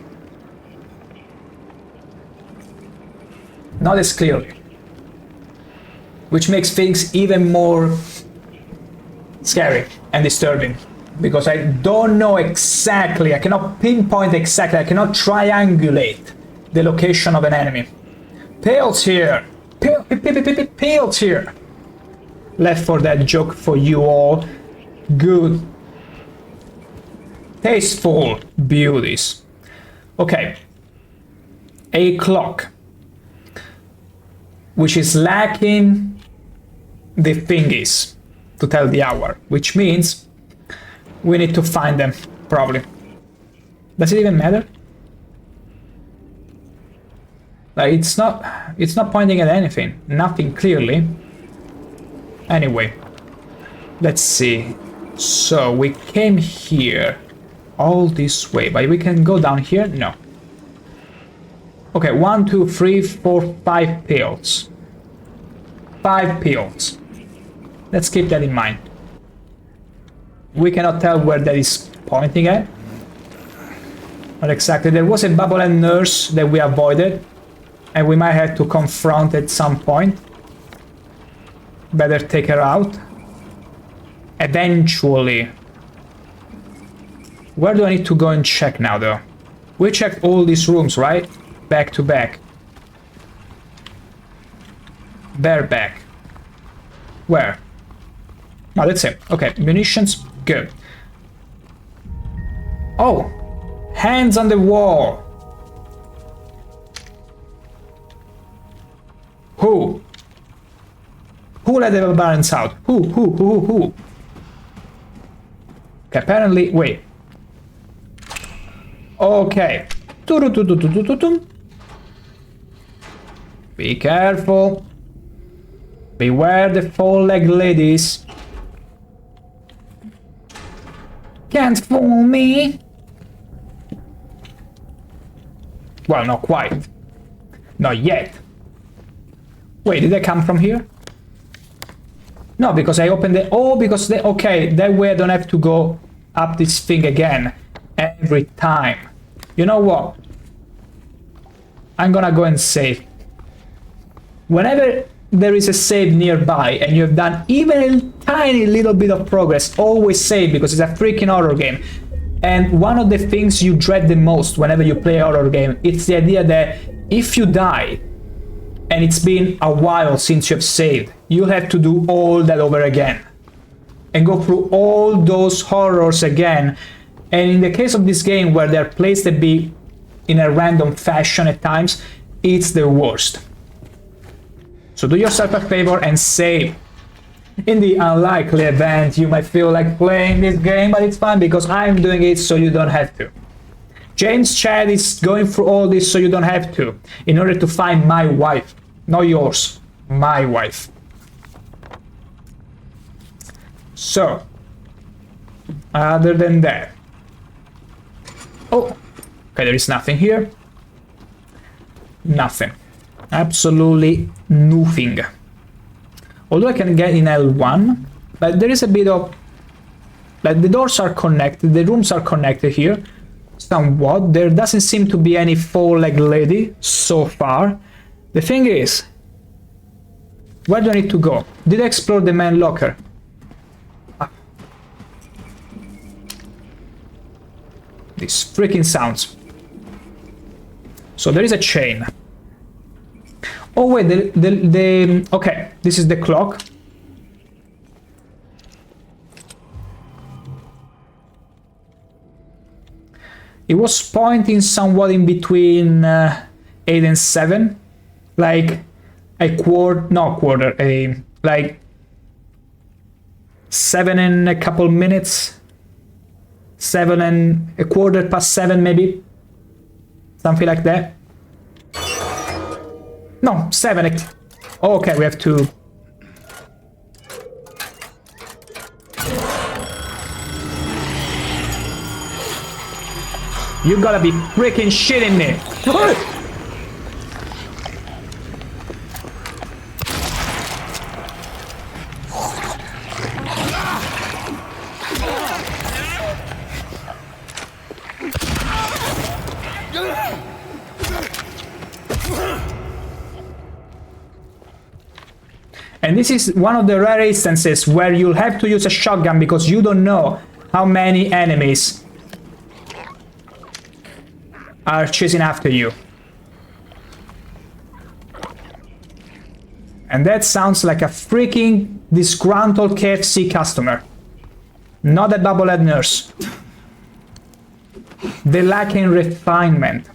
Speaker 1: Not as clearly. Which makes things even more scary and disturbing, because I don't know exactly, I cannot pinpoint exactly, I cannot triangulate the location of an enemy. Pills here! Pills here! Left for that joke for you all. Good. Tasteful beauties. Okay. A clock, which is lacking the thingies to tell the hour, which means we need to find them, probably. Does it even matter? Like, it's not pointing at anything, nothing clearly. Anyway, let's see. So we came here all this way, but we can go down here? No. Okay, 1, 2, 3, 4, 5 pills. 5 pills. let's keep that in mind. We cannot tell where that is pointing at. Not exactly. There was a bubblehead nurse that we avoided, and we might have to confront at some point. Better take her out. Eventually. Where do I need to go and check now, though? We checked all these rooms, right? Back to back. Bareback. Where? No, that's it. Okay, munitions, good. Oh! Hands on the wall! Who? Who let the barbarians out? Who? Okay, apparently, wait. Okay. Be careful. Beware the four-legged ladies. Can't fool me. Well, not quite. Not yet. Wait, did they come from here? No, because I opened the... Oh, because they... Okay, that way I don't have to go up this thing again. Every time. You know what? I'm gonna go and save. Whenever there is a save nearby and you've done even a tiny little bit of progress, always save, because it's a freaking horror game. And one of the things you dread the most whenever you play a horror game, it's the idea that if you die and it's been a while since you've saved, you have to do all that over again and go through all those horrors again. And in the case of this game, where they're placed to be in a random fashion at times, it's the worst. So do yourself a favor and save. In the unlikely event you might feel like playing this game, but it's fine because I'm doing it so you don't have to. James Chad is going through all this so you don't have to, in order to find my wife. Not yours, my wife. So, other than that... Oh, okay, there is nothing here. Nothing. Absolutely nothing. Although I can get in L1, but there is a bit of... Like, the doors are connected, the rooms are connected here. Somewhat. There doesn't seem to be any four-legged lady so far. The thing is... Where do I need to go? Did I explore the main locker? Ah. These freaking sounds. So there is a chain. Oh wait, okay, this is the clock. It was pointing somewhat in between 8 and 7, like a quarter, like 7 and a couple minutes, 7 and a quarter past 7 maybe, something like that. No, 7. Oh, okay, we have to... You gotta be freaking shitting me! And this is one of the rare instances where you'll have to use a shotgun because you don't know how many enemies are chasing after you. And that sounds like a freaking disgruntled KFC customer. Not a bubblehead nurse. They lack in refinement.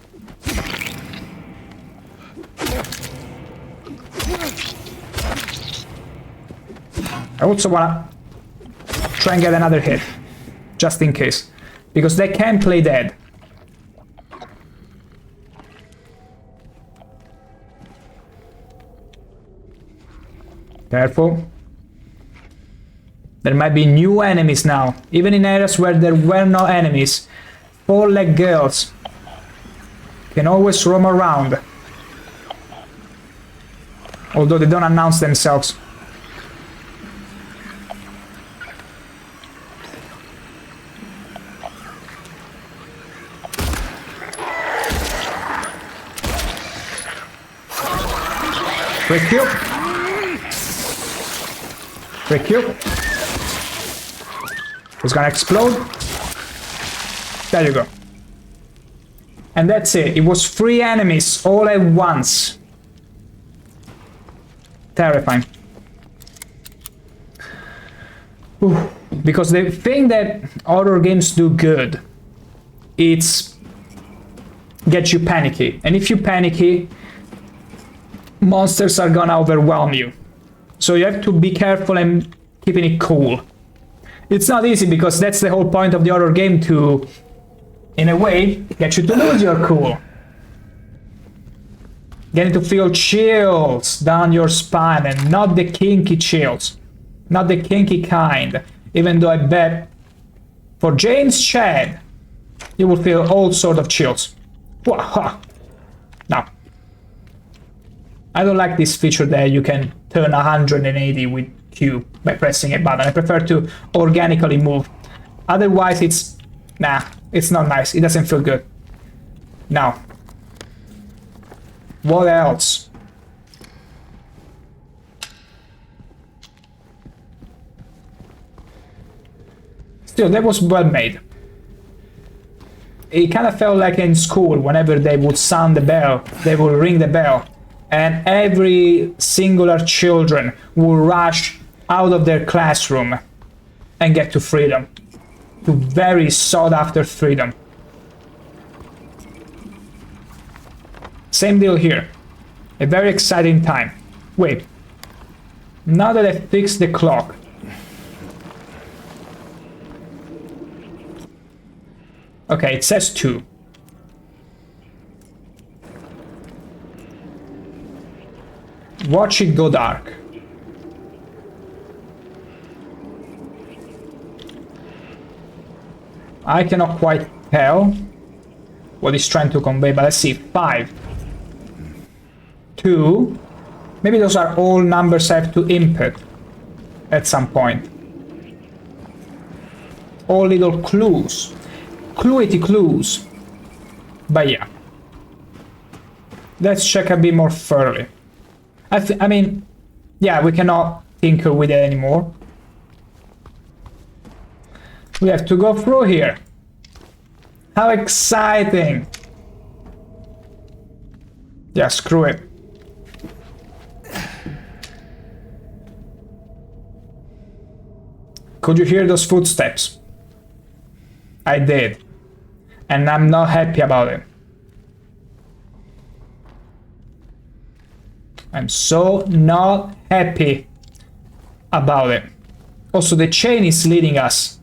Speaker 1: I also wanna try and get another hit, just in case, because they can play dead. Careful. There might be new enemies now, even in areas where there were no enemies. Four-legged girls can always roam around, although they don't announce themselves. Trick you. Trick you. It's gonna explode. There you go. And that's it. It was 3 enemies all at once. Terrifying. Ooh. Because the thing that horror games do good, it's get you panicky. And if you panicky, monsters are gonna overwhelm you. So you have to be careful and keeping it cool. It's not easy because that's the whole point of the horror game, to, in a way, get you to lose your cool. Getting to feel chills down your spine, and not the kinky chills. Not the kinky kind. Even though I bet for James Chad, you will feel all sort of chills. Now, I don't like this feature that you can turn 180 with Q by pressing a button. I prefer to organically move. Otherwise, it's not nice. It doesn't feel good. Now, what else? Still, that was well made. It kind of felt like in school, whenever they would sound the bell, they would ring the bell, and every singular children would rush out of their classroom and get to freedom. To very sought after freedom. Same deal here. A very exciting time. Wait. Now that I fixed the clock. Okay, it says 2. Watch it go dark. I cannot quite tell what it's trying to convey, but let's see. 5. 2. Maybe those are all numbers I have to input at some point. All little clues. Cluity clues. But yeah. Let's check a bit more thoroughly. I mean, yeah, we cannot tinker with it anymore. We have to go through here. How exciting! Yeah, screw it. Could you hear those footsteps? I did. And I'm not happy about it. I'm so not happy about it. Also, the chain is leading us.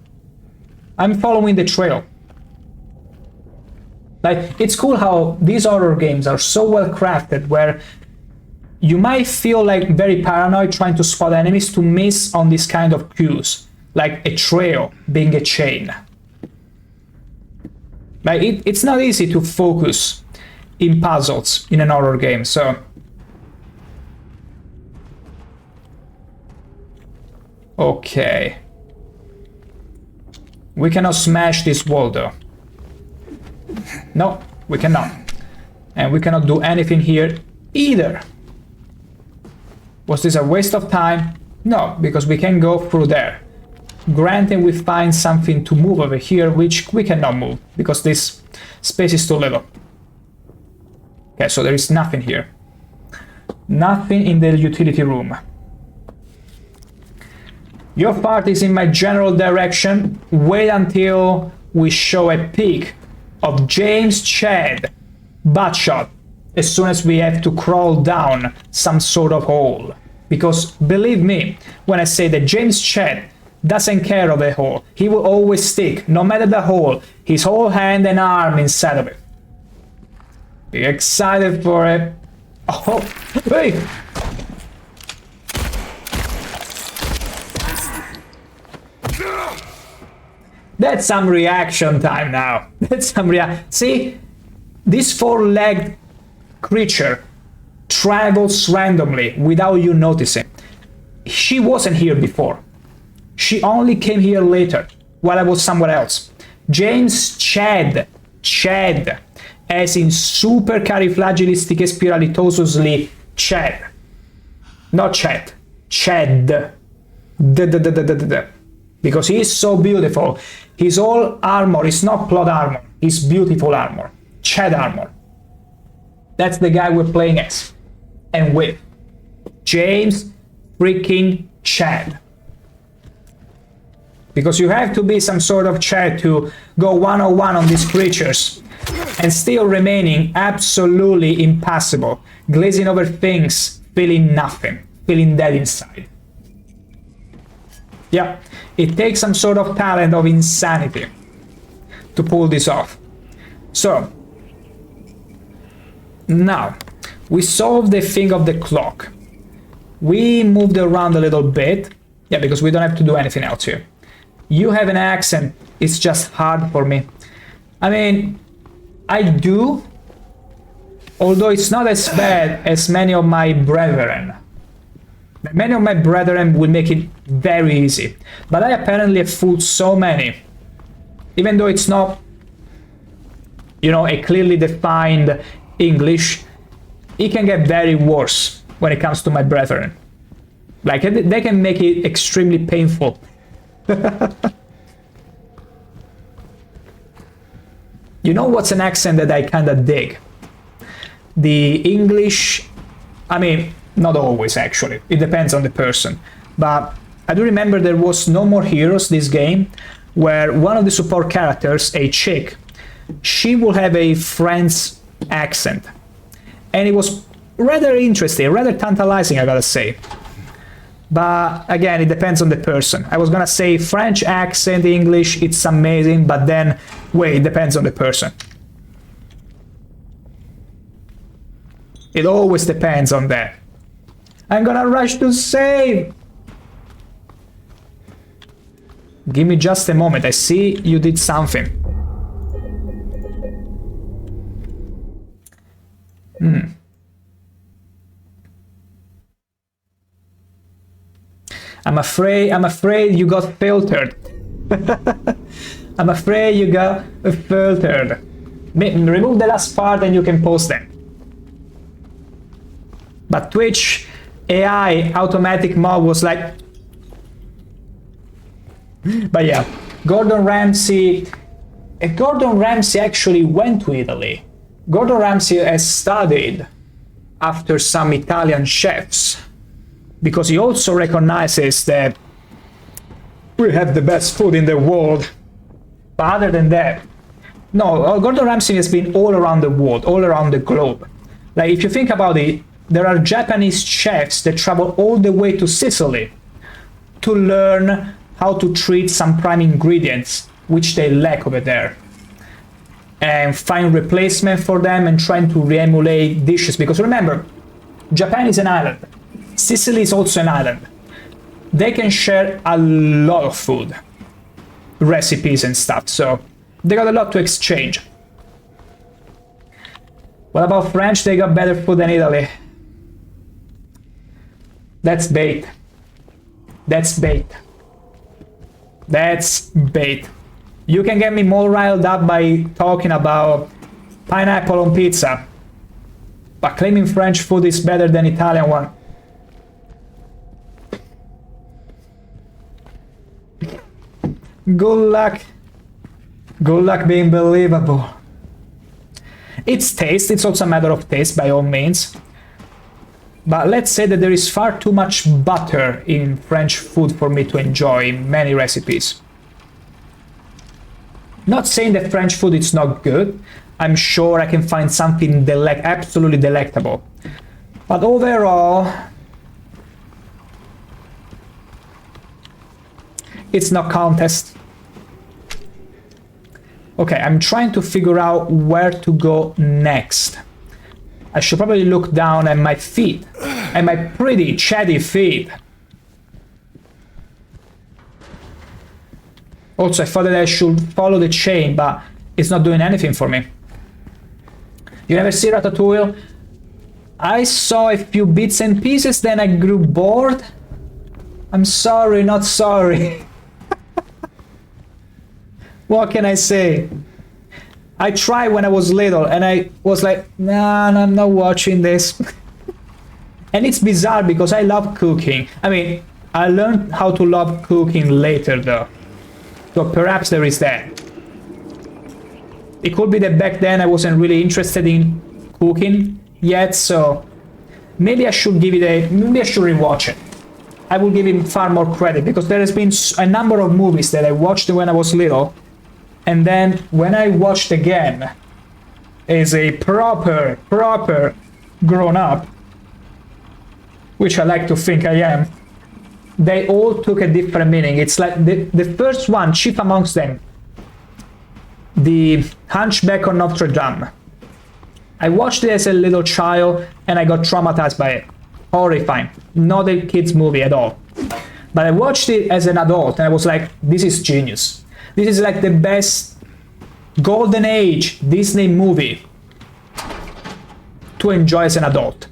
Speaker 1: I'm following the trail. Like, it's cool how these horror games are so well crafted, where you might feel like very paranoid trying to spot enemies to miss on this kind of cues, like a trail being a chain. Like, it's not easy to focus in puzzles in an horror game, so... Okay. We cannot smash this wall though. No, we cannot. And we cannot do anything here either. Was this a waste of time? No, because we can go through there. Granted, we find something to move over here, which we cannot move, because this space is too little. Okay, so there is nothing here. Nothing in the utility room. Your part is in my general direction. Wait until we show a peek of James Chad buttshot as soon as we have to crawl down some sort of hole. Because believe me when I say that James Chad doesn't care of a hole. He will always stick, no matter the hole, his whole hand and arm inside of it. Be excited for it. Oh, hey! That's some reaction time now. That's some See? This four-legged creature travels randomly without you noticing. She wasn't here before. She only came here later, while I was somewhere else. James Chad, as in supercalifragilisticexpialitosusly Chad. Not Chet. Ched. Because he is so beautiful. His all armor is not plot armor. It's beautiful armor. Ched armor. That's the guy we're playing as. And with. James freaking Chad. Because you have to be some sort of Chad to go one-on-one on these creatures and still remaining absolutely impassible, glazing over things, feeling nothing, feeling dead inside. Yeah, it takes some sort of talent of insanity to pull this off. So, now, we solved the thing of the clock. We moved around a little bit. Yeah, because we don't have to do anything else here. You have an accent, it's just hard for me. I mean, I do, although it's not as bad as many of my brethren. Many of my brethren will make it very easy, but I apparently have fooled so many. Even though it's not, you know, a clearly defined English, it can get very worse when it comes to my brethren. Like, they can make it extremely painful. You know what's an accent that I kinda dig? The English, I mean, not always actually, it depends on the person, but I do remember there was No More Heroes, this game, where one of the support characters, a chick, she will have a French accent, and it was rather interesting, rather tantalizing, I gotta say. But again, it depends on the person. I was gonna say French accent, English, it's amazing, but then, wait, it depends on the person. It always depends on that. I'm gonna rush to save! Give me just a moment, I see you did something. I'm afraid you got filtered. I'm afraid you got filtered. Remove the last part and you can post them. But Twitch AI automatic mob was like... But yeah, Gordon Ramsay actually went to Italy. Gordon Ramsay has studied after some Italian chefs, because he also recognizes that we have the best food in the world. But other than that, no, Gordon Ramsay has been all around the world, all around the globe. Like, if you think about it, there are Japanese chefs that travel all the way to Sicily to learn how to treat some prime ingredients which they lack over there, and find replacement for them and trying to re-emulate dishes. Because remember, Japan is an island. Sicily is also an island. They can share a lot of food, recipes and stuff, so they got a lot to exchange. What about French? They got better food than Italy. That's bait. That's bait. That's bait. You can get me more riled up by talking about pineapple on pizza, but claiming French food is better than Italian one. Good luck. Good luck being believable. It's taste, it's also a matter of taste by all means. But let's say that there is far too much butter in French food for me to enjoy many recipes. Not saying that French food is not good. I'm sure I can find something absolutely delectable. But overall, it's no contest. Okay, I'm trying to figure out where to go next. I should probably look down at my feet, at my pretty chatty feet. Also, I thought that I should follow the chain, but it's not doing anything for me. You never see Ratatouille? I saw a few bits and pieces, then I grew bored. I'm sorry, not sorry. What can I say? I tried when I was little and I was like, nah, I'm not watching this. And it's bizarre because I love cooking. I mean, I learned how to love cooking later though. So perhaps there is that. It could be that back then I wasn't really interested in cooking yet, so maybe I should give it maybe I should rewatch it. I will give him far more credit because there has been a number of movies that I watched when I was little, and then when I watched again as a proper grown up, which I like to think I am, they all took a different meaning. It's like the first one, chief amongst them, The Hunchback of Notre Dame. I watched it as a little child and I got traumatized by it. Horrifying. Not a kid's movie at all. But I watched it as an adult and I was like, this is genius. This is like the best golden age Disney movie to enjoy as an adult.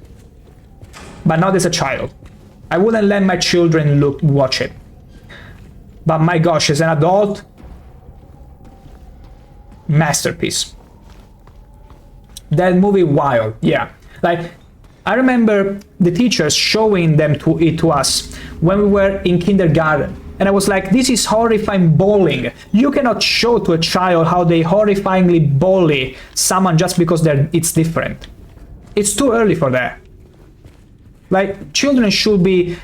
Speaker 1: But not as a child. I wouldn't let my children watch it. But my gosh, as an adult, masterpiece. That movie, wild, yeah. Like, I remember the teachers showing it to us when we were in kindergarten. And I was like, this is horrifying bowling. You cannot show to a child how they horrifyingly bully someone just because it's different. It's too early for that. Like, children should be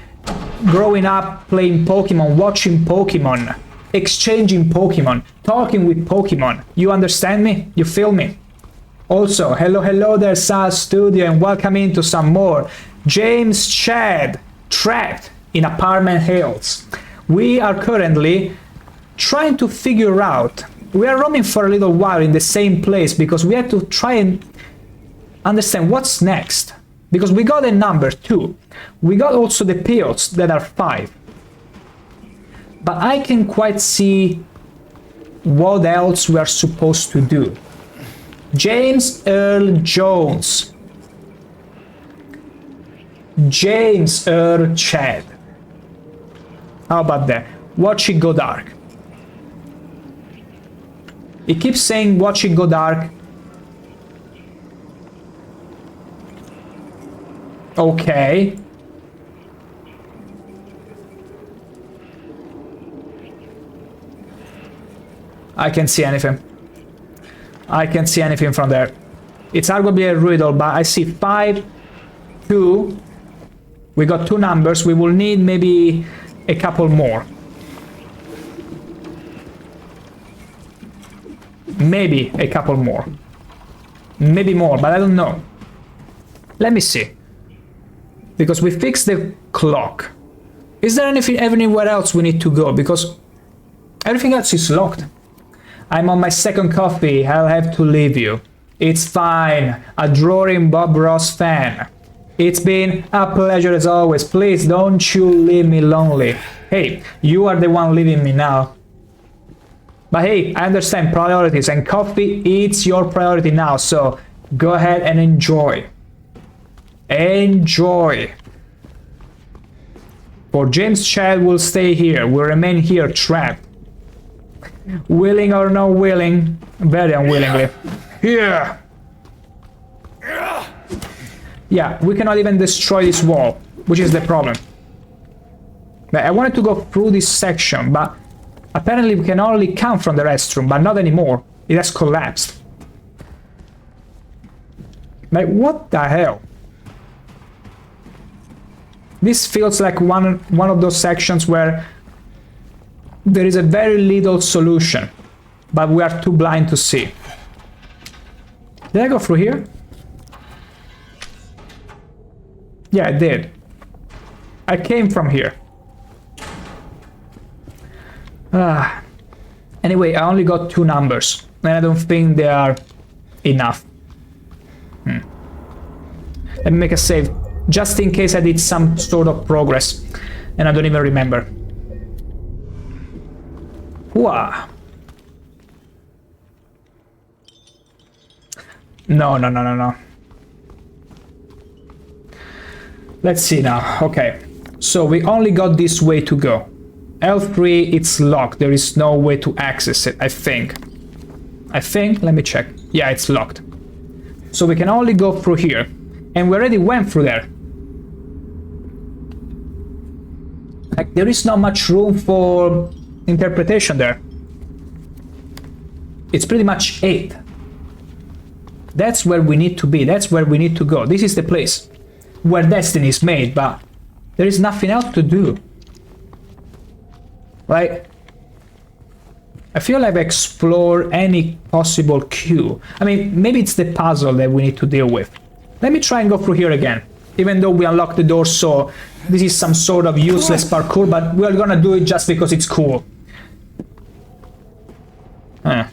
Speaker 1: growing up playing Pokemon, watching Pokemon, exchanging Pokemon, talking with Pokemon. You understand me? You feel me? Also, hello there, SAS Studio, and welcome into some more James Chad trapped in Apartment Hills. We are currently trying to figure out. We are roaming for a little while in the same place because we have to try and understand what's next. Because we got a number 2. We got also the pills that are 5. But I can't quite see what else we are supposed to do. James Earl Jones. James Earl Chad. How about that? Watch it go dark. He keeps saying watch it go dark. Okay. I can't see anything. I can't see anything from there. It's arguably a riddle, but I see 5, 2. We got 2 numbers. We will need maybe a couple more. Maybe a couple more. Maybe more, but I don't know. Let me see. Because we fixed the clock. Is there anything anywhere else we need to go? Because everything else is locked. I'm on my second coffee. I'll have to leave you. It's fine. Adoring Bob Ross fan. It's been a pleasure as always. Please don't you leave me lonely. Hey, you are the one leaving me now. But hey, I understand priorities and coffee is your priority now. So go ahead and enjoy. Enjoy. For James Chad will stay here. Will remain here trapped. Willing or not willing, very unwillingly. Here. Yeah, we cannot even destroy this wall, which is the problem. I wanted to go through this section, but apparently we can only come from the restroom, but not anymore. It has collapsed. Like, what the hell? This feels like one of those sections where there is a very little solution, but we are too blind to see. Did I go through here? Yeah, I did. I came from here. Anyway, I only got 2 numbers, and I don't think they are enough. Let me make a save, just in case I did some sort of progress, and I don't even remember. Wow. No. Let's see now. Okay. So we only got this way to go. L3, it's locked. There is no way to access it, I think. Let me check. Yeah, it's locked. So we can only go through here. And we already went through there. there is not much room for interpretation there. It's pretty much it. That's where we need to be. That's where we need to go. This is the place where destiny is made, but there is nothing else to do. Like, I feel I've explored any possible clue. I mean, maybe it's the puzzle that we need to deal with. Let me try and go through here again. Even though we unlocked the door, so this is some sort of useless parkour, but we're gonna do it just because it's cool. Huh.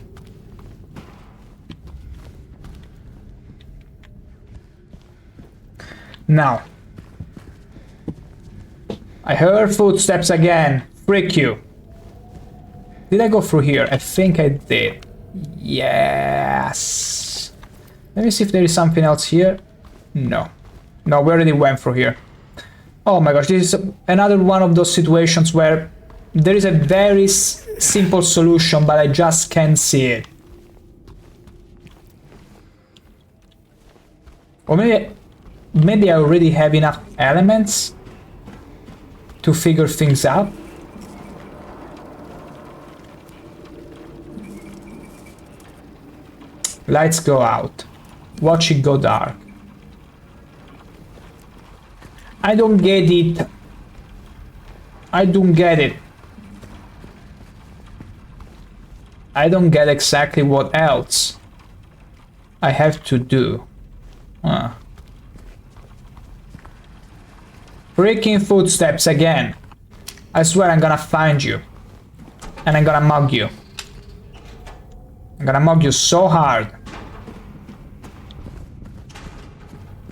Speaker 1: Now. I heard footsteps again. Freak you. Did I go through here? I think I did. Yes. Let me see if there is something else here. No. No, we already went through here. Oh my gosh, this is another one of those situations where there is a very simple solution, but I just can't see it. Or maybe I already have enough elements to figure things out. Lights go out. Watch it go dark. I don't get it. I don't get it. I don't get exactly what else I have to do. Huh. Freaking footsteps again. I swear I'm gonna find you. And I'm gonna mug you. I'm gonna mug you so hard.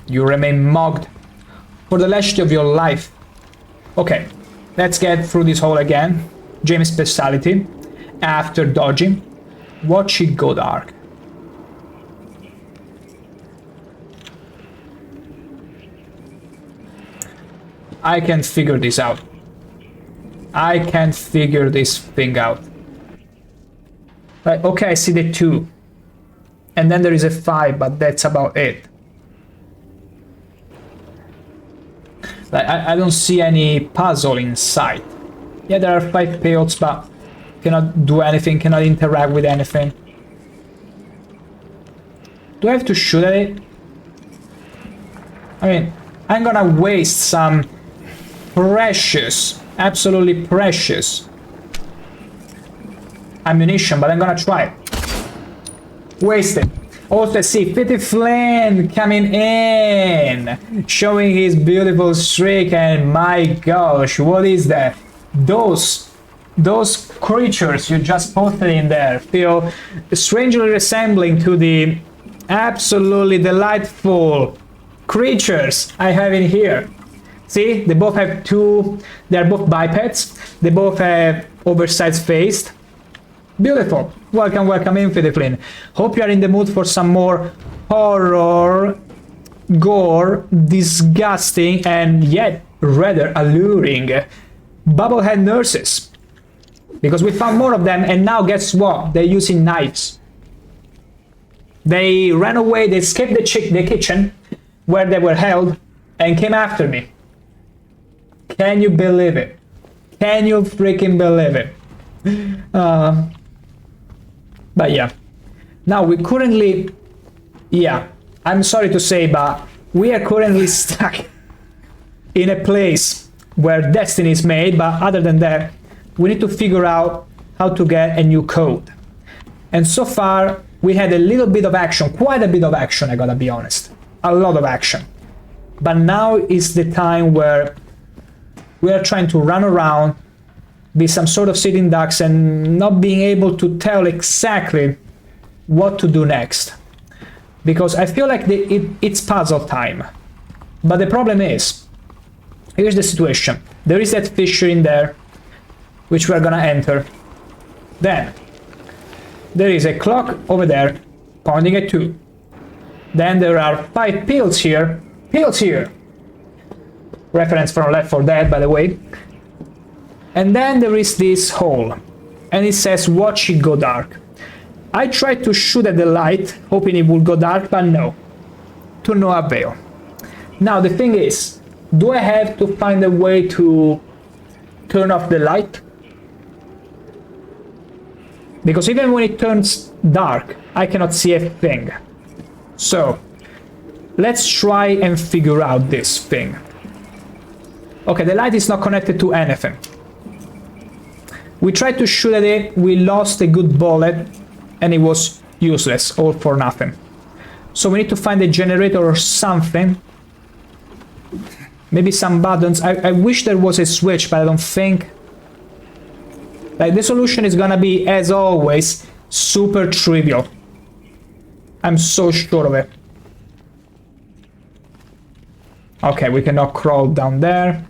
Speaker 1: You remain mugged for the rest of your life. Okay, let's get through this hole again. James' speciality. After dodging, watch it go dark. I can't figure this out. I can't figure this thing out. Like, okay, I see the 2. And then there is a 5, but that's about it. Like, I don't see any puzzle in sight. Yeah, there are 5 payoffs, but cannot do anything, cannot interact with anything. Do I have to shoot at it? I mean, I'm gonna waste some precious, absolutely precious ammunition, but I'm gonna try. Waste it. Also, see Fitty Flynn coming in, showing his beautiful streak, and my gosh, what is that? Those creatures you just posted in there feel strangely resembling to the absolutely delightful creatures I have in here. See, they both have they're both bipeds, they both have oversized face. Beautiful. Welcome, welcome in, Fitty Flynn. Hope you are in the mood for some more horror, gore, disgusting, and yet rather alluring bubblehead nurses. Because we found more of them, and now guess what? They're using knives. They ran away, they escaped the kitchen where they were held and came after me. Can you believe it? Can you freaking believe it? But yeah, now we currently, yeah, I'm sorry to say, but we are currently stuck in a place where destiny is made, but other than that, we need to figure out how to get a new code. And so far, we had a little bit of action, quite a bit of action, I gotta be honest. A lot of action. But now is the time where we are trying to run around, be some sort of sitting ducks, and not being able to tell exactly what to do next. Because I feel like it's puzzle time. But the problem is, here's the situation. There is that fissure in there, which we're gonna enter. Then, there is a clock over there, pointing at 2. Then there are 5 pills here. Pills here! Reference from Left 4 Dead, by the way. And then there is this hole, and it says watch it go dark. I tried to shoot at the light, hoping it would go dark, but no. To no avail. Now the thing is, do I have to find a way to turn off the light. Because even when it turns dark, I cannot see a thing. So, let's try and figure out this thing. Okay, the light is not connected to anything. We tried to shoot at it, we lost a good bullet, and it was useless, all for nothing. So we need to find a generator or something. Maybe some buttons. I wish there was a switch, but I don't think. Like, the solution is gonna be, as always, super trivial. I'm so sure of it. Okay, we cannot crawl down there.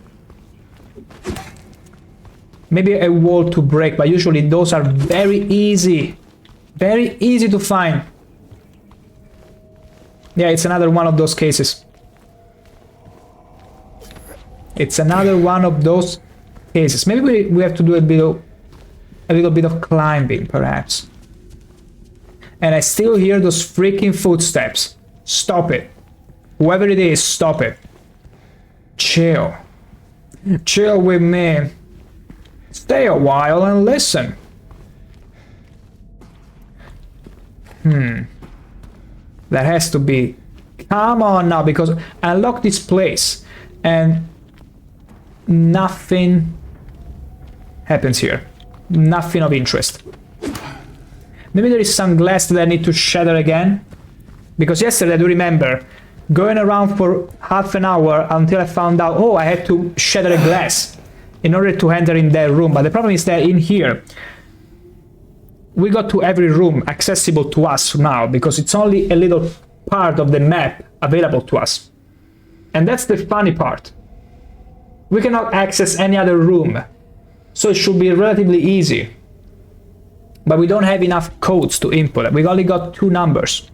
Speaker 1: Maybe a wall to break, but usually those are very easy. Very easy to find. Yeah, it's another one of those cases. It's another one of those cases. Maybe we have to do a little bit of climbing, perhaps. And I still hear those freaking footsteps. Stop it. Whoever it is, stop it. Chill. Chill with me. Stay a while and listen. That has to be... Come on now, because I unlocked this place and nothing happens here. Nothing of interest. Maybe there is some glass that I need to shatter again. Because yesterday, I do remember going around for half an hour until I found out, oh, I had to shatter a glass in order to enter in that room. But the problem is that in here, we got to every room accessible to us now, because it's only a little part of the map available to us. And that's the funny part. We cannot access any other room, so it should be relatively easy. But we don't have enough codes to input. We only got 2 numbers.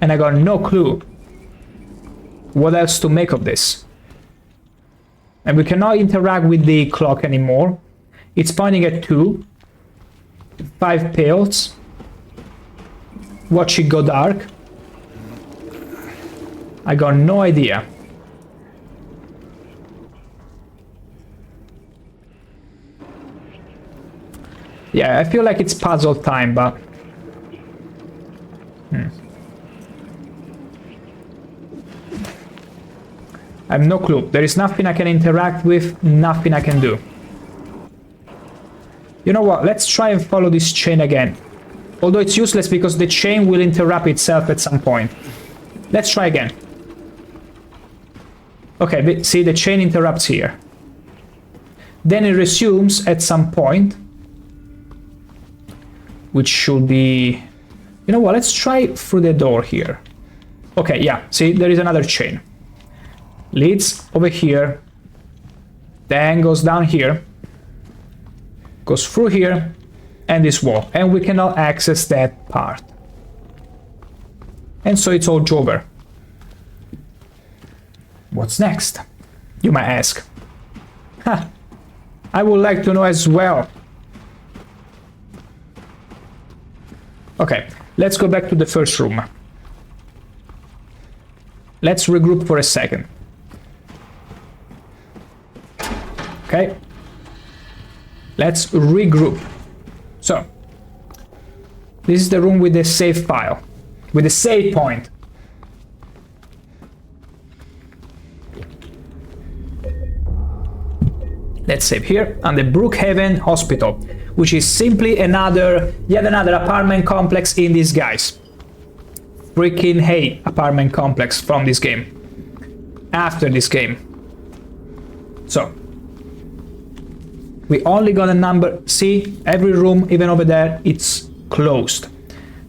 Speaker 1: And I got no clue what else to make of this. And we cannot interact with the clock anymore. It's pointing at 2. 5 pills. Watch it go dark. I got no idea. Yeah, I feel like it's puzzle time, but... I have no clue. There is nothing I can interact with, nothing I can do. You know what? Let's try and follow this chain again. Although it's useless because the chain will interrupt itself at some point. Let's try again. Okay, see, the chain interrupts here. Then it resumes at some point. Which should be... You know what? Let's try through the door here. Okay, yeah. See, there is another chain. Leads over here. Then goes down here. Goes through here. And this wall. And we cannot access that part. And so it's all over. What's next? You might ask. Huh. I would like to know as well. Okay, let's go back to the first room. Let's regroup for a second. Okay. Let's regroup. So, this is the room with the save file. With the save point. Let's save here on the Brookhaven Hospital, which is simply yet another apartment complex in disguise. Freaking hate apartment complex from this game. After this game. So, we only got a number. See, every room, even over there, it's closed.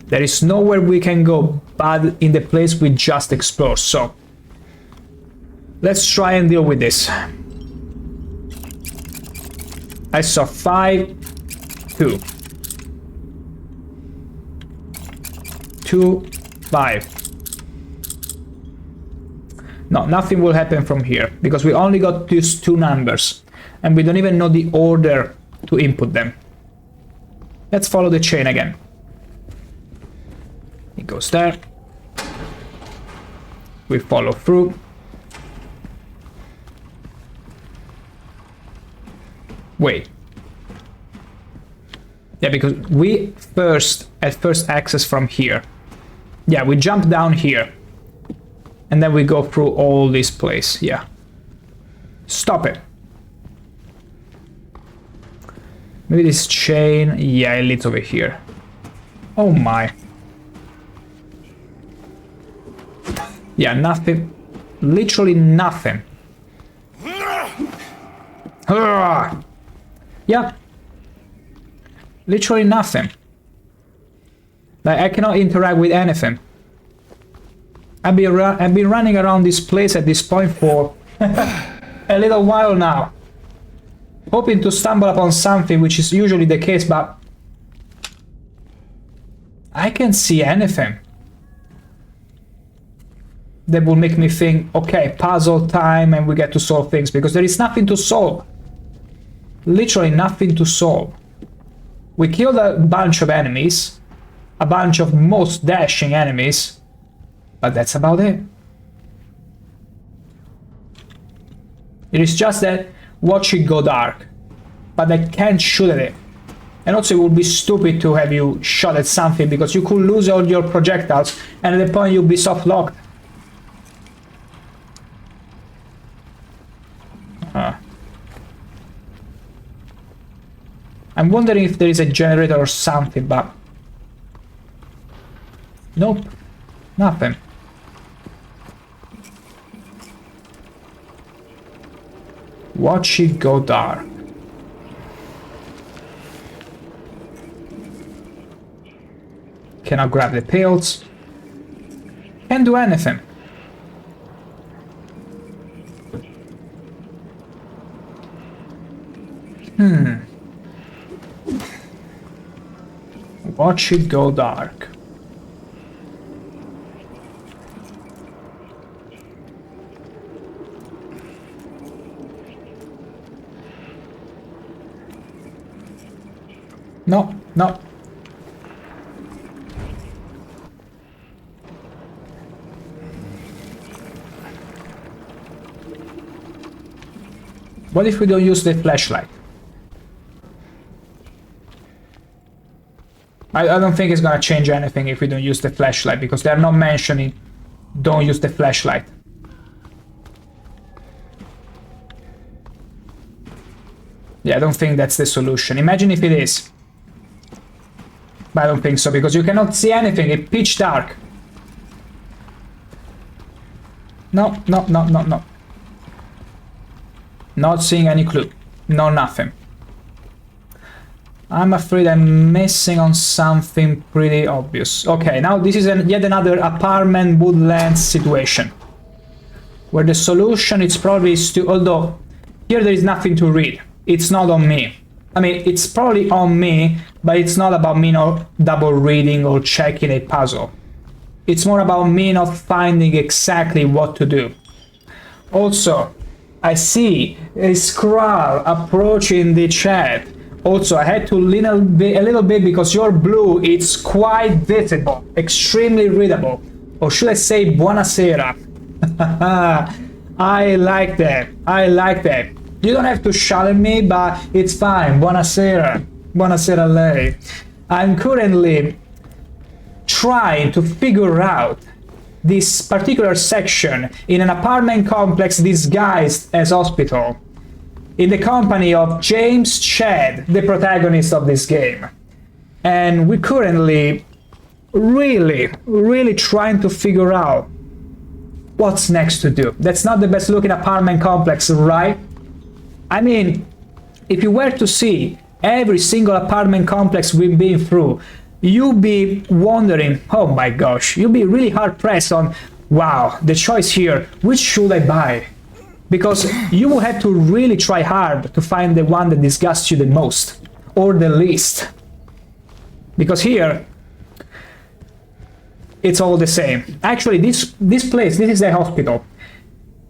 Speaker 1: There is nowhere we can go but in the place we just explored. So, let's try and deal with this. I saw 5, 2. 2, 5. No, nothing will happen from here, because we only got these 2 numbers, and we don't even know the order to input them. Let's follow the chain again. It goes there. We follow through. Wait. Yeah, because we at first access from here. Yeah, we jump down here. And then we go through all this place, yeah. Stop it. Maybe this chain, yeah, it leads over here. Oh my. Yeah, nothing. Literally nothing. Yeah. Literally nothing. Like, I cannot interact with anything. I've been running around this place at this point for a little while now. Hoping to stumble upon something, which is usually the case, but I can't see anything that will make me think, okay, puzzle time and we get to solve things, because there is nothing to solve. Literally nothing to solve. We killed a bunch of enemies, a bunch of most dashing enemies, but that's about it. It is just that watch it go dark, but I can't shoot at it. And also it would be stupid to have you shot at something, because you could lose all your projectiles and at the point you'll be soft locked. I'm wondering if there is a generator or something, but nope, nothing. Watch it go dark. Cannot grab the pills. Can't do anything. Watch it go dark. No, no. What if we don't use the flashlight? I don't think it's gonna change anything if we don't use the flashlight, because they're not mentioning don't use the flashlight. Yeah, I don't think that's the solution. Imagine if it is. But I don't think so, because you cannot see anything. It's pitch dark. No, no, no, no, no. Not seeing any clue. No, nothing. I'm afraid I'm missing on something pretty obvious. Okay, now this is yet another apartment woodlands situation, where the solution is probably although here there is nothing to read. It's not on me. I mean, it's probably on me, but it's not about me not double reading or checking a puzzle. It's more about me not finding exactly what to do. Also, I see a scroll approaching the chat. Also, I had to lean a little bit because your blue is quite visible, extremely readable. Or should I say buonasera? I like that. I like that. You don't have to shout at me, but it's fine. Buonasera. Buonasera a lei. I'm currently trying to figure out this particular section in an apartment complex disguised as hospital, in the company of James Chad, the protagonist of this game. And we're currently really trying to figure out what's next to do. That's not the best looking apartment complex, right? I mean, if you were to see every single apartment complex we've been through, you'd be wondering, oh my gosh, you'd be really hard pressed on, wow, the choice here, which should I buy? Because you will have to really try hard to find the one that disgusts you the most, or the least. Because here, it's all the same. Actually, this place, this is the hospital.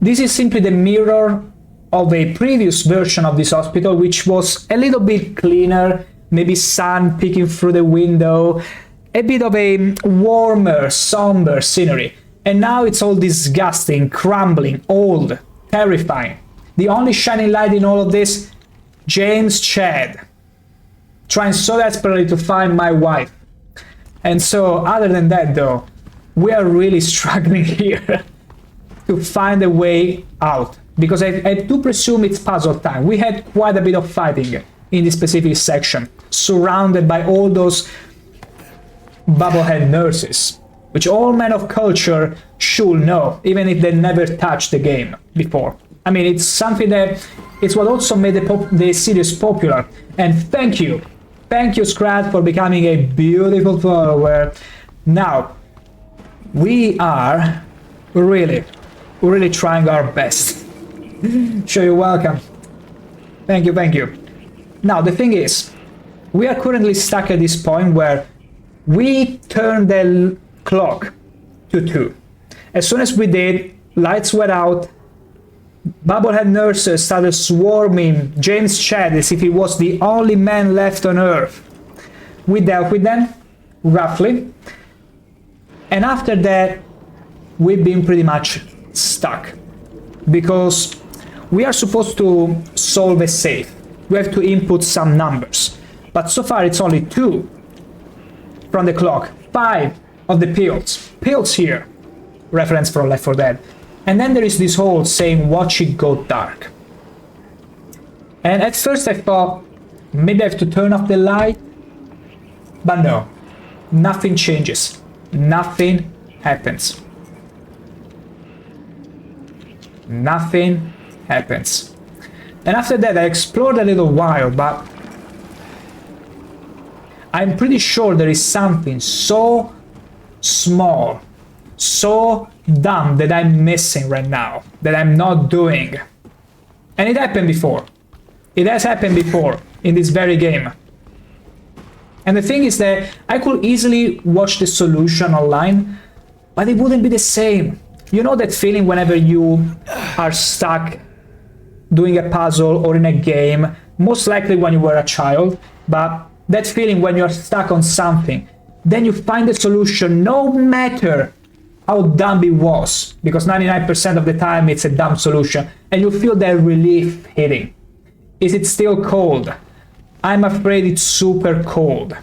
Speaker 1: This is simply the mirror of a previous version of this hospital, which was a little bit cleaner, maybe sun peeking through the window, a bit of a warmer, somber scenery. And now it's all disgusting, crumbling, old, terrifying. The only shining light in all of this, James Chad, trying so desperately to find my wife. And so, other than that though, we are really struggling here to find a way out. Because I do presume it's puzzle time. We had quite a bit of fighting in this specific section, surrounded by all those bubblehead nurses, which all men of culture should know, even if they never touched the game before. I mean, it's something that it's what also made the series popular. And thank you, Scrat, for becoming a beautiful follower. Now, we are really trying our best. Sure, you're welcome. Thank you. Now, the thing is, we are currently stuck at this point where we turned the clock to 2. As soon as we did, lights went out, bubblehead nurses started swarming James Chad as if he was the only man left on Earth. We dealt with them, roughly, and after that, we've been pretty much stuck. Because we are supposed to solve a safe. We have to input some numbers. But so far it's only 2 from the clock. 5 of the pills. Pills here. Reference from Left 4 Dead. And then there is this hole saying watch it go dark. And at first I thought maybe I have to turn off the light. But no. Nothing changes. Nothing happens. Nothing happens. And after that I explored a little while, but I'm pretty sure there is something so small, so dumb that I'm missing right now, that I'm not doing. And it happened before. It has happened before in this very game. And the thing is that I could easily watch the solution online, but it wouldn't be the same. You know that feeling whenever you are stuck doing a puzzle or in a game, most likely when you were a child, but that feeling when you're stuck on something, then you find the solution no matter how dumb it was, because 99% of the time it's a dumb solution, and you feel that relief hitting. Is it still cold? I'm afraid it's super cold.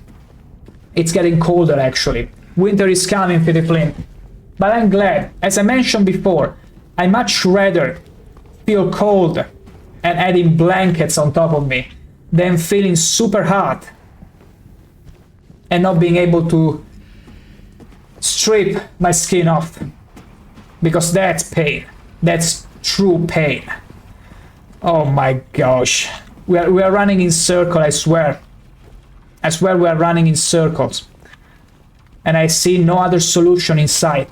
Speaker 1: It's getting colder actually. Winter is coming, Philip Flynn. But I'm glad, as I mentioned before, I much rather feel cold and adding blankets on top of me than feeling super hot and not being able to strip my skin off. Because that's pain. That's true pain. Oh my gosh. We are running in circles, I swear. I swear we are running in circles. And I see no other solution in sight.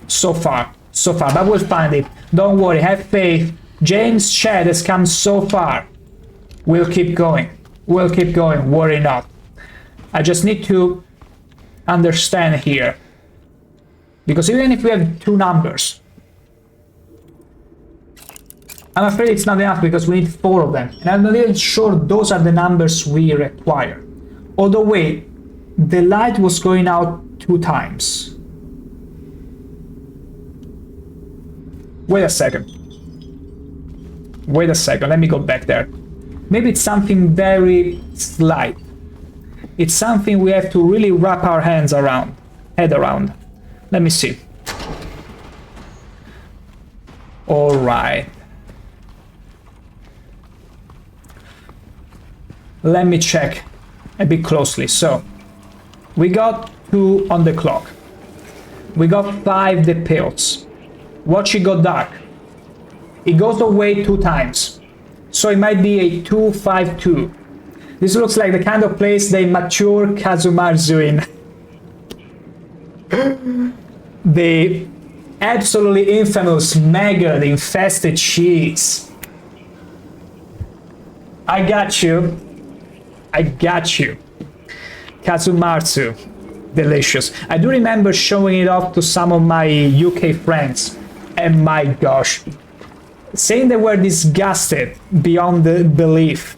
Speaker 1: So far, but we'll find it. Don't worry, have faith. James Chad has come so far. We'll keep going, worry not. I just need to understand here. Because even if we have 2 numbers, I'm afraid it's not enough because we need 4 of them. And I'm not even sure those are the numbers we require. Although wait, the light was going out 2 times. Wait a second, let me go back there. Maybe it's something very slight. It's something we have to really wrap our head around. Let me see. All right. Let me check a bit closely. So, we got 2 on the clock. We got 5 the pills. Watch it go dark. It goes away 2 times. So it might be a 2-5-2. This looks like the kind of place they mature Kazumatsu in. The absolutely infamous maggot infested cheese. I got you. Kazumatsu. Delicious. I do remember showing it off to some of my UK friends. And my gosh. Saying they were disgusted beyond the belief.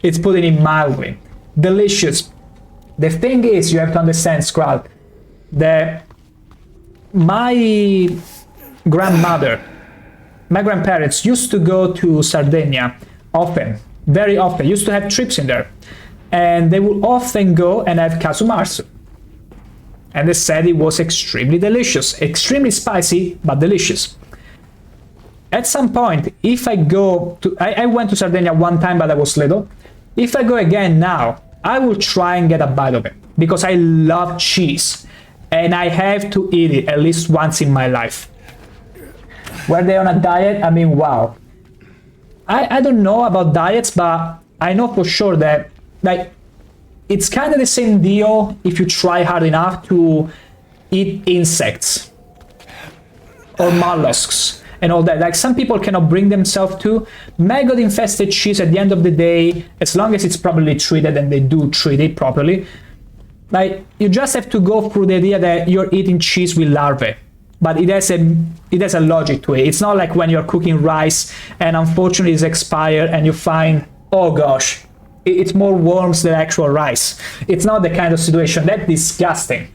Speaker 1: It's putting it mildly. Delicious. The thing is, you have to understand, Skrull, that my grandmother my grandparents used to go to Sardinia often, very often, used to have trips in there. And they would often go and have casu marzu. And they said it was extremely delicious, extremely spicy, but delicious. At some point, if I go to, I went to Sardinia one time, but I was little. If I go again now, I will try and get a bite of it because I love cheese and I have to eat it at least once in my life. Were they on a diet? I mean, wow. I don't know about diets, but I know for sure that like it's kind of the same deal if you try hard enough to eat insects or mollusks and all that. Like some people cannot bring themselves to maggot infested cheese at the end of the day, as long as it's properly treated, and they do treat it properly. Like you just have to go through the idea that you're eating cheese with larvae. But it has a logic to it. It's not like when you're cooking rice and unfortunately it's expired and you find, oh gosh, it's more worms than actual rice. It's not the kind of situation. That's disgusting.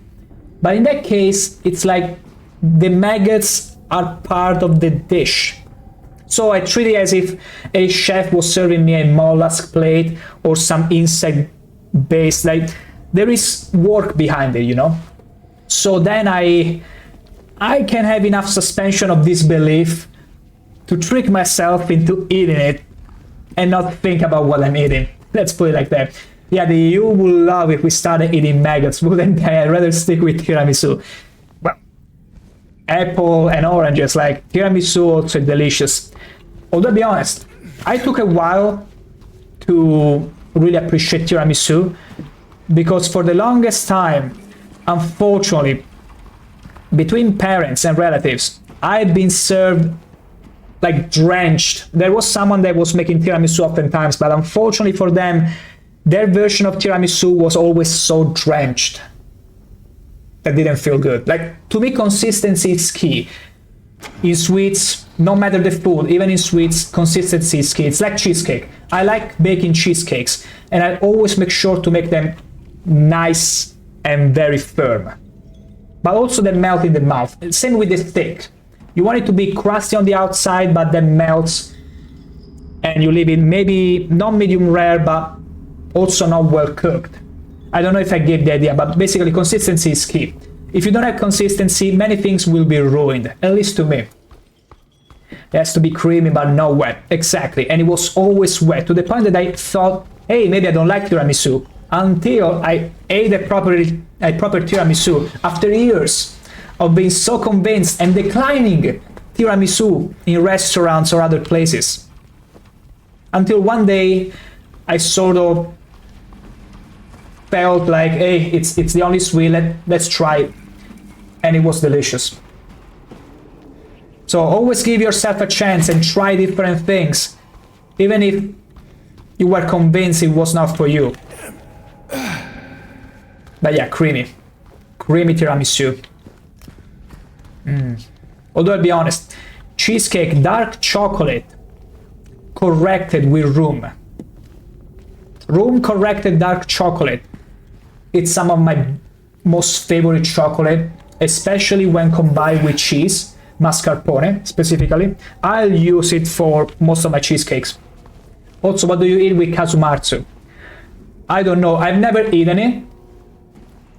Speaker 1: But in that case, it's like the maggots are part of the dish. So I treat it as if a chef was serving me a mollusk plate or some insect based, like there is work behind it, you know? So then I can have enough suspension of disbelief to trick myself into eating it and not think about what I'm eating. Let's put it like that. Yeah, the EU would love if we started eating maggots, wouldn't they? I'd rather stick with tiramisu. Well, apple and oranges, like tiramisu also delicious. Although to be honest, I took a while to really appreciate tiramisu because for the longest time, unfortunately, between parents and relatives, I've been served like drenched. There was someone that was making tiramisu oftentimes, but unfortunately for them, their version of tiramisu was always so drenched that didn't feel good. Like to me, consistency is key. In sweets, no matter the food, even in sweets, consistency is key. It's like cheesecake. I like baking cheesecakes, and I always make sure to make them nice and very firm, but also they melt in the mouth. Same with the steak. You want it to be crusty on the outside, but then melts, and you leave it maybe not medium rare, but also not well cooked. I don't know if I gave the idea, but basically consistency is key. If you don't have consistency, many things will be ruined, at least to me. It has to be creamy, but not wet. Exactly, and it was always wet, to the point that I thought, hey, maybe I don't like tiramisu, until I ate a proper tiramisu after years of being so convinced and declining tiramisu in restaurants or other places. Until one day I sort of felt like, hey, it's the only sweet, let's try it. And it was delicious. So always give yourself a chance and try different things, even if you were convinced it was not for you. But yeah, creamy tiramisu. Although I'll be honest, cheesecake, dark chocolate corrected with room corrected dark chocolate, it's some of my most favorite chocolate, especially when combined with cheese, mascarpone specifically. I'll use it for most of my cheesecakes. Also, what do you eat with casu marzu? I don't know, I've never eaten it,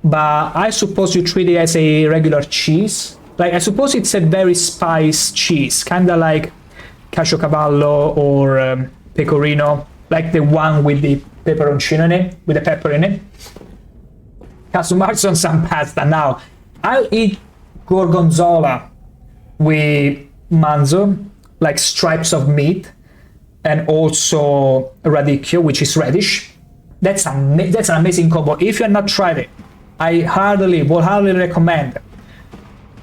Speaker 1: but I suppose you treat it as a regular cheese. Like, I suppose it's a very spiced cheese, kind of like caciocavallo or pecorino, like the one with the peperoncino in it, with the pepper in it. Casu marzu on some pasta. Now, I'll eat gorgonzola with manzo, like stripes of meat, and also radicchio, which is radish. That's an amazing combo. If you have not tried it, I would hardly recommend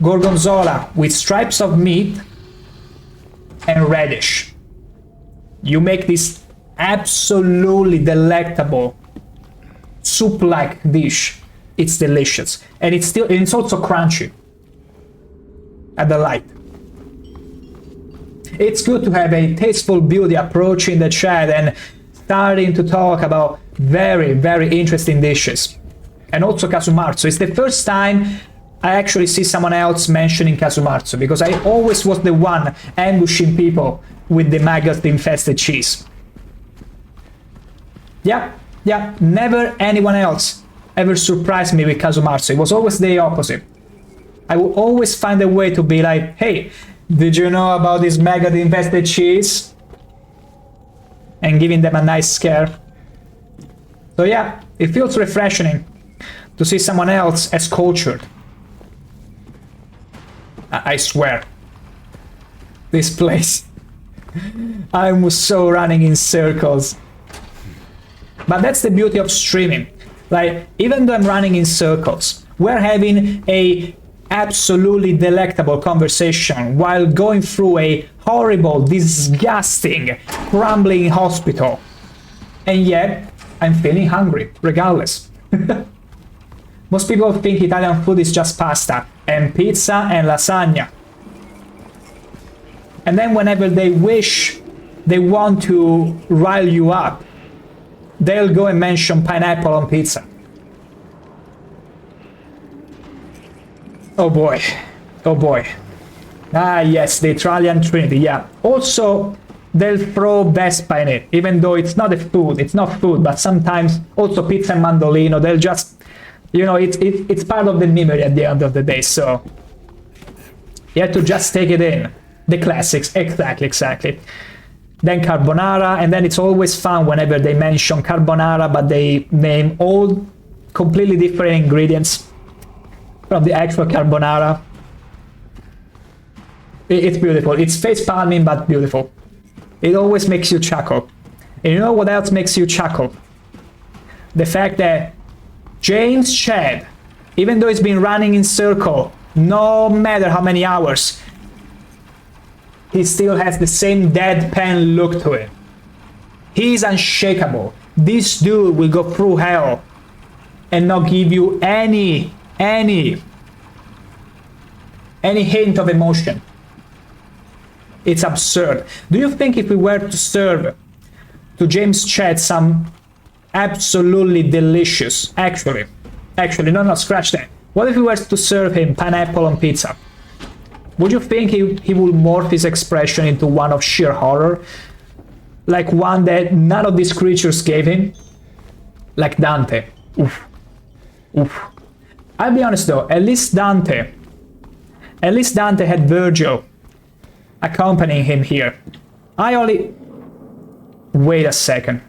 Speaker 1: gorgonzola with stripes of meat and radish. You make this absolutely delectable soup-like dish. It's delicious, and it's also crunchy. I delight. It's good to have a tasteful beauty approach in the chat and starting to talk about very, very interesting dishes. And also casu marzu. It's the first time I actually see someone else mentioning Kazumatsu, because I always was the one ambushing people with the maggot-infested cheese. Yeah, never anyone else ever surprised me with Kazumatsu. It was always the opposite. I will always find a way to be like, hey, did you know about this maggot-infested cheese? And giving them a nice scare. So yeah, it feels refreshing to see someone else as cultured. I swear. This place. I'm so running in circles. But that's the beauty of streaming. Like, even though I'm running in circles, we're having a absolutely delectable conversation while going through a horrible, disgusting, crumbling hospital. And yet, I'm feeling hungry, regardless. Most people think Italian food is just pasta, and pizza, and lasagna. And then whenever they wish they want to rile you up, they'll go and mention pineapple on pizza. Oh boy. Oh boy. Ah yes, the Italian Trinity, yeah. Also, they'll throw Vespa in it, even though it's not a food, it's not food, but sometimes also pizza and mandolino, they'll just, you know, it's part of the memory at the end of the day, so you have to just take it in. The classics, exactly. Then carbonara, and then it's always fun whenever they mention carbonara, but they name all completely different ingredients from the actual carbonara. It's beautiful. It's face palming, but beautiful. It always makes you chuckle. And you know what else makes you chuckle? The fact that James Chad, even though he's been running in circle, no matter how many hours, he still has the same deadpan look to it. He's unshakable. This dude will go through hell and not give you any hint of emotion. It's absurd. Do you think if we were to serve to James Chad some absolutely delicious, actually, no, scratch that. What if we were to serve him pineapple on pizza? Would you think he would morph his expression into one of sheer horror? Like one that none of these creatures gave him? Like Dante. Oof. I'll be honest though, at least Dante had Virgil accompanying him here. Wait a second.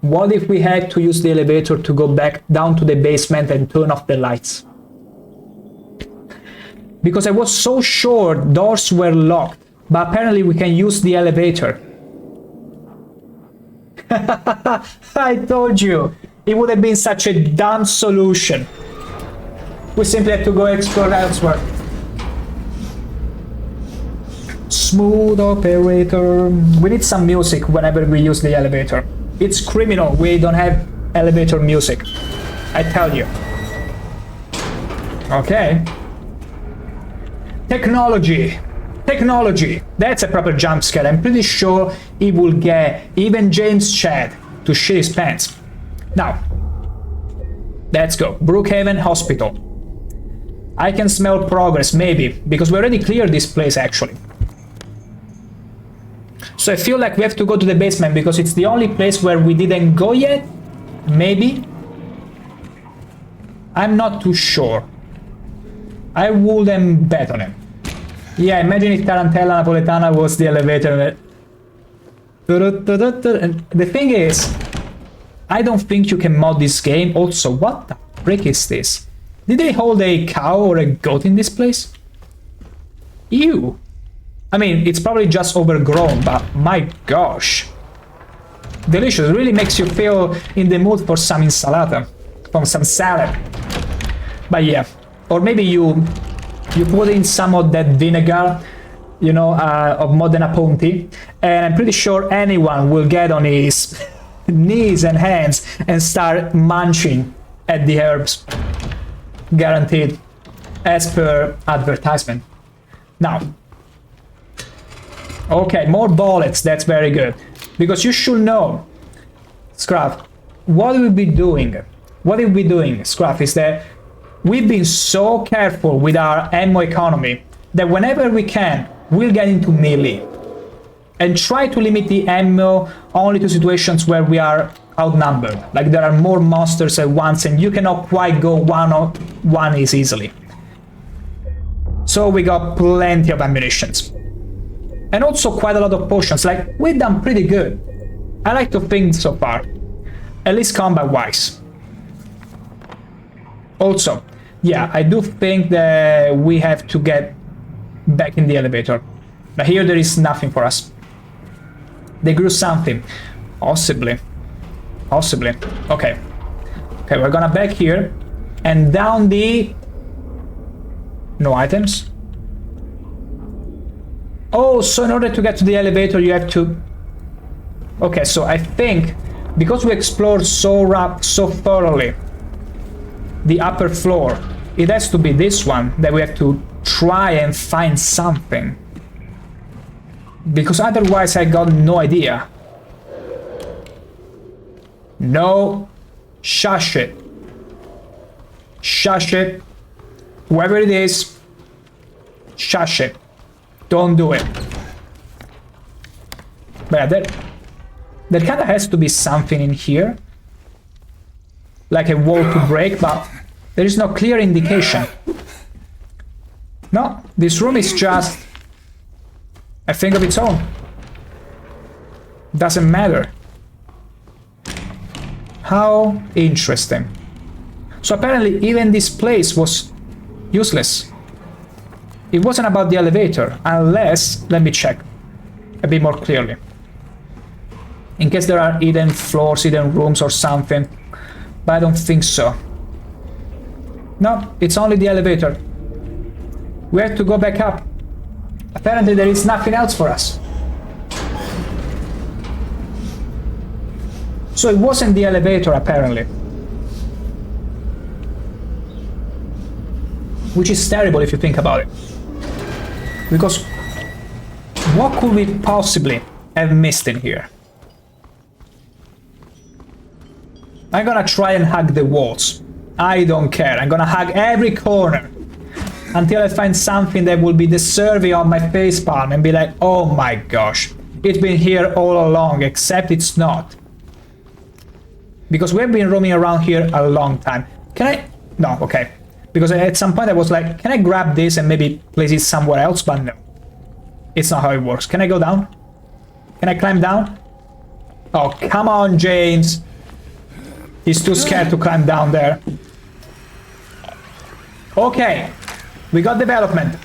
Speaker 1: What if we had to use the elevator to go back down to the basement and turn off the lights? Because I was so sure doors were locked, but apparently we can use the elevator. I told you, it would have been such a dumb solution. We simply had to go explore elsewhere. Smooth operator. We need some music whenever we use the elevator. It's criminal we don't have elevator music, I tell you. Okay. Technology. That's a proper jump scare. I'm pretty sure it will get even James Chad to shit his pants. Now, let's go. Brookhaven Hospital. I can smell progress, maybe, because we already cleared this place, actually. So I feel like we have to go to the basement because it's the only place where we didn't go yet. Maybe. I'm not too sure. I wouldn't bet on it. Yeah, imagine if Tarantella Napoletana was the elevator. And the thing is, I don't think you can mod this game. Also, what the frick is this? Did they hold a cow or a goat in this place? Ew. I mean, it's probably just overgrown, but my gosh. Delicious. It really makes you feel in the mood for some insalata, from some salad. But yeah, or maybe you put in some of that vinegar, you know, of Modena Ponti, and I'm pretty sure anyone will get on his knees and hands and start munching at the herbs. Guaranteed, as per advertisement. Now, okay, more bullets, that's very good. Because you should know, Scruff, what we'll be doing what we've been doing, Scruff, is that we've been so careful with our ammo economy that whenever we can, we'll get into melee and try to limit the ammo only to situations where we are outnumbered. Like there are more monsters at once and you cannot quite go one as easily. So we got plenty of ammunitions. And also quite a lot of potions. Like, we've done pretty good. I like to think so far. At least combat-wise. Also, yeah, I do think that we have to get back in the elevator. But here there is nothing for us. They grew something. Possibly. Possibly. Okay. Okay, we're gonna back here. And down the... No items. Oh, so in order to get to the elevator, you have to... Okay, so I think because we explored so thoroughly the upper floor, it has to be this one that we have to try and find something. Because otherwise I got no idea. No. Shush it. Shush it. Whoever it is, shush it. Don't do it. But yeah, there kind of has to be something in here. Like a wall to break, but there is no clear indication. No, this room is just a thing of its own. Doesn't matter. How interesting. So apparently even this place was useless. It wasn't about the elevator, unless, let me check a bit more clearly. In case there are hidden floors, hidden rooms or something, but I don't think so. No, it's only the elevator. We have to go back up. Apparently there is nothing else for us. So it wasn't the elevator, apparently. Which is terrible if you think about it. Because what could we possibly have missed in here? I'm gonna try and hug the walls. I don't care. I'm gonna hug every corner until I find something that will be deserving of my facepalm and be like, oh my gosh, it's been here all along, except it's not. Because we've been roaming around here a long time. Can I? No, okay. Because at some point I was like, can I grab this and maybe place it somewhere else? But no. It's not how it works. Can I go down? Can I climb down? Oh, come on, James. He's too scared to climb down there. Okay. We got development.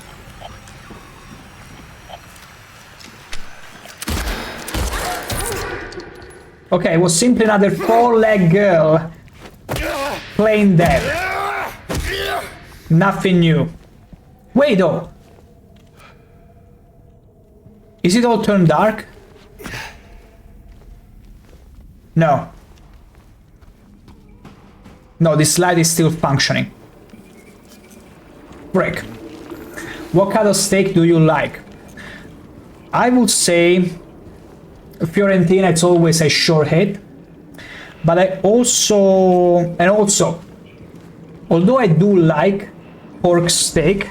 Speaker 1: Okay, it was simply another four-legged girl playing dead. Nothing new. Wait though. Is it all turned dark? No. No, this light is still functioning. Frick. What kind of steak do you like? I would say Fiorentina, it's always a sure hit. But I also... And also, although I do like pork steak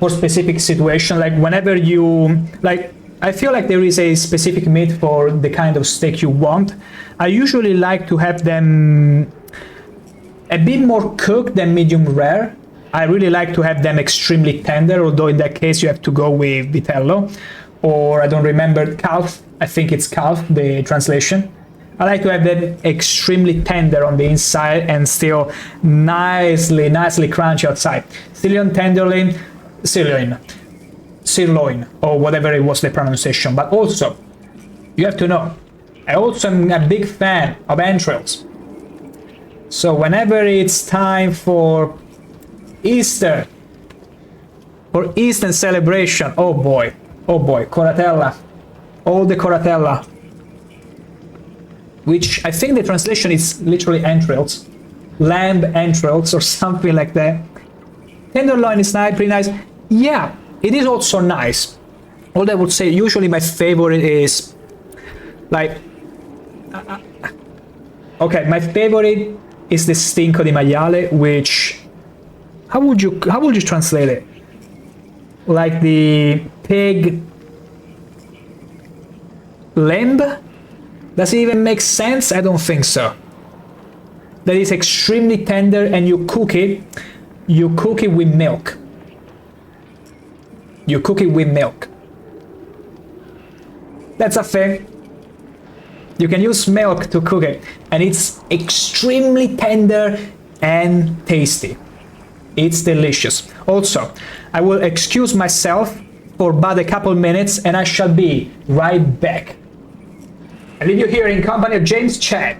Speaker 1: for specific situation, like whenever you... Like, I feel like there is a specific meat for the kind of steak you want. I usually like to have them a bit more cooked than medium rare. I really like to have them extremely tender, although in that case you have to go with vitello, or I don't remember, calf. I think it's calf, the translation. I like to have them extremely tender on the inside and still nicely crunchy outside. Sirloin, or whatever it was the pronunciation. But also, you have to know, I also am a big fan of entrails. So whenever it's time for Easter, for Eastern celebration, oh boy, coratella, all the coratella, which I think the translation is literally entrails, lamb entrails or something like that. Tenderloin is nice, pretty nice. Yeah, it is also nice. Although I would say usually my favorite is like, okay, my favorite is the stinco di maiale, which how would you translate it? Like the pig limb? Does it even make sense? I don't think so. That is extremely tender, and you cook it with milk. You cook it with milk. That's a thing. You can use milk to cook it, and it's extremely tender and tasty. It's delicious. Also, I will excuse myself for about a couple minutes, and I shall be right back. I leave you here in company of James Chad.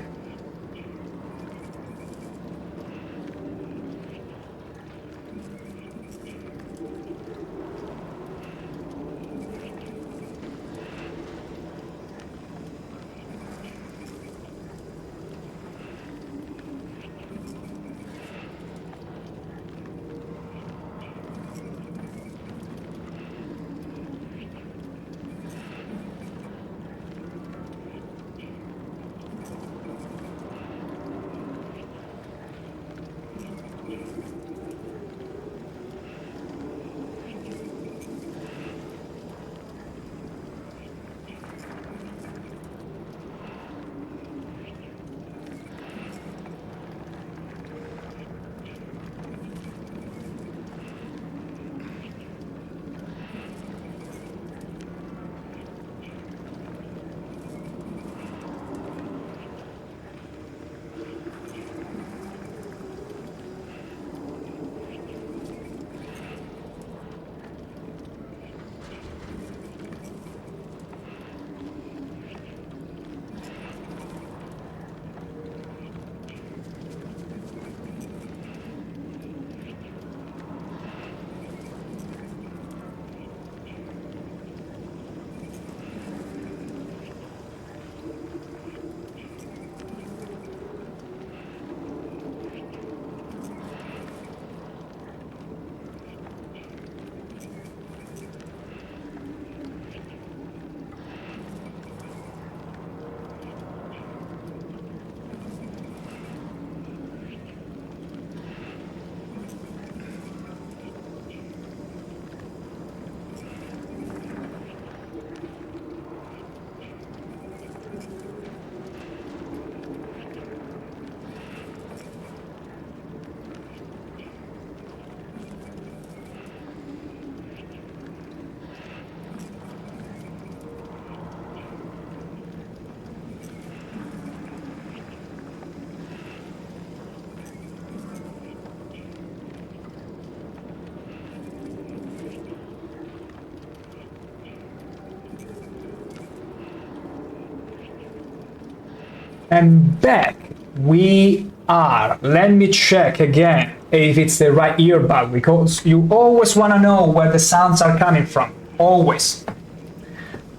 Speaker 1: And back we are. Let me check again if it's the right earbud, because you always want to know where the sounds are coming from. Always.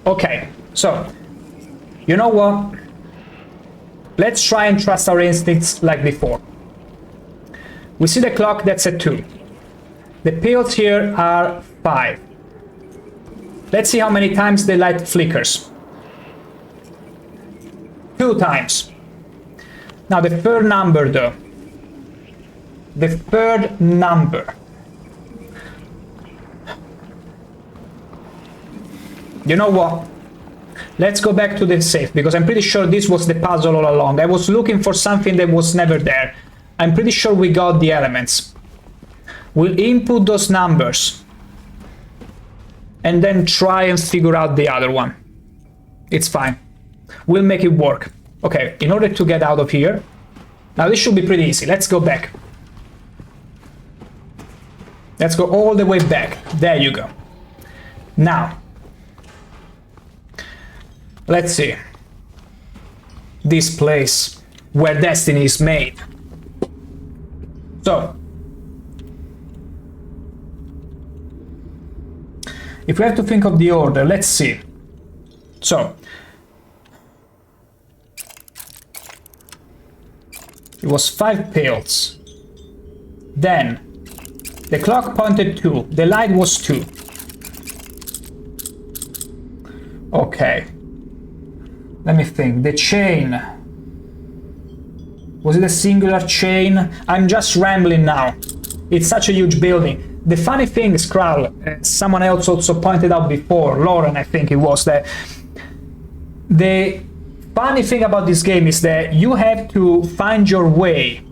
Speaker 1: Okay, so you know what? Let's try and trust our instincts like before. We see the clock that's at 2. The pills here are 5. Let's see how many times the light flickers. 2 times. Now the third number though. The third number. You know what? Let's go back to the safe, because I'm pretty sure this was the puzzle all along. I was looking for something that was never there. I'm pretty sure we got the elements. We'll input those numbers and then try and figure out the other one. It's fine. We'll make it work. Okay, in order to get out of here, now this should be pretty easy. Let's go back. Let's go all the way back. There you go. Now, let's see. This place where destiny is made. So, if we have to think of the order, let's see. So, it was 5 pills. Then, the clock pointed 2. The light was 2. Okay. Let me think. The chain Was it a singular chain? I'm just rambling now. It's such a huge building. The funny thing is, Kral, someone else also pointed out before, Lauren I think it was, that the funny thing about this game is that you have to find your way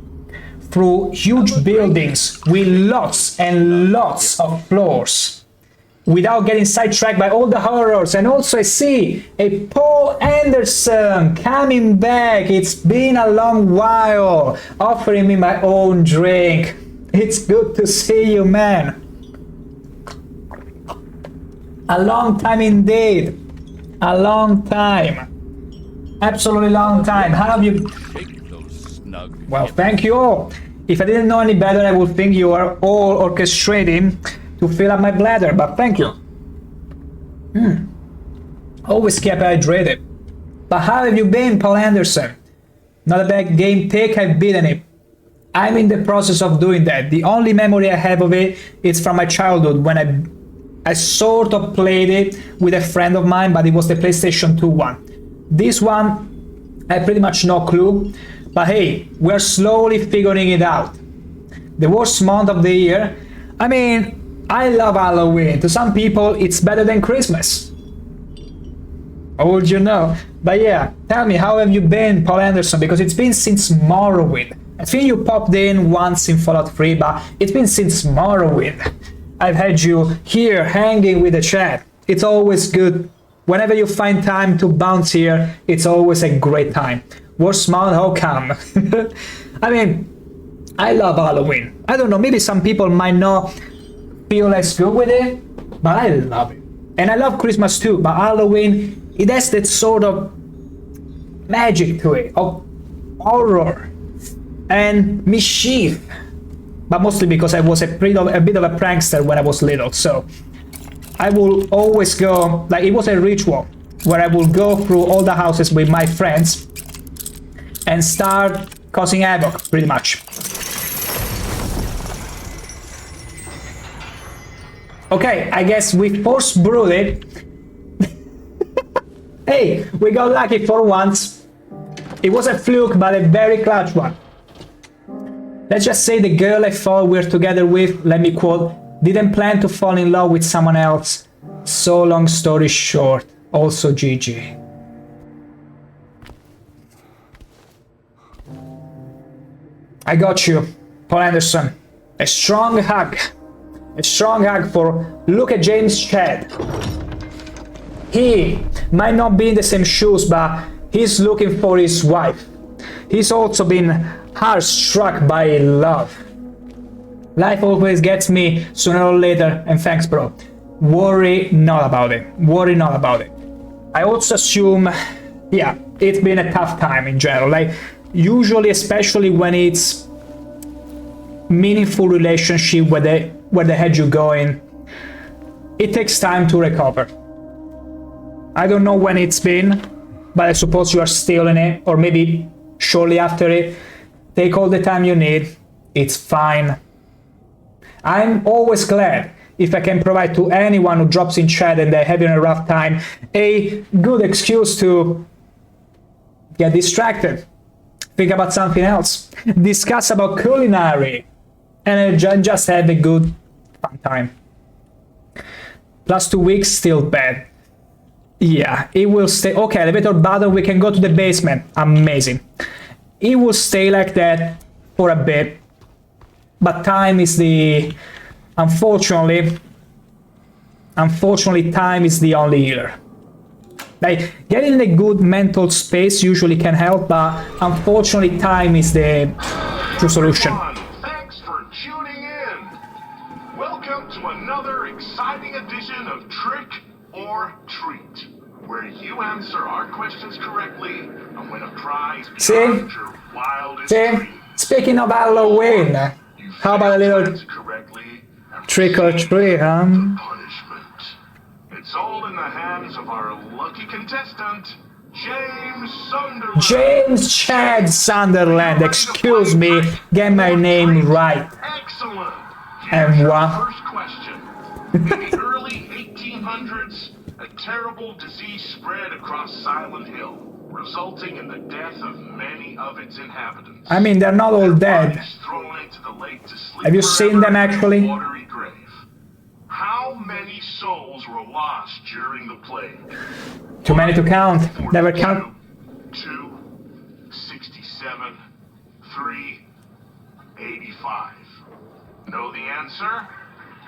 Speaker 1: through huge buildings with lots and lots of floors without getting sidetracked by all the horrors. And also I see a Paul Anderson coming back. It's been a long while, offering me my own drink. It's good to see you, man. A long time indeed. A long time. Absolutely long time. How have you... Well, thank you all. If I didn't know any better, I would think you are all orchestrating to fill up my bladder, but thank you. Always kept hydrated. But how have you been, Paul Anderson? Not a bad game take, I've beaten it. I'm in the process of doing that. The only memory I have of it is from my childhood when I sort of played it with a friend of mine, but it was the PlayStation 2 one. This one, I pretty much no clue. But hey, we're slowly figuring it out. The worst month of the year. I mean, I love Halloween. To some people, it's better than Christmas. How would you know? But yeah, tell me, how have you been, Paul Anderson? Because it's been since Morrowind. I think you popped in once in Fallout 3, but it's been since Morrowind. I've had you here hanging with the chat. It's always good. Whenever you find time to bounce here, it's always a great time. Worst month, how come? I mean, I love Halloween. I don't know, maybe some people might not feel as good with it, but I love it. And I love Christmas too, but Halloween, it has that sort of magic to it, of horror and mischief. But mostly because I was a bit of a prankster when I was little, so I will always go, like it was a ritual, where I will go through all the houses with my friends and start causing havoc, pretty much. Okay, I guess we force brewed it. Hey, we got lucky for once. It was a fluke, but a very clutch one. Let's just say the girl I thought we were together with, let me quote, didn't plan to fall in love with someone else. So long story short, also GG. I got you, Paul Anderson. A strong hug. A strong hug for look at James Chad. He might not be in the same shoes, but he's looking for his wife. He's also been hard struck by love. Life always gets me sooner or later, and thanks, bro. Worry not about it. Worry not about it. I also assume, yeah, it's been a tough time in general. Like, usually, especially when it's meaningful relationship where they had you going, it takes time to recover. I don't know when it's been, but I suppose you are still in it, or maybe shortly after it. Take all the time you need. It's fine. I'm always glad if I can provide to anyone who drops in chat and they're having a rough time a good excuse to get distracted, think about something else, discuss about culinary, and just have a good fun time. Plus 2 weeks, still bad. Yeah, it will stay. Okay, elevator button, we can go to the basement. Amazing. It will stay like that for a bit, but time is the... Unfortunately, time is the only healer. Like, getting a good mental space usually can help, but unfortunately time is the true solution.
Speaker 4: Thanks for tuning in. Welcome to another exciting edition of Trick or Treat, where you answer our questions correctly and win a prize beyond your wildest dreams.
Speaker 1: Speaking of Halloween, how about a little trick or treat, huh?
Speaker 4: Punishment. It's all in the hands of our lucky contestant, James Sunderland.
Speaker 1: James Chad Sunderland, excuse me, get my name right.
Speaker 4: Excellent.
Speaker 1: And
Speaker 4: Here's your
Speaker 1: what?
Speaker 4: first question. In the early 1800s, a terrible disease spread across Silent Hill, resulting in the death of many of its inhabitants.
Speaker 1: I mean, they're not all dead.
Speaker 4: Bodies thrown into the lake to sleep
Speaker 1: Have you seen them
Speaker 4: forever in a
Speaker 1: actually?
Speaker 4: watery grave. How many souls were lost during the plague?
Speaker 1: Too many to count. Never count.
Speaker 4: 2, 67, 3, 85. Know the answer?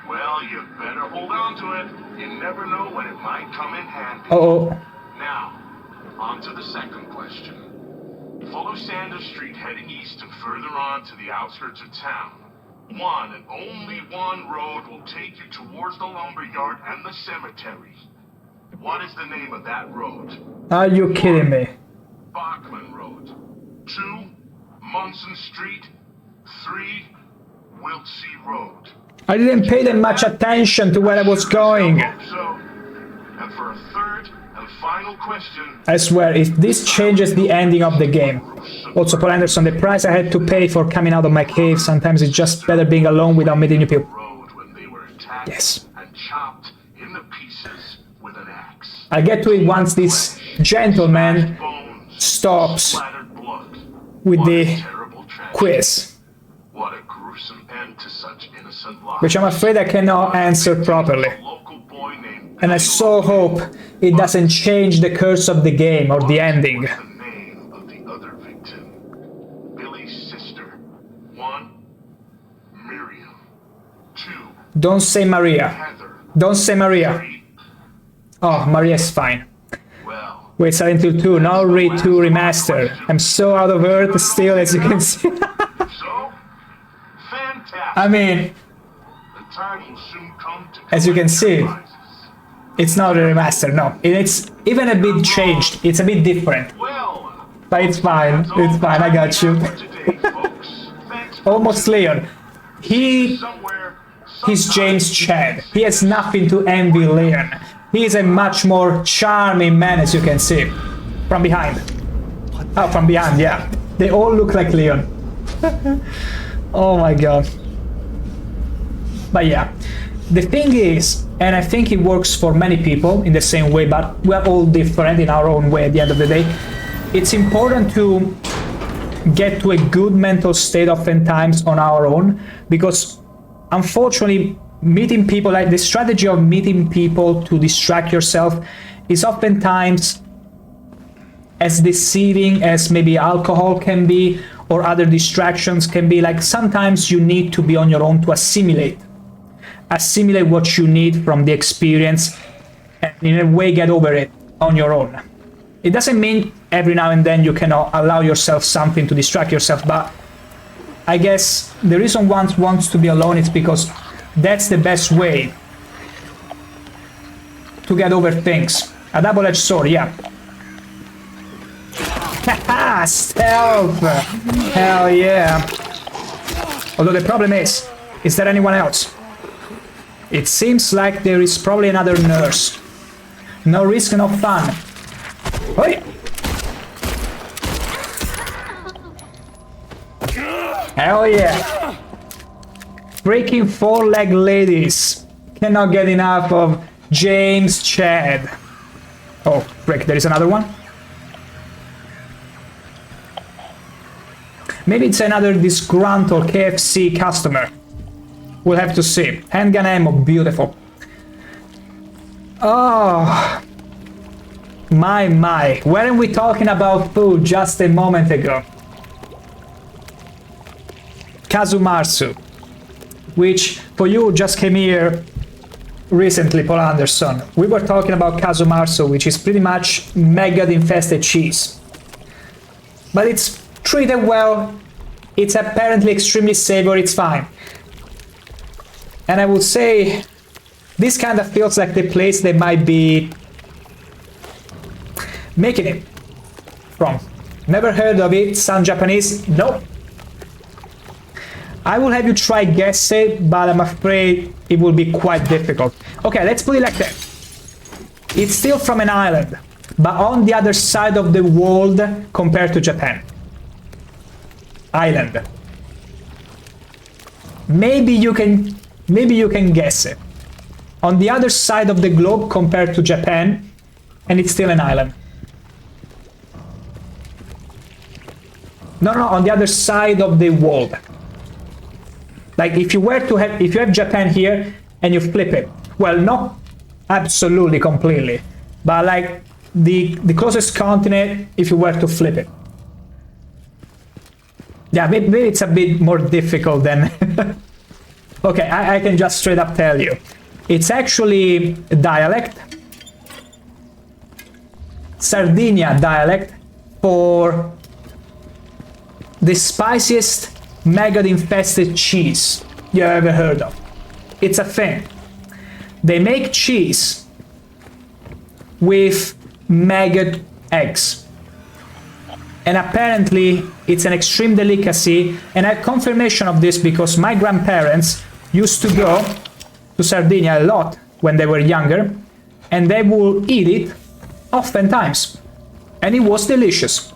Speaker 4: Well, you better hold on to it. You never know when it might come in handy.
Speaker 1: Uh-oh.
Speaker 4: Now, on to the second question. Follow Sanders Street heading east and further on to the outskirts of town. One and only one road will take you towards the lumberyard and the cemetery. What is the name of that road?
Speaker 1: Are you kidding me?
Speaker 4: Bachman Road. 2, Munson Street. 3, Wiltsey Road.
Speaker 1: I didn't pay that much attention to where I was going.
Speaker 4: I hope so. And for a third and final question.
Speaker 1: I swear, if this changes the ending of the game. Also, Paul Anderson, the price I had to pay for coming out of my cave, sometimes it's just better being alone without meeting new people.
Speaker 4: Road when they were attacked
Speaker 1: Yes.
Speaker 4: and chopped into pieces with an axe.
Speaker 1: I'll get to it once this gentleman
Speaker 4: Bones,
Speaker 1: stops
Speaker 4: splattered blood.
Speaker 1: with
Speaker 4: What a
Speaker 1: the
Speaker 4: terrible tragedy.
Speaker 1: quiz,
Speaker 4: What a gruesome end to such innocent lives.
Speaker 1: which I'm afraid I cannot answer properly.
Speaker 4: A local boy named
Speaker 1: And I so hope it doesn't change the curse of the game or the ending.
Speaker 4: What's the name of the other victim? Billy's sister. 1, Miriam. 2,
Speaker 1: Don't say Maria.
Speaker 4: Heather.
Speaker 1: Don't say Maria.
Speaker 4: 3,
Speaker 1: Oh, Maria's fine.
Speaker 4: well,
Speaker 1: Wait, Silent Hill 2, now read 2 remaster. I'm so out of earth still, as you can see.
Speaker 4: so fantastic.
Speaker 1: I mean,
Speaker 4: The time will soon come to
Speaker 1: as you can
Speaker 4: collect
Speaker 1: see,
Speaker 4: your prizes.
Speaker 1: it's not a remaster, no. It's even a bit changed, it's a bit different.
Speaker 4: Well,
Speaker 1: But it's fine, it's fine, I got you.
Speaker 4: for today, folks. Thanks for
Speaker 1: Almost Leon.
Speaker 4: somewhere.
Speaker 1: He's James Chad. He has nothing to envy Leon. He is a much more charming man, as you can see. From behind. Oh, from behind, yeah. They all look like Leon. Oh my god. But yeah, the thing is, and I think it works for many people in the same way, but we're all different in our own way at the end of the day. It's important to get to a good mental state oftentimes on our own, because unfortunately meeting people, like the strategy of meeting people to distract yourself, is oftentimes as deceiving as maybe alcohol can be or other distractions can be. Like sometimes you need to be on your own to assimilate what you need from the experience and in a way get over it on your own. It doesn't mean every now and then you cannot allow yourself something to distract yourself, but I guess the reason one wants to be alone is because that's the best way to get over things. A double-edged sword, yeah. Haha, stealth! Hell yeah. Although the problem is there anyone else? It seems like there is probably another nurse. No risk, no fun. Oi! Hell yeah! Freaking four-leg ladies cannot get enough of James Chad. Oh, frick, there is another one? Maybe it's another disgruntled KFC customer. We'll have to see. Handgun ammo, beautiful. Oh, my. Weren't we talking about food just a moment ago? Kazumarsu, which for you just came here recently, Paul Anderson. We were talking about Kazumarsu, which is pretty much maggot infested cheese. But it's treated well, it's apparently extremely savory, it's fine. And I would say this kind of feels like the place they might be making it from. Never heard of it, sound Japanese? Nope. I will have you try guess it, but I'm afraid it will be quite difficult. Okay, let's put it like that. It's still from an island, but on the other side of the world compared to Japan. Island. Maybe you can guess it. on the other side of the globe compared to Japan, and it's still an island. No, on the other side of the world. Like if you have Japan here and you flip it, well, not absolutely completely, but like the closest continent if you were to flip it. Yeah, maybe it's a bit more difficult than... Okay, I can just straight up tell you. It's actually a dialect. Sardinia dialect for the spiciest maggot-infested cheese you ever heard of. It's a thing. They make cheese with maggot eggs. And apparently it's an extreme delicacy, and I have confirmation of this because my grandparents used to go to Sardinia a lot when they were younger, and they would eat it oftentimes, and it was delicious.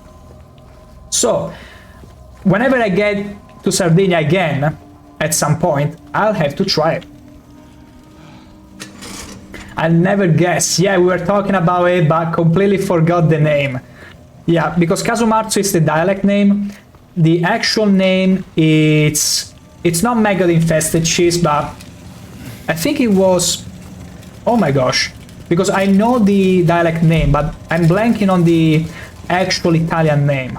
Speaker 1: So whenever I get to Sardinia again at some point, I'll have to try it. I'll never guess. Yeah, we were talking about it but completely forgot the name. Yeah, because Kasumatsu is the dialect name. The actual name it's not maggot infested cheese, but I think it was, oh my gosh, because I know the dialect name, but I'm blanking on the actual Italian name.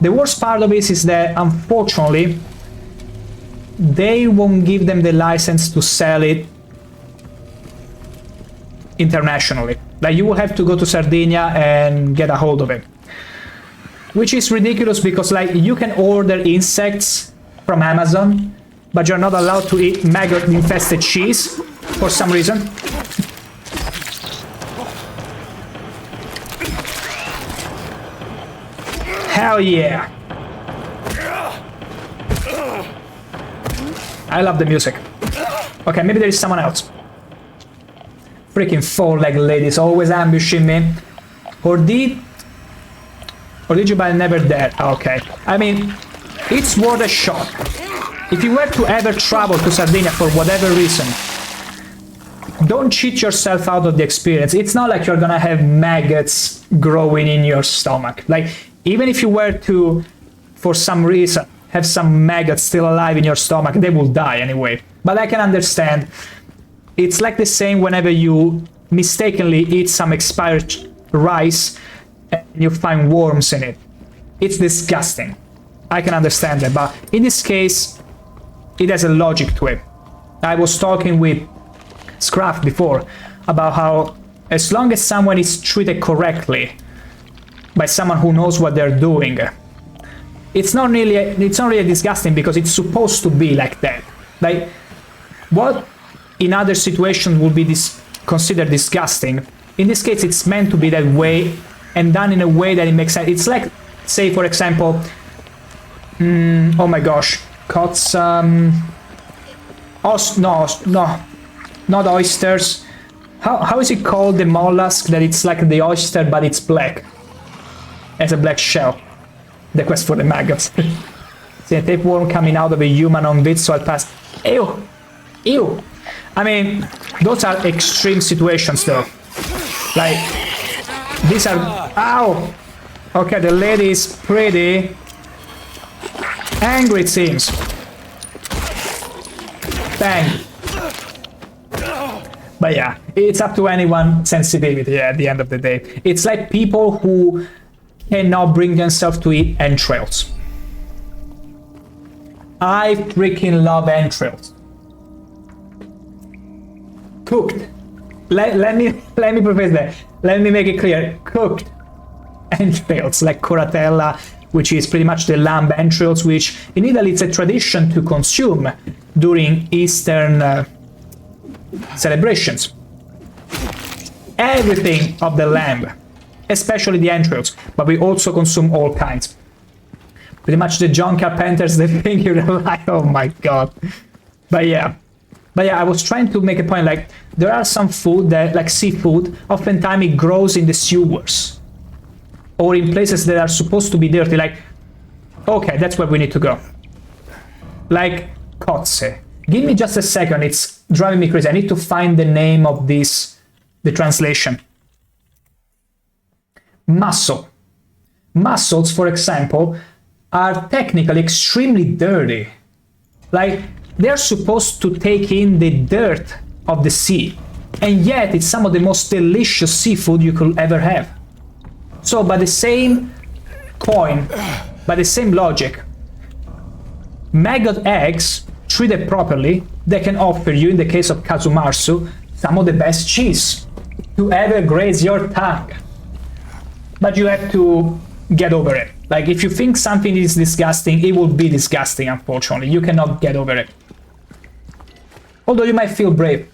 Speaker 1: The worst part of this is that unfortunately they won't give them the license to sell it internationally. Like you will have to go to Sardinia and get a hold of it. Which is ridiculous because like you can order insects from Amazon, but you're not allowed to eat maggot infested cheese for some reason. Hell yeah! I love the music. Okay, maybe there is someone else. Freaking four-legged ladies always ambushing me. Or did you buy Never Dead? Okay. I mean, it's worth a shot. If you were to ever travel to Sardinia for whatever reason, don't cheat yourself out of the experience. It's not like you're gonna have maggots growing in your stomach. Like, even if you were to, for some reason, have some maggots still alive in your stomach, they will die anyway. But I can understand. It's like the same whenever you mistakenly eat some expired rice and you find worms in it. It's disgusting. I can understand that, but in this case, it has a logic to it. I was talking with Scruff before about how as long as someone is treated correctly by someone who knows what they're doing, it's not really disgusting because it's supposed to be like that. Like what in other situations would be considered disgusting, in this case it's meant to be that way and done in a way that it makes sense. It's like, say for example, oh my gosh, cuts, no, not oysters. How is it called, the mollusk that it's like the oyster but it's black? Has a black shell. The quest for the maggots. See a tapeworm coming out of a human on bits, so I'll pass. Ew! Ew! I mean, those are extreme situations though. Like, these are... Ow! Okay, the lady is pretty angry, it seems. Bang! But yeah, it's up to anyone's sensitivity at the end of the day. It's like people who cannot bring themselves to eat entrails. I freaking love entrails. Cooked. Let me preface that. Let me make it clear. Cooked entrails, like coratella, which is pretty much the lamb entrails, which in Italy it's a tradition to consume during Eastern celebrations. Everything of the lamb, especially the entrails, but we also consume all kinds. Pretty much the John Carpenters, they think you're like, oh my god. But yeah, I was trying to make a point, like, there are some food that, like seafood, oftentimes it grows in the sewers. Or in places that are supposed to be dirty, like, okay, that's where we need to go. Like, kotze. Give me just a second. It's driving me crazy. I need to find the name of this, the translation. Muscle. Mussels, for example, are technically extremely dirty. Like, they're supposed to take in the dirt of the sea. And yet, it's some of the most delicious seafood you could ever have. So, by the same coin, by the same logic, maggot eggs, treated properly, they can offer you, in the case of Kazumarsu, some of the best cheese to ever graze your tongue. But you have to get over it. Like, if you think something is disgusting, it will be disgusting, unfortunately. You cannot get over it. Although you might feel brave.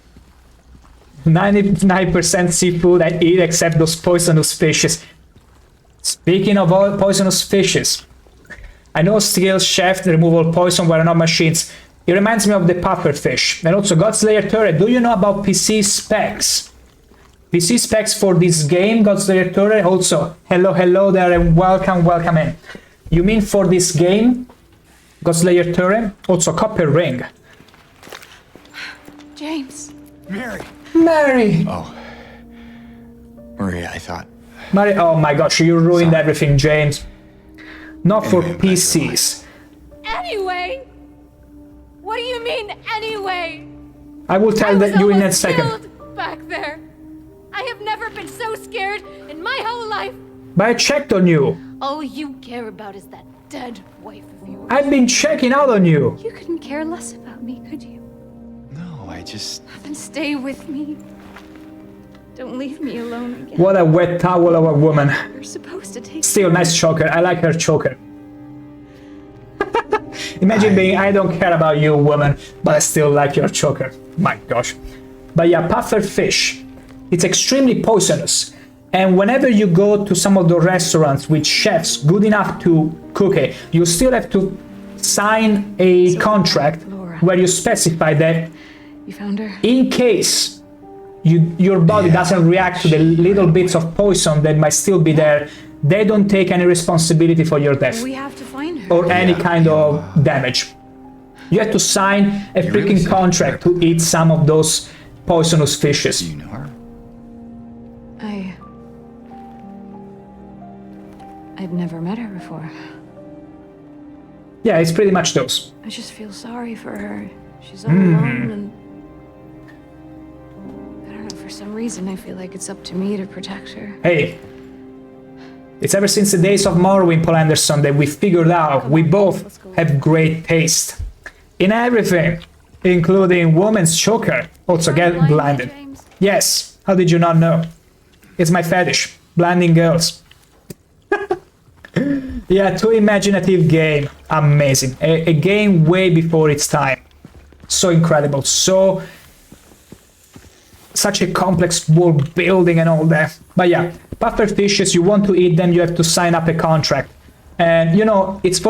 Speaker 1: 99% seafood I eat except those poisonous fishes. Speaking of all poisonous fishes, I know skilled chefs remove all poison were not machines. It reminds me of the pufferfish. And also, Godslayer Turret, do you know about PC specs? PC specs for this game, Godslayer Turret. Also, hello there and welcome in. You mean for this game, Godslayer Turret? Also, Copper Ring.
Speaker 5: James.
Speaker 1: Mary!
Speaker 2: Oh. Maria, I thought...
Speaker 1: Mary, oh my gosh, you ruined
Speaker 2: Sorry.
Speaker 1: everything, James. Not for
Speaker 2: Anyway, I'm glad you're
Speaker 1: PCs.
Speaker 5: Anyway? What do you mean, anyway?
Speaker 1: I will tell
Speaker 5: I was
Speaker 1: you in a
Speaker 5: almost
Speaker 1: second.
Speaker 5: killed back there. I have never been so scared in my whole life.
Speaker 1: But I checked on you.
Speaker 5: All you care about is that dead wife of yours.
Speaker 1: I've been checking out on you.
Speaker 5: You couldn't care less about me, could you?
Speaker 2: No, I just...
Speaker 5: Then stay with me. Don't leave me alone again.
Speaker 1: What a wet towel of a woman.
Speaker 5: You're supposed to take
Speaker 1: Still, nice choker. I like her choker. Imagine being, I don't care about you, woman, but I still like your choker. My gosh. But yeah, puffer fish. It's extremely poisonous. And whenever you go to some of the restaurants with chefs good enough to cook it, you still have to sign a contract
Speaker 5: Laura.
Speaker 1: where you specify that
Speaker 5: You found her?
Speaker 1: in case your body doesn't react to the little bits of poison that might still be there, they don't take any responsibility for your death
Speaker 5: We have to find her.
Speaker 1: or any kind of damage. You have to sign a
Speaker 2: You
Speaker 1: freaking
Speaker 2: really seem
Speaker 1: contract to eat some of those poisonous fishes.
Speaker 2: Do you know her?
Speaker 5: I've never met her before.
Speaker 1: Yeah, it's pretty much those.
Speaker 5: I just feel sorry for her. She's all alone and... I don't know, for some reason I feel like it's up to me to protect her.
Speaker 1: Hey, it's ever since the days of Morrowind, Paul Anderson, that we figured out we both have great taste in everything, including woman's choker. Also get blinded.
Speaker 5: James?
Speaker 1: Yes, how did you not know? It's my fetish, blinding girls. Yeah, too imaginative game. Amazing. A game way before its time. So incredible. Such a complex world building and all that. But yeah, puffer fishes, you want to eat them, you have to sign up a contract. And you know, it's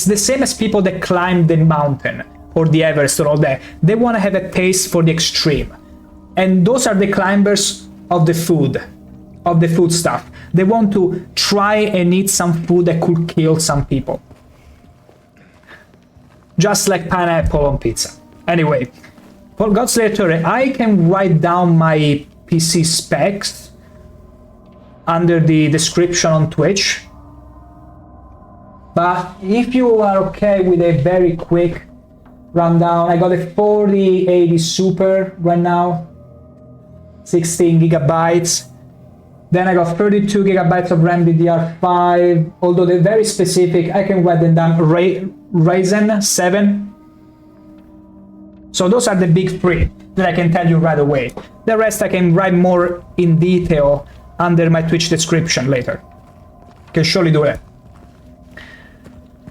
Speaker 1: the same as people that climb the mountain or the Everest or all that. They want to have a taste for the extreme. And those are the climbers of the food stuff. They want to try and eat some food that could kill some people. Just like pineapple on pizza. Anyway, for Godslayer Turret, I can write down my PC specs under the description on Twitch. But if you are okay with a very quick rundown, I got a 4080 Super right now, 16 gigabytes. Then I got 32 gigabytes of RAM DDR5, although they're very specific. I can write them down. Ryzen 7. So those are the big three that I can tell you right away. The rest I can write more in detail under my Twitch description later. Can surely do it.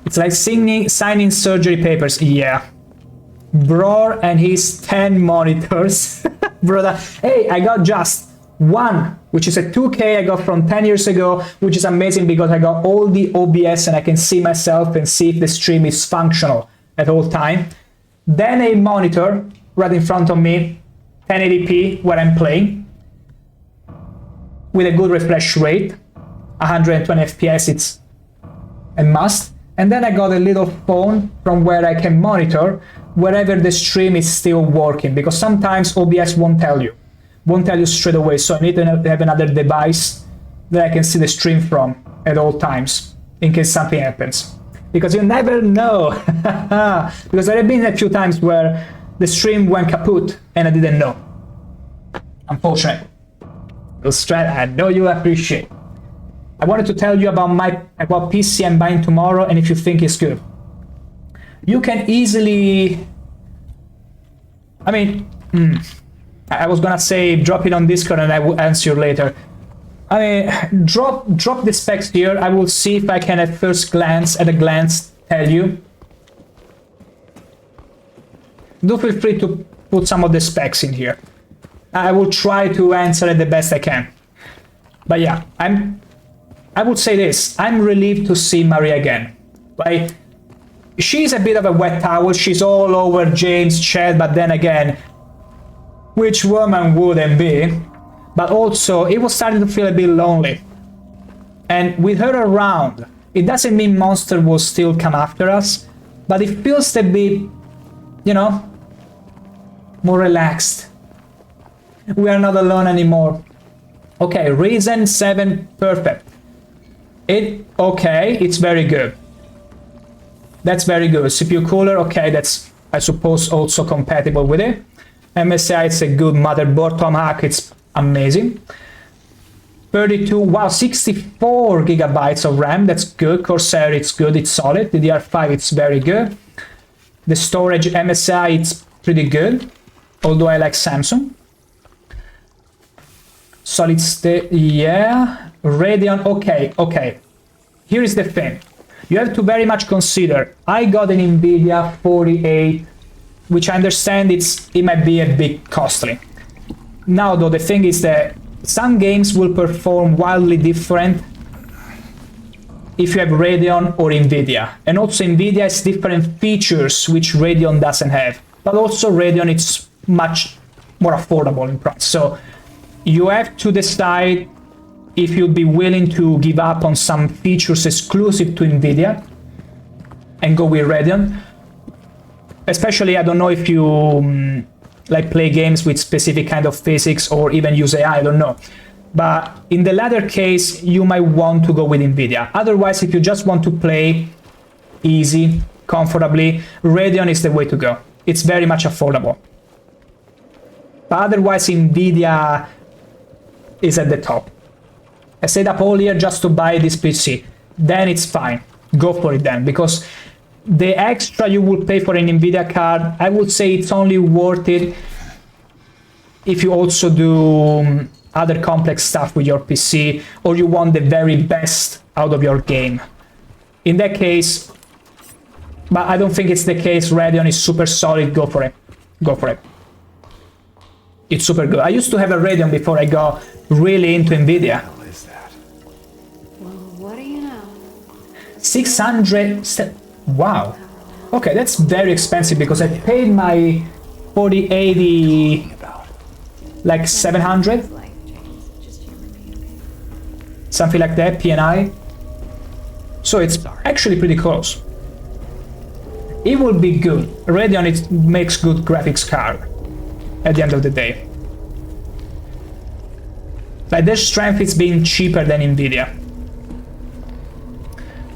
Speaker 1: It's like signing surgery papers. Yeah. Bro and his 10 monitors. Brother, hey, I got just one, which is a 2K I got from 10 years ago, which is amazing because I got all the OBS and I can see myself and see if the stream is functional at all time. Then a monitor right in front of me, 1080p where I'm playing, with a good refresh rate, 120 FPS, it's a must. And then I got a little phone from where I can monitor wherever the stream is still working, because sometimes OBS won't tell you straight away. So I need to have another device that I can see the stream from at all times in case something happens, because you never know. Because there have been a few times where the stream went kaput and I didn't know, unfortunately. I know you appreciate. I wanted to tell you about PC I'm buying tomorrow, and if you think it's good, you can easily. I mean, I was gonna say drop it on Discord and I will answer you later. I mean, drop the specs here. I will see if I can at a glance tell you. Do feel free to put some of the specs in here. I will try to answer it the best I can. But yeah, I would say this, I'm relieved to see Maria again. Like, she's a bit of a wet towel, she's all over James' chat, but then again, which woman wouldn't be? But also, it was starting to feel a bit lonely. And with her around, it doesn't mean Monster will still come after us, but it feels a bit, you know, more relaxed. We are not alone anymore. Okay, Reason 7, perfect. Okay, it's very good. That's very good. CPU cooler, okay, that's, I suppose, also compatible with it. MSI, it's a good motherboard. Tomahawk, it's amazing. 32, wow, 64 gigabytes of RAM, that's good. Corsair, it's good, it's solid. DDR5, it's very good. The storage, MSI, it's pretty good, although I like Samsung. Solid state, yeah. Radeon, okay. Here is the thing. You have to very much consider, I got an NVIDIA 48, which I understand it might be a bit costly. Now though, the thing is that some games will perform wildly different if you have Radeon or NVIDIA. And also NVIDIA has different features which Radeon doesn't have. But also Radeon, it's much more affordable in price. So you have to decide if you'd be willing to give up on some features exclusive to NVIDIA and go with Radeon. Especially, I don't know if you like play games with specific kind of physics or even use AI, I don't know. But in the latter case, you might want to go with NVIDIA. Otherwise, if you just want to play easy, comfortably, Radeon is the way to go. It's very much affordable. But otherwise, NVIDIA is at the top. I stayed up all year just to buy this PC. Then it's fine. Go for it then, because the extra you will pay for an NVIDIA card, I would say it's only worth it if you also do other complex stuff with your PC, or you want the very best out of your game. In that case, but I don't think it's the case, Radeon is super solid, go for it. Go for it. It's super good. I used to have a Radeon before I got really into NVIDIA.
Speaker 2: What is that?
Speaker 5: Well, what do you know?
Speaker 1: 600... Wow. Okay, that's very expensive because I paid my 4080 like 700. Something like that, PNI. So it's actually pretty close. It will be good. Radeon, it makes good graphics card at the end of the day. Like their strength is being cheaper than NVIDIA.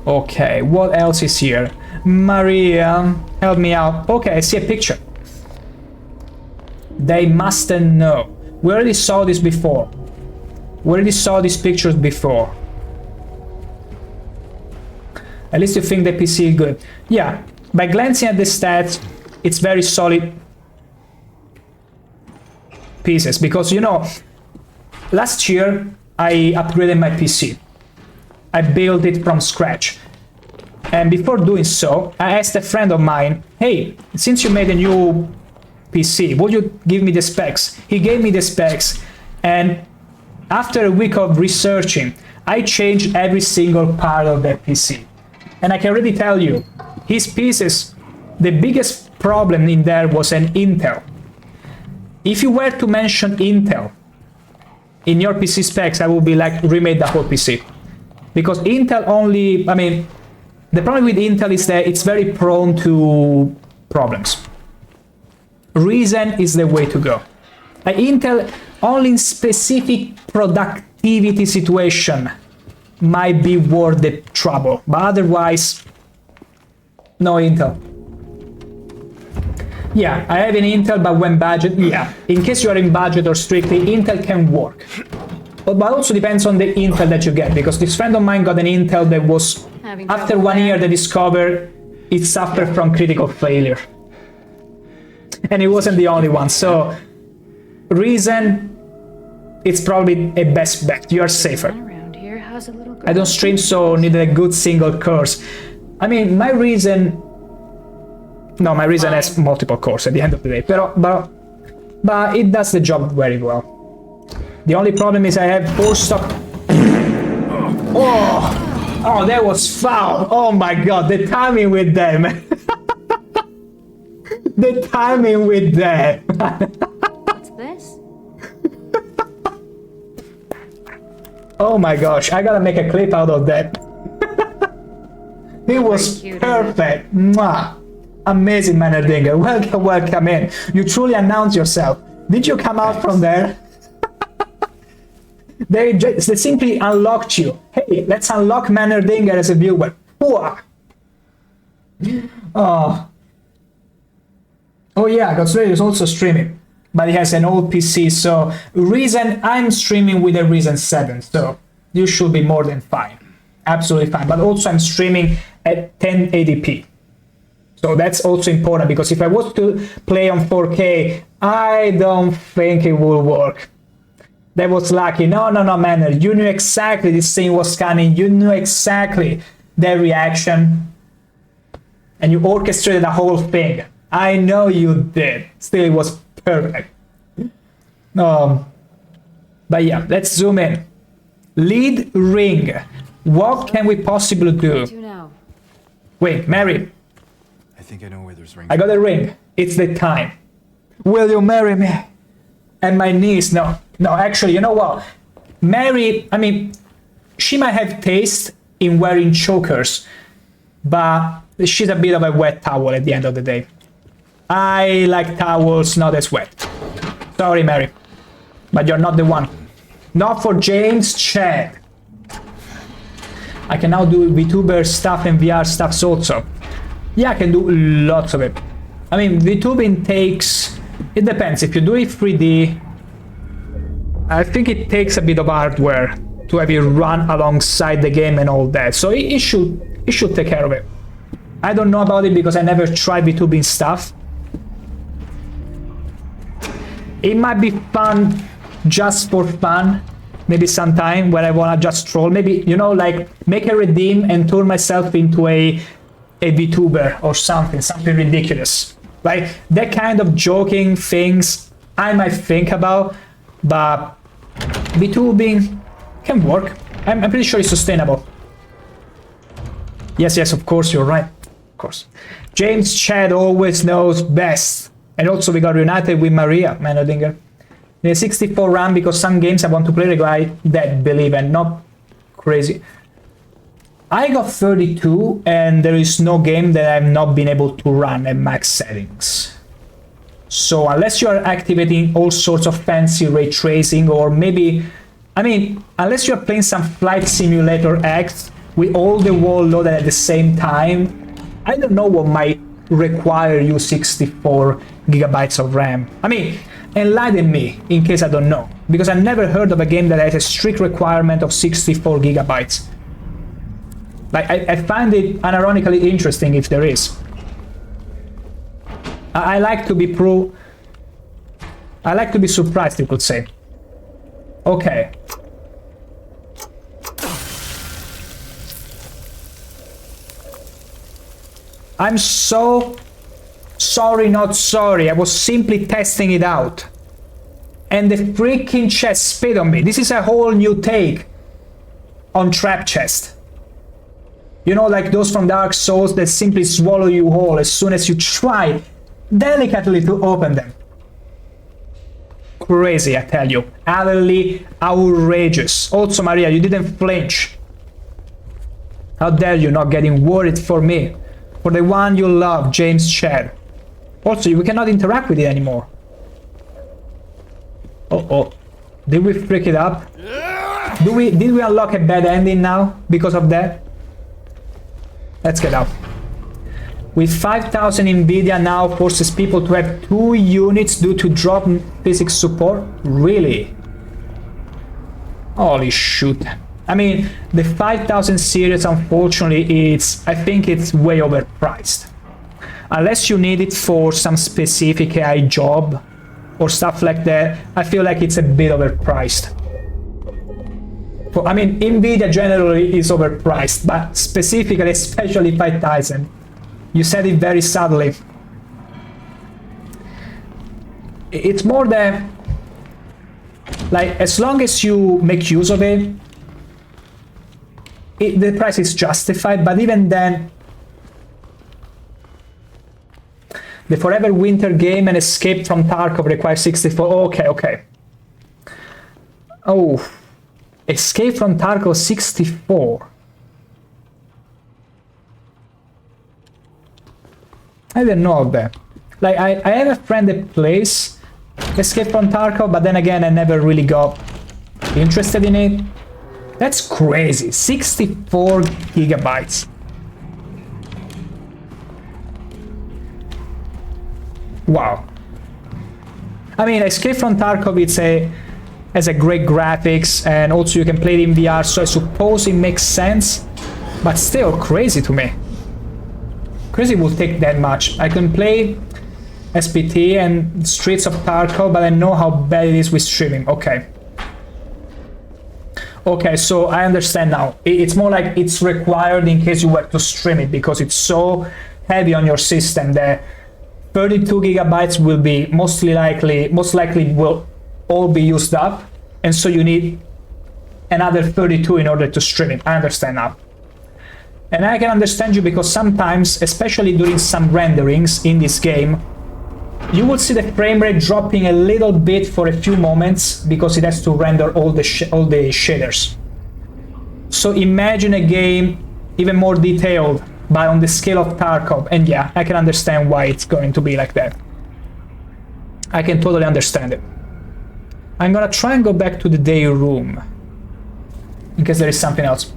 Speaker 1: Okay, what else is here? Maria, help me out. Okay, I see a picture. They mustn't know. We already saw this before. We already saw these pictures before. At least you think the PC is good. Yeah, by glancing at the stats, it's very solid pieces. Because, you know, last year I upgraded my PC. I built it from scratch. And before doing so, I asked a friend of mine, hey, since you made a new PC, would you give me the specs? He gave me the specs, and after a week of researching, I changed every single part of that PC. And I can already tell you, his pieces, the biggest problem in there was an Intel. If you were to mention Intel in your PC specs, I would be like, remade the whole PC. Because Intel only, I mean, the problem with Intel is that it's very prone to problems. reason is the way to go. Like Intel, only in specific productivity situation might be worth the trouble, but otherwise, no Intel. Yeah, I have an Intel, but when budget, yeah. In case you are in budget or strictly, Intel can work. But also depends on the Intel that you get, because this friend of mine got an Intel that was, after 1 year they discovered it suffered from critical failure. And it wasn't the only one, so reason, it's probably a best bet. You are safer.
Speaker 5: Around here, how's a little girl?
Speaker 1: I don't stream, so needed a good single course. I mean, my reason has multiple cores at the end of the day, but it does the job very well. The only problem is I have 4 stock. Oh, that was foul. Oh my god, the timing with them. The timing with them.
Speaker 5: What's this?
Speaker 1: Oh my gosh, I gotta make a clip out of that. It was
Speaker 5: cute,
Speaker 1: perfect. Mwah. Amazing, Mannerdinger. Welcome in. You truly announced yourself. Did you come out from there? They simply unlocked you. Hey, let's unlock Mannerdinger as a viewer. Oh yeah, Godzilla is also streaming, but he has an old PC, so I'm streaming with a Ryzen 7, so you should be more than fine. Absolutely fine. But also I'm streaming at 1080p. So that's also important, because if I was to play on 4K, I don't think it will work. That was lucky. No, Manner. You knew exactly this thing was coming. You knew exactly the reaction. And you orchestrated the whole thing. I know you did. Still, it was perfect. But yeah, let's zoom in. Lead ring. What can we possibly do?
Speaker 5: Do now.
Speaker 1: Wait, Mary.
Speaker 2: I think I know where there's rings.
Speaker 1: I got a ring. It's the time. Will you marry me? And my niece, no, actually, you know what? Mary, I mean, she might have taste in wearing chokers, but she's a bit of a wet towel at the end of the day. I like towels not as wet. Sorry, Mary, but you're not the one. Not for James Chad. I can now do VTuber stuff and VR stuff also. Yeah, I can do lots of it. I mean, VTubing takes... It depends. If you do it 3D, I think it takes a bit of hardware to have it run alongside the game and all that. So it should take care of it. I don't know about it because I never tried VTubing stuff. It might be fun just for fun. Maybe sometime when I wanna just troll. Maybe, you know, like make a redeem and turn myself into a VTuber or something ridiculous. Like that kind of joking things I might think about, but VTubing can work. I'm pretty sure it's sustainable. Yes, of course, you're right. Of course. James Chad always knows best. And also we got reunited with Maria Manodinger. The 64 RAM because some games I want to play require that believe and not crazy. I got 32 and there is no game that I've not been able to run at max settings. So unless you are activating all sorts of fancy ray tracing or maybe, I mean, unless you are playing some Flight Simulator X with all the world loaded at the same time, I don't know what might require you 64 gigabytes of RAM. I mean, enlighten me in case I don't know, because I've never heard of a game that has a strict requirement of 64 gigabytes. Like, I find it unironically interesting if there is. I like to be I like to be surprised, you could say. Okay. I'm so sorry, not sorry. I was simply testing it out. And the freaking chest spit on me. This is a whole new take on trap chest. You know, like those from Dark Souls that simply swallow you whole as soon as you try delicately to open them. Crazy, I tell you. Utterly outrageous. Also, Maria, you didn't flinch. How dare you not getting worried for me? For the one you love, James Chad. Also, we cannot interact with it anymore. Oh. Did we freak it up? Did we unlock a bad ending now because of that? Let's get out. With 5,000 Nvidia now forces people to have 2 units due to drop in physics support? Really? Holy shoot. I mean, the 5,000 series, unfortunately, I think it's way overpriced. Unless you need it for some specific AI job or stuff like that, I feel like it's a bit overpriced. I mean, Nvidia generally is overpriced, but specifically, especially 5,000. You said it very subtly. It's more than, like, as long as you make use of it, the price is justified, but even then, the Forever Winter game and Escape from Tarkov require 64. Okay. Oh, Escape from Tarkov 64. I didn't know of that. Like, I have a friend that plays Escape from Tarkov, but then again, I never really got interested in it. That's crazy. 64 gigabytes. Wow. I mean, Escape from Tarkov, has a great graphics, and also you can play it in VR, so I suppose it makes sense, but still crazy to me. Crazy will take that much. I can play SPT and Streets of Tarkov, but I know how bad it is with streaming. Okay, so I understand now. It's more like it's required in case you were to stream it, because it's so heavy on your system that 32 gigabytes will be most likely will all be used up, and so you need another 32 in order to stream it. I understand now. And I can understand you, because sometimes, especially during some renderings in this game, you will see the frame rate dropping a little bit for a few moments because it has to render all the shaders. So imagine a game even more detailed, but on the scale of Tarkov, and yeah, I can understand why it's going to be like that. I can totally understand it. I'm gonna try and go back to the day room in case there is something else.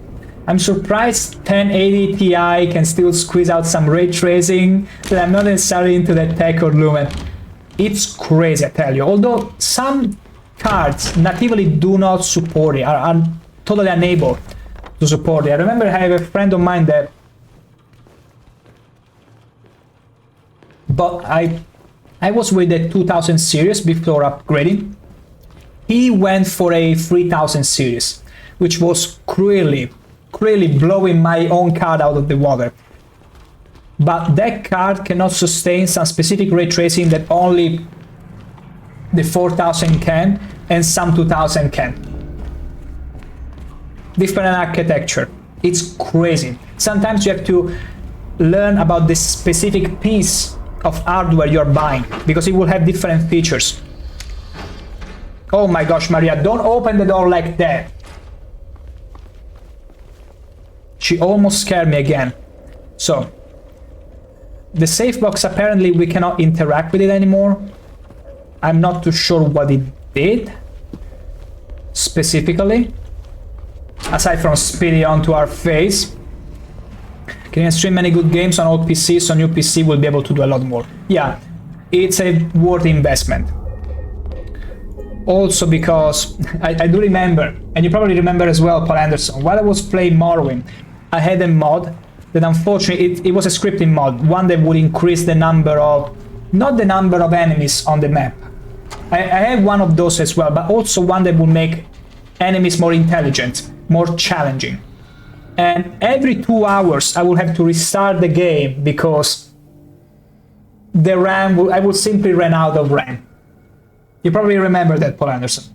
Speaker 1: I'm surprised 1080 Ti can still squeeze out some ray tracing, but I'm not necessarily into that tech or lumen. It's crazy, I tell you. Although some cards natively do not support it, are totally unable to support it. I remember I have a friend of mine that, but I was with the 2000 series before upgrading. He went for a 3000 series, which was cruelly blowing my own card out of the water. But that card cannot sustain some specific ray tracing that only the 4000 can, and some 2000 can. Different architecture. It's crazy. Sometimes you have to learn about the specific piece of hardware you're buying, because it will have different features. Oh my gosh, Maria, don't open the door like that. She almost scared me again. So, the safe box, apparently we cannot interact with it anymore. I'm not too sure what it did specifically, aside from spitting onto our face. Can you stream many good games on old PCs, so new PC will be able to do a lot more? Yeah, it's a worth investment. Also because I do remember, and you probably remember as well, Paul Anderson, while I was playing Morrowind, I had a mod that unfortunately, it was a scripting mod, one that would increase the number of, not the number of enemies on the map. I had one of those as well, but also one that would make enemies more intelligent, more challenging. And every 2 hours I will have to restart the game because the RAM, I will simply run out of RAM. You probably remember that, Paul Anderson.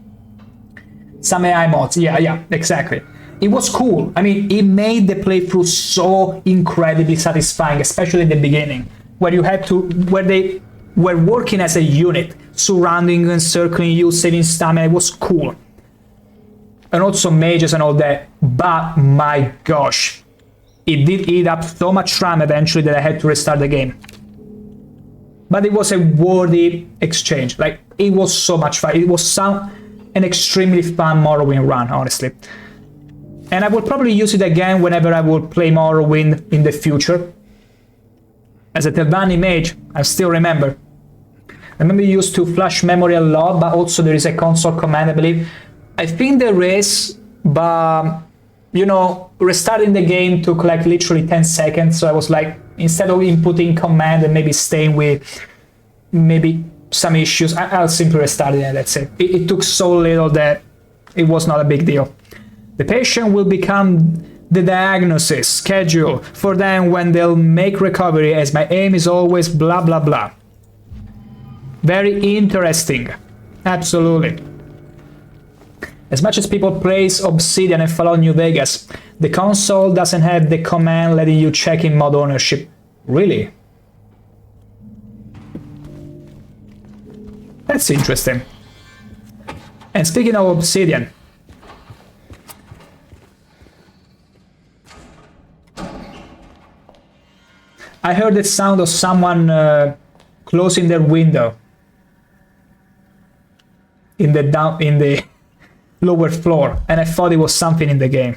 Speaker 1: Some AI mods, yeah, exactly. It was cool. I mean, it made the playthrough so incredibly satisfying, especially in the beginning, where they were working as a unit, surrounding and circling you, saving stamina. It was cool. And also mages and all that, but my gosh, it did eat up so much RAM eventually that I had to restart the game. but it was a worthy exchange. Like, it was so much fun. It was an extremely fun Morrowind run, honestly. And I will probably use it again whenever I will play Morrowind in the future. As a Telvanni mage, I still remember. I remember you used to flash memory a lot, but also there is a console command, I believe. I think there is, but, you know, restarting the game took like literally 10 seconds. So I was like, instead of inputting command and maybe staying with maybe some issues, I'll simply restart it and that's it. It took so little that it was not a big deal. The patient will become the diagnosis schedule for them when they'll make recovery, as my aim is always blah blah blah. Very interesting. Absolutely. As much as people praise Obsidian and Fallout New Vegas, the console doesn't have the command letting you check in mod ownership. Really? That's interesting. And speaking of Obsidian, I heard the sound of someone closing their window in the lower floor, and I thought it was something in the game.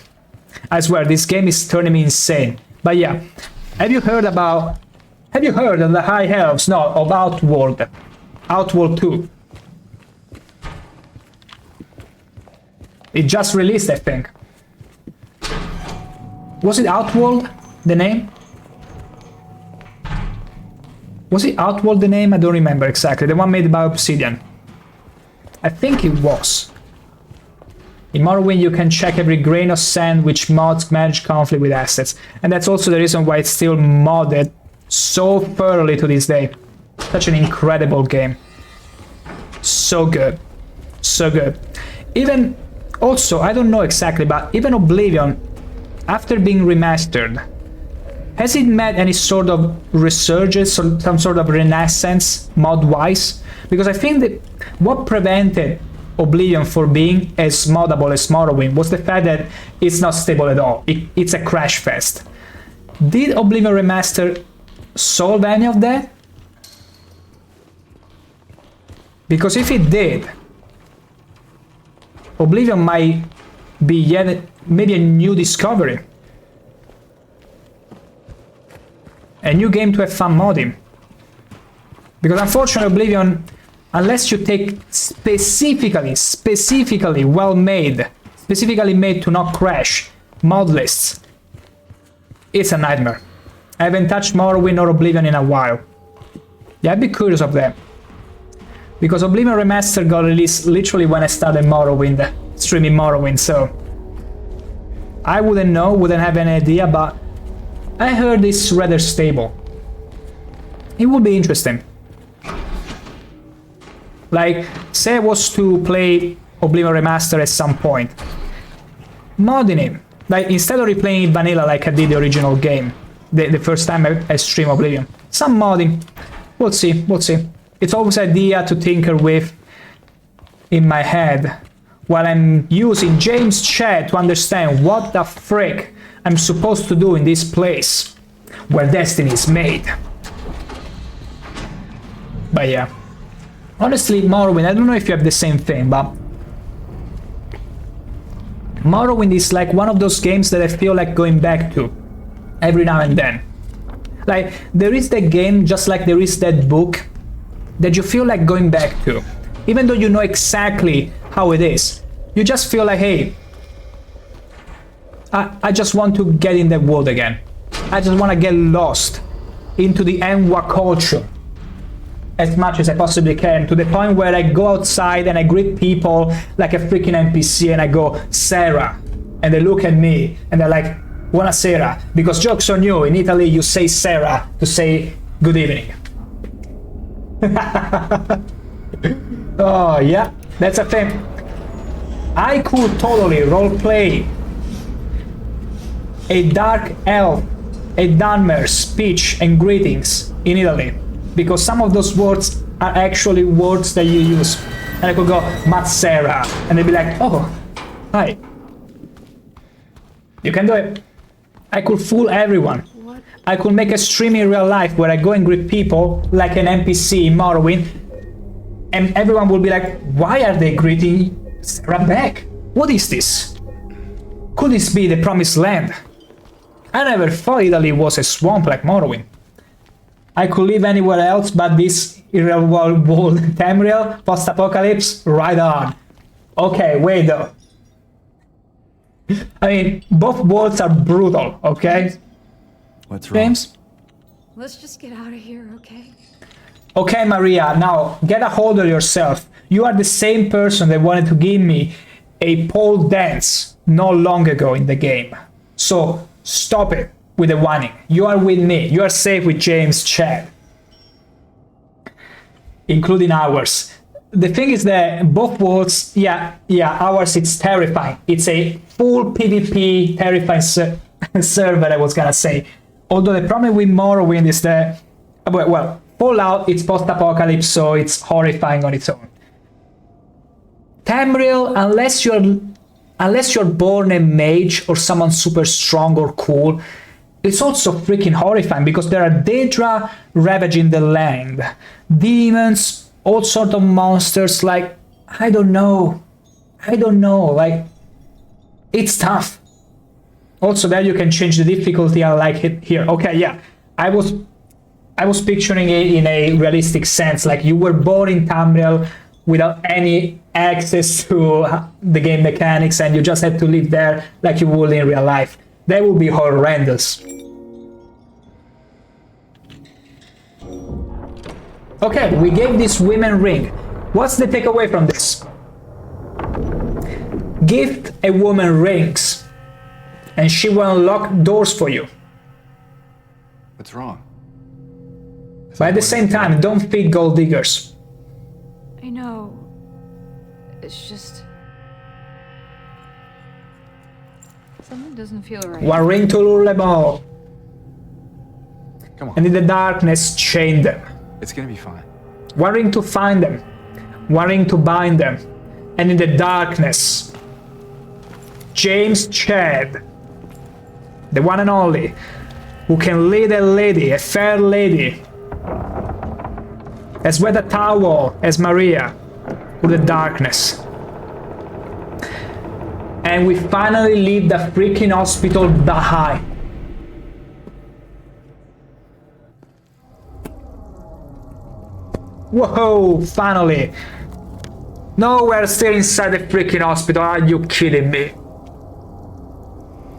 Speaker 1: I swear, this game is turning me insane. But yeah, have you heard of the High Elves? No, of Outworld. Outworld 2. It just released, I think. Was it Outworld, the name? Was it Outworld the name? I don't remember exactly. The one made by Obsidian. I think it was. In Morrowind you can check every grain of sand which mods manage conflict with assets. And that's also the reason why it's still modded so thoroughly to this day. Such an incredible game. So good. So good. Even, also, I don't know exactly, but even Oblivion, after being remastered, has it met any sort of resurgence or some sort of renaissance mod-wise? Because I think that what prevented Oblivion for being as moddable as Morrowind was the fact that it's not stable at all. It's a crash fest. Did Oblivion Remaster solve any of that? Because if it did, Oblivion might be yet maybe a new discovery. A new game to have fun modding. Because unfortunately Oblivion, unless you take specifically well made, specifically made to not crash mod lists, it's a nightmare. I haven't touched Morrowind or Oblivion in a while. Yeah, I'd be curious of that. Because Oblivion Remastered got released literally when I started Morrowind, streaming Morrowind, so I wouldn't know, wouldn't have any idea, but I heard it's rather stable. It would be interesting. Like, say I was to play Oblivion Remastered at some point. Modding it. Like, instead of replaying it vanilla like I did the original game, the first time I stream Oblivion. Some modding. We'll see, we'll see. It's always an idea to tinker with in my head while I'm using James' chat to understand what the frick I'm supposed to do in this place where destiny is made. But yeah. Honestly, Morrowind, I don't know if you have the same thing, but Morrowind is like one of those games that I feel like going back to every now and then. Like, there is that game, just like there is that book, that you feel like going back to. Even though you know exactly how it is. You just feel like, hey, I just want to get in that world again. I just want to get lost into the Enwa culture as much as I possibly can, to the point where I go outside and I greet people like a freaking NPC and I go, Sarah. And they look at me and they're like, Buonasera. Because joke's on you, in Italy you say Sarah to say good evening. Oh yeah, that's a thing. I could totally roleplay a dark elf, a Dunmer's speech and greetings in Italy, because some of those words are actually words that you use. And I could go, Mazzera, and they'd be like, oh, hi. You can do it. I could fool everyone.
Speaker 5: What
Speaker 1: I could make a stream in real life where I go and greet people like an NPC in Morrowind, and everyone will be like, why are they greeting Sarah back? What is this? Could this be the promised land? I never thought Italy was a swamp like Morrowind. I could live anywhere else but this real world Tamriel post-apocalypse. Right on. Okay, wait though. I mean, both worlds are brutal, okay?
Speaker 2: What's wrong?
Speaker 1: James?
Speaker 5: Let's just get out of here, okay?
Speaker 1: Okay, Maria, now get a hold of yourself. You are the same person that wanted to give me a pole dance not long ago in the game. So stop it with the whining. You are with me. You are safe with James Chad. Including ours. The thing is that both worlds, yeah, ours it's terrifying. It's a full PvP terrifying server, I was gonna say. Although the problem with Morrowind is that, well, Fallout, it's post-apocalypse, so it's horrifying on its own. Tamriel, unless you're born a mage or someone super strong or cool, it's also freaking horrifying because there are Daedra ravaging the land, demons, all sort of monsters. Like, I don't know, like, it's tough. Also, there you can change the difficulty. I like it here. Okay, yeah, I was picturing it in a realistic sense, like you were born in Tamriel without any access to the game mechanics and you just had to live there like you would in real life. That would be horrendous. Okay, we gave this women ring. What's the takeaway from this? Give a woman rings and she will unlock doors for you.
Speaker 2: What's wrong?
Speaker 1: But at the same time, don't feed gold diggers.
Speaker 5: I know. It's just... something doesn't feel right.
Speaker 1: One ring to lure them all.
Speaker 2: Come on.
Speaker 1: And in the darkness, chain them.
Speaker 2: It's gonna be fine.
Speaker 1: One ring to find them. One ring to bind them. And in the darkness, James Chad, the one and only, who can lead a lady, a fair lady, as wet a towel as Maria, through the darkness. And we finally leave the freaking hospital behind. Whoa, finally. No, we're still inside the freaking hospital. Are you kidding me?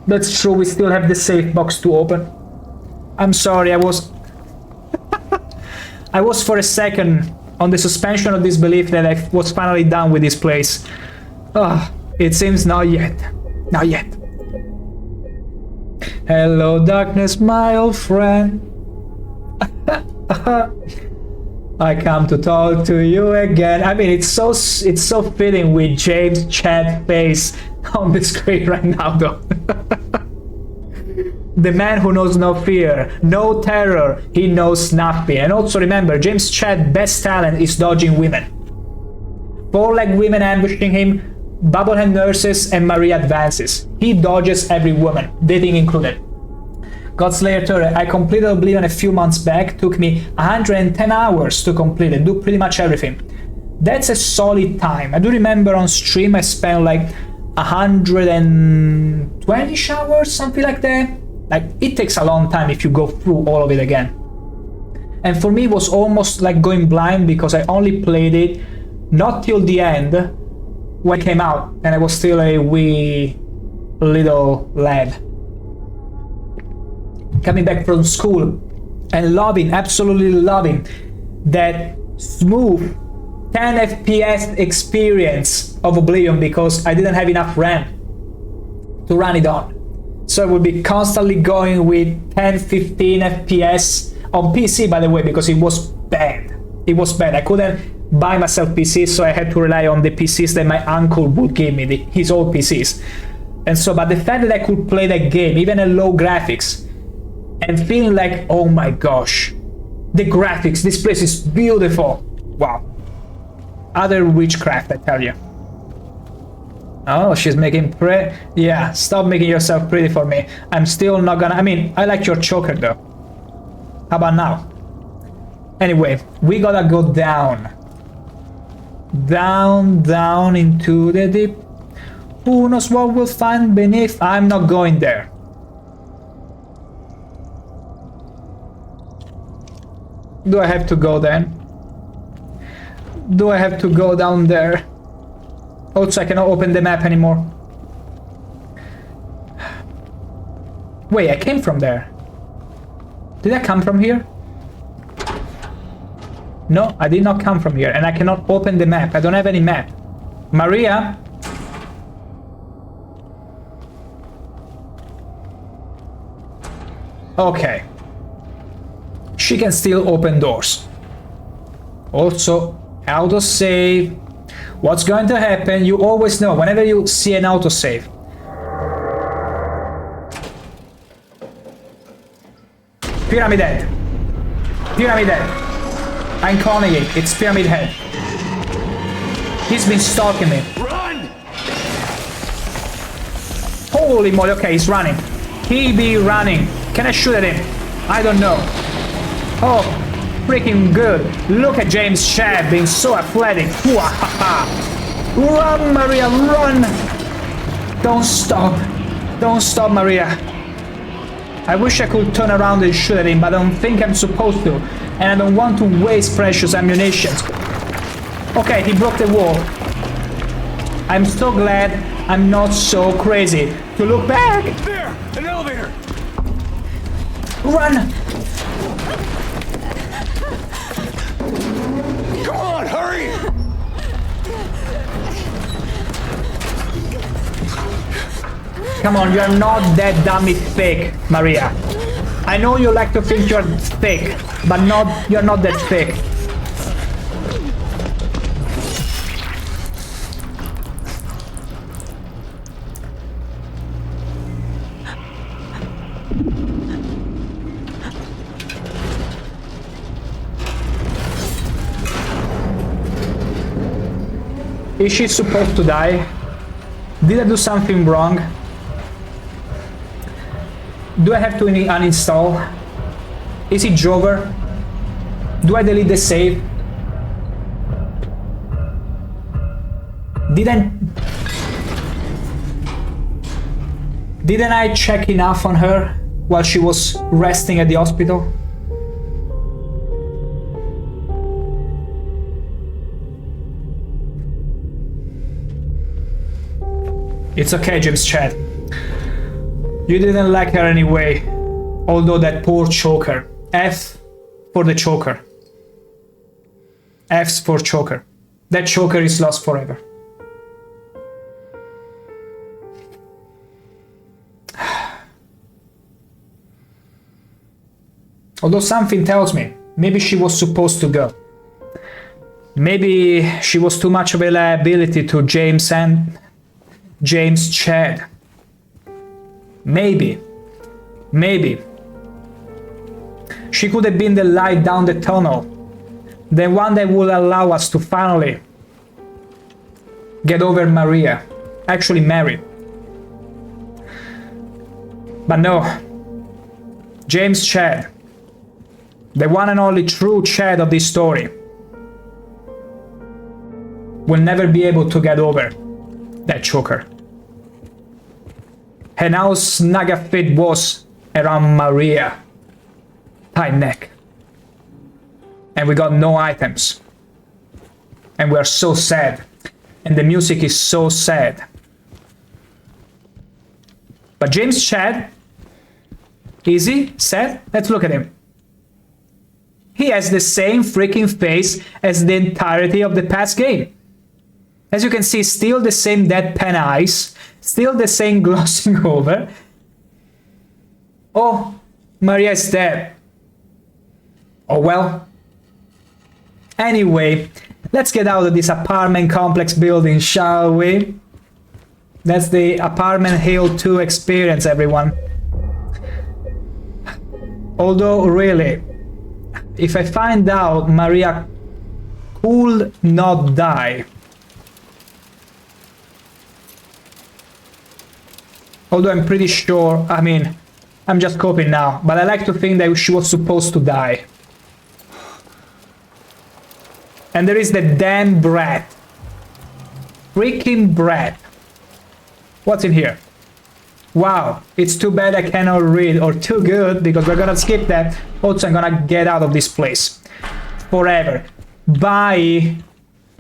Speaker 1: That's true, we still have the safe box to open. I'm sorry, I was for a second on the suspension of disbelief that I was finally done with this place. It seems not yet. Not yet. Hello, darkness, my old friend. I come to talk to you again. I mean, it's so fitting with James Chad's face on the screen right now, though. The man who knows no fear, no terror, he knows nothing. And also remember, James Chad's best talent is dodging women. Four-legged women ambushing him, bubblehead nurses, and Maria advances. He dodges every woman, dating included. Godslayer turret, I completed Oblivion a few months back, took me 110 hours to complete and do pretty much everything. That's a solid time. I do remember on stream I spent like 120 hours, something like that. Like, it takes a long time if you go through all of it again. And for me it was almost like going blind because I only played it not till the end when it came out and I was still a wee little lad. Coming back from school and loving, absolutely loving that smooth 10 FPS experience of Oblivion because I didn't have enough RAM to run it on. So I would be constantly going with 10-15 FPS on PC, by the way, because it was bad. It was bad. I couldn't buy myself PCs, so I had to rely on the PCs that my uncle would give me, his old PCs. And so, but the fact that I could play that game, even at low graphics, and feeling like, oh my gosh, the graphics, this place is beautiful. Wow. Utter witchcraft, I tell you. Oh, she's making pretty. Yeah, stop making yourself pretty for me. I'm still not gonna. I mean, I like your choker though. How about now? Anyway, we gotta go down. Down into the deep. Who knows what we'll find beneath? I'm not going there. Do I have to go then? Do I have to go down there? Also, I cannot open the map anymore. Wait, I came from there. Did I come from here? No, I did not come from here, and I cannot open the map. I don't have any map. Maria? Okay. She can still open doors. Also, autosave. What's going to happen? You always know whenever you see an autosave. Pyramid Head. Pyramid Head. I'm calling it. It's Pyramid Head. He's been stalking me.
Speaker 2: Run!
Speaker 1: Holy moly. Okay, he's running. He be running. Can I shoot at him? I don't know. Oh, freaking good. Look at James Chad being so athletic. Run, Maria, run! Don't stop. Don't stop, Maria. I wish I could turn around and shoot at him, but I don't think I'm supposed to. And I don't want to waste precious ammunition. Okay, he broke the wall. I'm so glad I'm not so crazy to look back.
Speaker 2: There! An elevator!
Speaker 1: Run!
Speaker 2: Come on, hurry!
Speaker 1: Come on, you're not that dummy thick, Maria. I know you like to think you're thick, but you're not that thick. Is she supposed to die? Did I do something wrong? Do I have to uninstall? Is it Jover? Do I delete the save? Didn't I check enough on her while she was resting at the hospital? It's okay, James Chad. You didn't like her anyway. Although that poor choker. F for the choker. F's for choker. That choker is lost forever. Although something tells me, maybe she was supposed to go. Maybe she was too much of a liability to James Chad. Maybe. She could have been the light down the tunnel. The one that would allow us to finally get over Maria. Actually marry. But no. James Chad. The one and only true Chad of this story. Will never be able to get over that choker. And how snug a fit was around Maria. Tight neck. And we got no items. And we are so sad. And the music is so sad. But James Chad, is he sad? Let's look at him. He has the same freaking face as the entirety of the past game. As you can see, still the same deadpan eyes, still the same glossing over. Oh, Maria is dead. Oh well. Anyway, let's get out of this apartment complex building, shall we? That's the Apartment Hill 2 experience, everyone. Although, really, if I find out Maria could not die, Although I'm pretty sure, I mean, I'm just coping now, but I like to think that she was supposed to die. And there is the damn brat. Freaking brat. What's in here? Wow, it's too bad I cannot read, or too good, because we're gonna skip that. Also, I'm gonna get out of this place. Forever. Bye.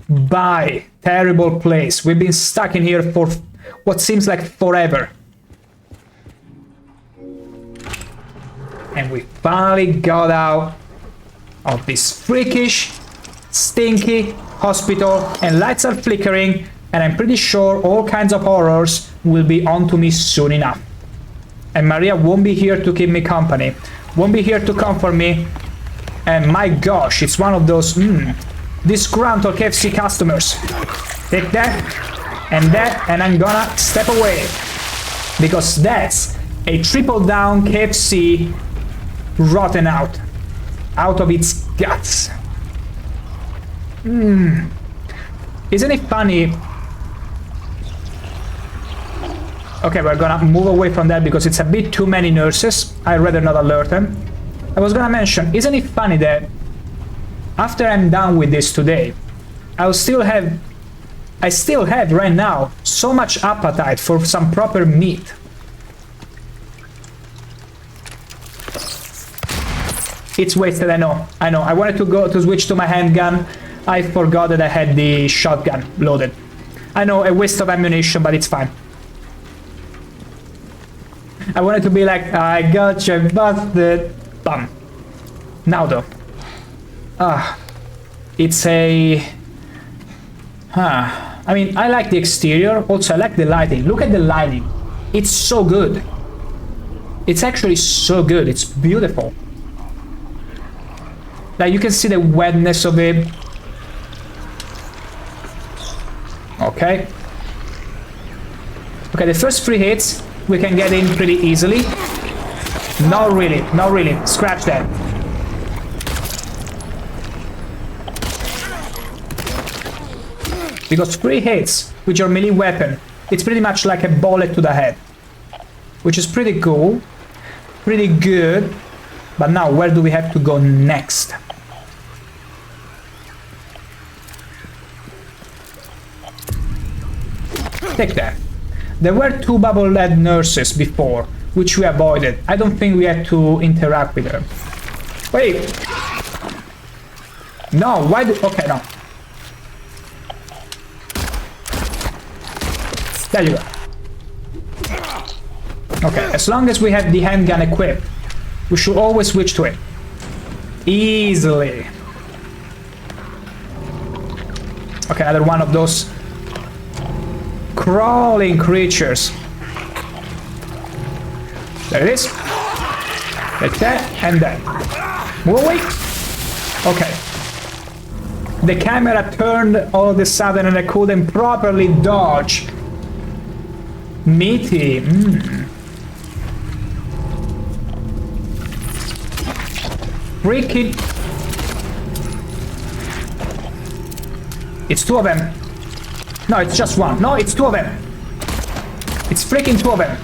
Speaker 1: Bye. Terrible place. We've been stuck in here for what seems like forever. And we finally got out of this freakish, stinky hospital, and lights are flickering, and I'm pretty sure all kinds of horrors will be onto me soon enough. And Maria won't be here to keep me company, won't be here to comfort me, and my gosh, it's one of those disgruntled KFC customers. Take that, and I'm gonna step away, because that's a triple down KFC rotten out of its guts. Isn't it funny? Okay, we're gonna move away from that because it's a bit too many nurses. I'd rather not alert them. I was gonna mention, isn't it funny that after I'm done with this today, I still have right now so much appetite for some proper meat. It's wasted, I know. I wanted to switch to my handgun. I forgot that I had the shotgun loaded. I know, a waste of ammunition, but it's fine. I wanted to be like, I got you busted. Bum. Now though. It's a... I mean, I like the exterior. Also, I like the lighting. Look at the lighting. It's so good. It's actually so good. It's beautiful. Like, you can see the wetness of it. Okay. Okay, the first 3 hits we can get in pretty easily. Not really. Scratch that. Because 3 hits with your melee weapon, it's pretty much like a bullet to the head. Which is pretty cool. Pretty good. But now, where do we have to go next? Take that. There were 2 bubble-head nurses before, which we avoided. I don't think we had to interact with them. Wait! No, why do... Okay, no. There you go. Okay, as long as we have the handgun equipped, we should always switch to it. Easily. Okay, another one of those crawling creatures. There it is. Like that and that. Move away. Okay. The camera turned all of a sudden and I couldn't properly dodge. Meaty. Freaking. It's 2 of them. No, it's just 1. No, it's 2 of them. It's freaking 2 of them.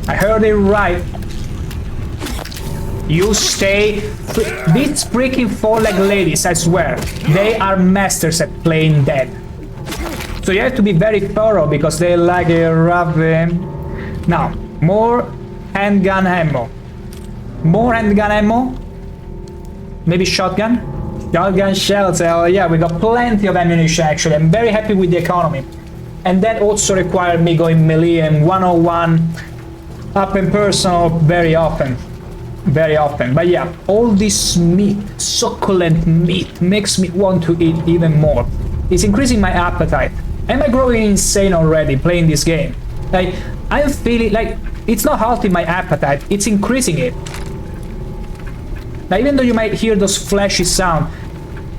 Speaker 1: I heard it right. You stay. These freaking 4-leg ladies, I swear, they are masters at playing dead. So you have to be very thorough because they like a rough. Now, more handgun ammo. More handgun ammo. Maybe shotgun? Shotgun shells, hell yeah, we got plenty of ammunition actually. I'm very happy with the economy. And that also required me going melee and 101 up and personal very often. Very often. But yeah, all this meat, succulent meat, makes me want to eat even more. It's increasing my appetite. Am I growing insane already playing this game? Like, I'm feeling like it's not halting my appetite, it's increasing it. Now, even though you might hear those flashy sounds,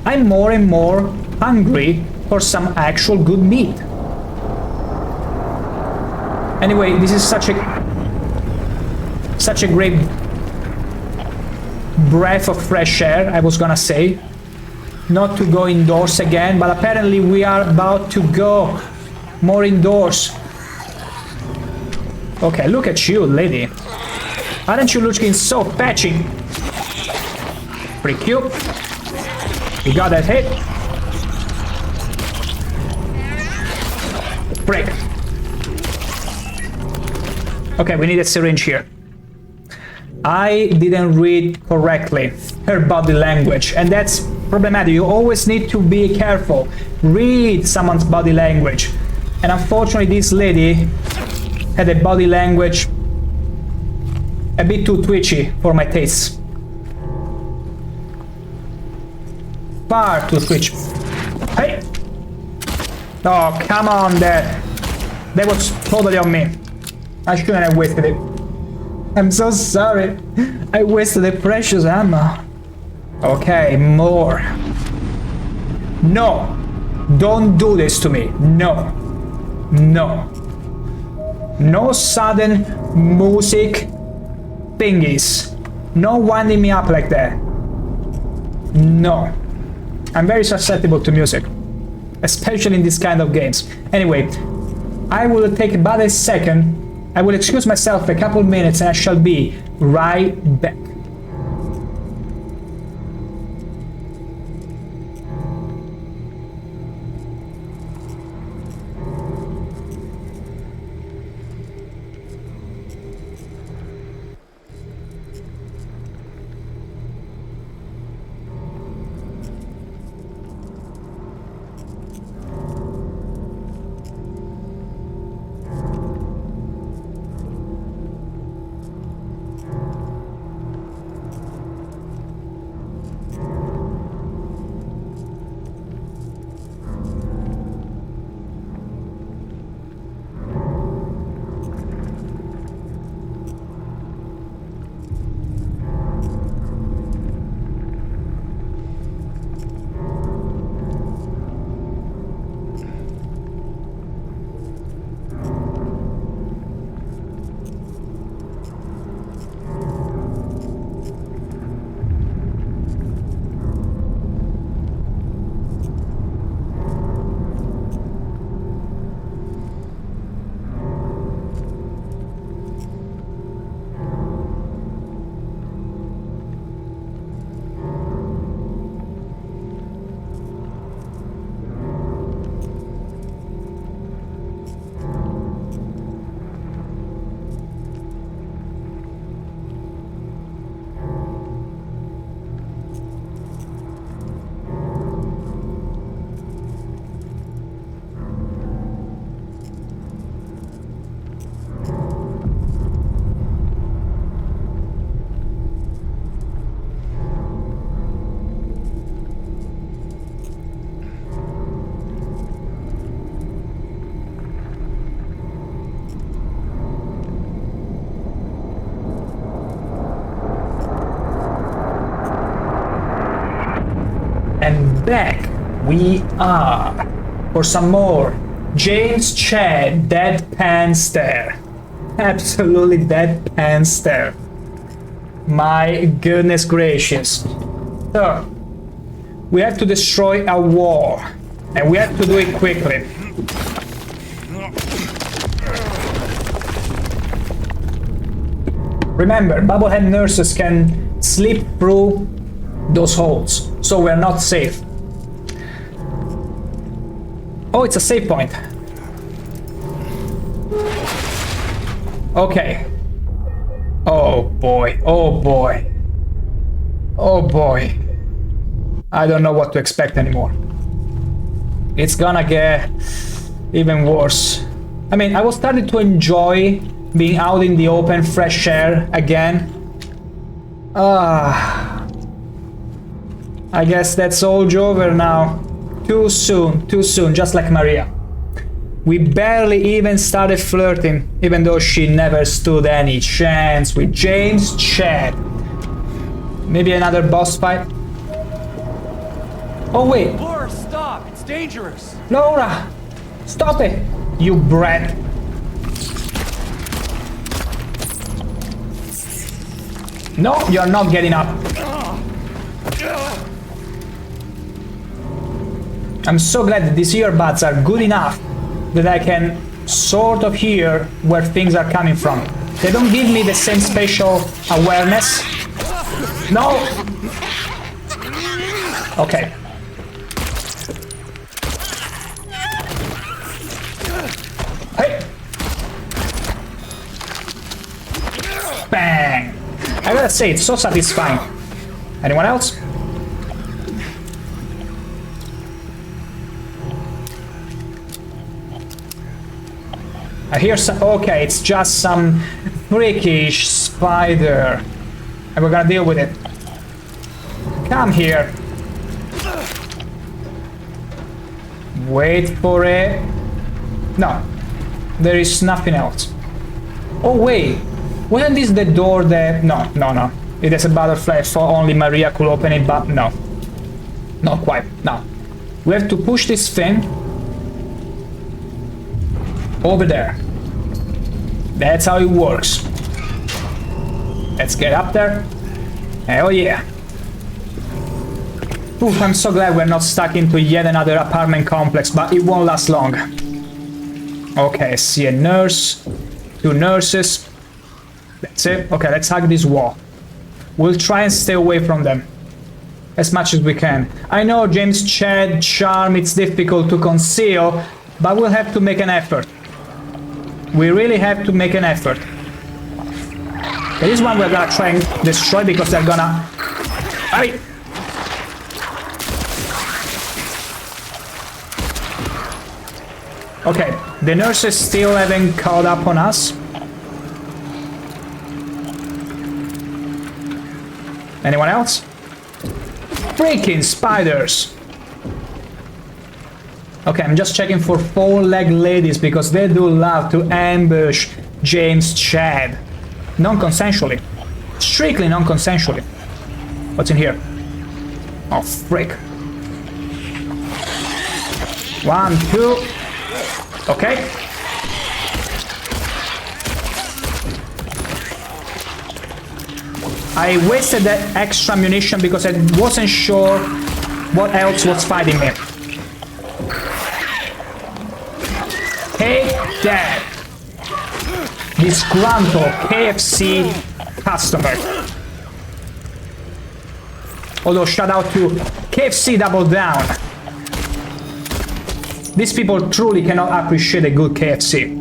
Speaker 1: I'm more and more hungry for some actual good meat. Anyway, this is such a great breath of fresh air, I was gonna say. not to go indoors again, but apparently we are about to go more indoors. Okay, look at you, lady. Aren't you looking so fetching? Pretty cute. You got that hit. Break. Okay, we need a syringe here. I didn't read correctly her body language, and that's problematic. You always need to be careful. Read someone's body language. And unfortunately, this lady had a body language a bit too twitchy for my tastes. Far too twitchy. Hey! Oh, come on there. That was totally on me. I shouldn't have wasted it. I'm so sorry. I wasted the precious ammo. Okay, more. No. Don't do this to me. No. No. No sudden music thingies. No winding me up like that. No. I'm very susceptible to music, especially in this kind of games. Anyway, I will take about a second. I will excuse myself a couple minutes and I shall be right back. And back we are for some more James Chad deadpan stare. Absolutely deadpan stare. My goodness gracious. So, we have to destroy a wall, and we have to do it quickly. Remember, bubblehead nurses can slip through those holes, so we're not safe. Oh, it's a save point. Okay. Oh boy, oh boy. Oh boy. I don't know what to expect anymore. It's gonna get even worse. I mean, I was starting to enjoy being out in the open, fresh air again. I guess that's all over now. Too soon, just like Maria. We barely even started flirting, even though she never stood any chance with James Chad. Maybe another boss fight? Oh wait.
Speaker 2: Laura, stop! It's dangerous!
Speaker 1: Laura! Stop it! You brat! No, you're not getting up. I'm so glad that these earbuds are good enough that I can sort of hear where things are coming from. They don't give me the same spatial awareness. No! Okay. Hey! Bang! I gotta say, it's so satisfying. Anyone else? I hear some. Okay, it's just some freakish spider. And we're gonna deal with it. Come here. Wait for it. No. There is nothing else. Oh, wait. Wasn't this the door that... No, no, no. It is a butterfly, for only Maria could open it, but no. Not quite. No. We have to push this thing over there. That's how it works. Let's get up there. Hell yeah. Oof, I'm so glad we're not stuck into yet another apartment complex, but it won't last long. Okay, I see a nurse. 2 nurses. That's it. Okay, let's hug this wall. We'll try and stay away from them as much as we can. I know James Chad charm, it's difficult to conceal, but we'll have to make an effort. We really have to make an effort. Okay, this one we're gonna try and destroy because they're gonna... Hey! Okay, the nurses still haven't caught up on us. Anyone else? Freaking spiders! Okay, I'm just checking for 4-legged ladies because they do love to ambush James Chad. Non-consensually. Strictly non-consensually. What's in here? Oh, frick. 1, 2... Okay. I wasted that extra ammunition because I wasn't sure what else was fighting me. Take that! Disgruntled KFC customer. Although shout out to KFC Double Down. These people truly cannot appreciate a good KFC.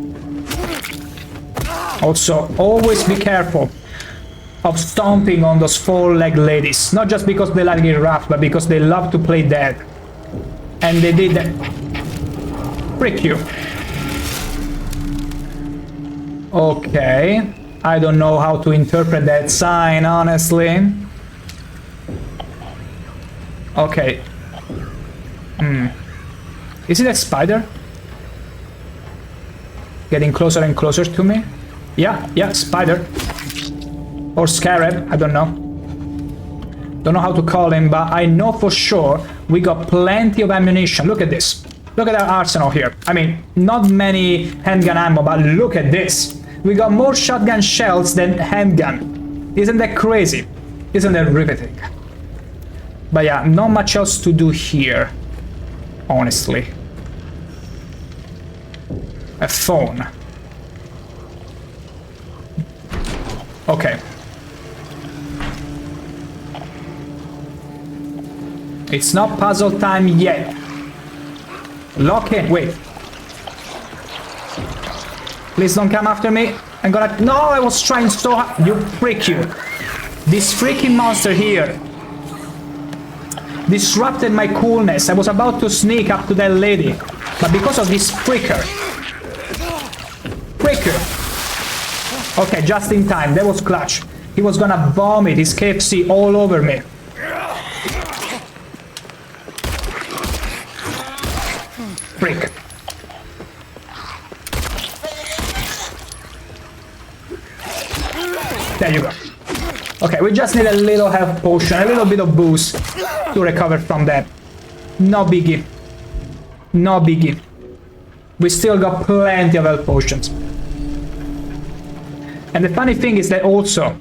Speaker 1: Also, always be careful of stomping on those 4-legged ladies. Not just because they like it rough, but because they love to play dead. And they did that. Frick you. Okay. I don't know how to interpret that sign, honestly. Okay. Is it a spider? Getting closer and closer to me? Yeah, spider. Or scarab, I don't know. Don't know how to call him, but I know for sure we got plenty of ammunition. Look at this. Look at our arsenal here. I mean, not many handgun ammo, but look at this. We got more shotgun shells than handgun. Isn't that crazy? Isn't that riveting? But yeah, not much else to do here, honestly. A phone. Okay. It's not puzzle time yet. Lock in. Wait. Please don't come after me. I'm gonna... No, I was trying so hard. You freak you. This freaking monster here disrupted my coolness. I was about to sneak up to that lady, but because of this freaker. Okay, just in time. That was clutch. He was gonna vomit his KFC all over me. Freak. There you go. Okay, we just need a little health potion, a little bit of boost to recover from that. No biggie. No biggie. We still got plenty of health potions. And the funny thing is that also,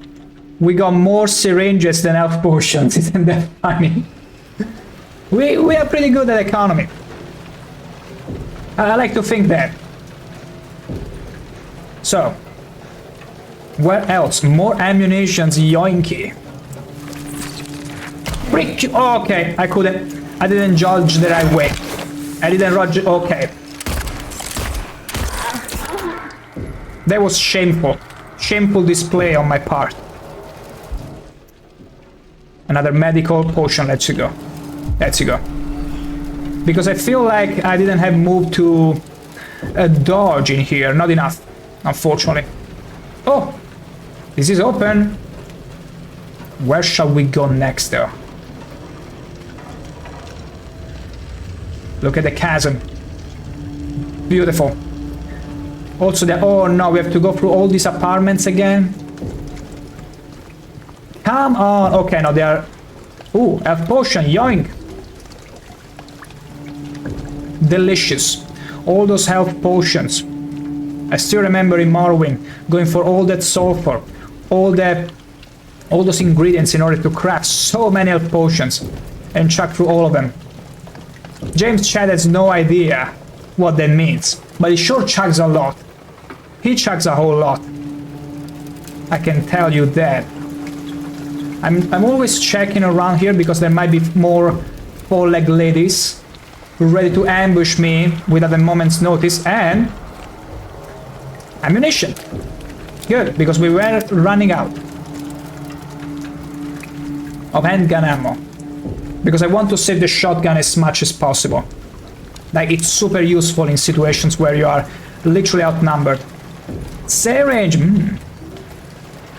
Speaker 1: we got more syringes than health potions. Isn't that funny? We are pretty good at economy. I like to think that. So, where else? More ammunitions, yoinky. Frick! Okay, I didn't judge the right way. I didn't judge. Okay. That was shameful. Shameful display on my part. Another medical potion. Let's go. Let's go. Because I feel like I didn't have moved to dodge in here. Not enough, unfortunately. Oh! This is open. Where shall we go next, though? Look at the chasm. Beautiful. Also, oh no, we have to go through all these apartments again. Come on. Okay, no, they are... Ooh, health potion, yoink. Delicious. All those health potions. I still remember in Morrowind going for all that sulfur, all those ingredients in order to craft so many health potions and chuck through all of them. James Chad has no idea what that means, but he sure chugs a lot. He chugs a whole lot. I can tell you that. I'm always checking around here because there might be more four-legged ladies ready to ambush me without a moment's notice, and ammunition. Good, because we were running out of handgun ammo. Because I want to save the shotgun as much as possible. Like, it's super useful in situations where you are literally outnumbered. Syringe.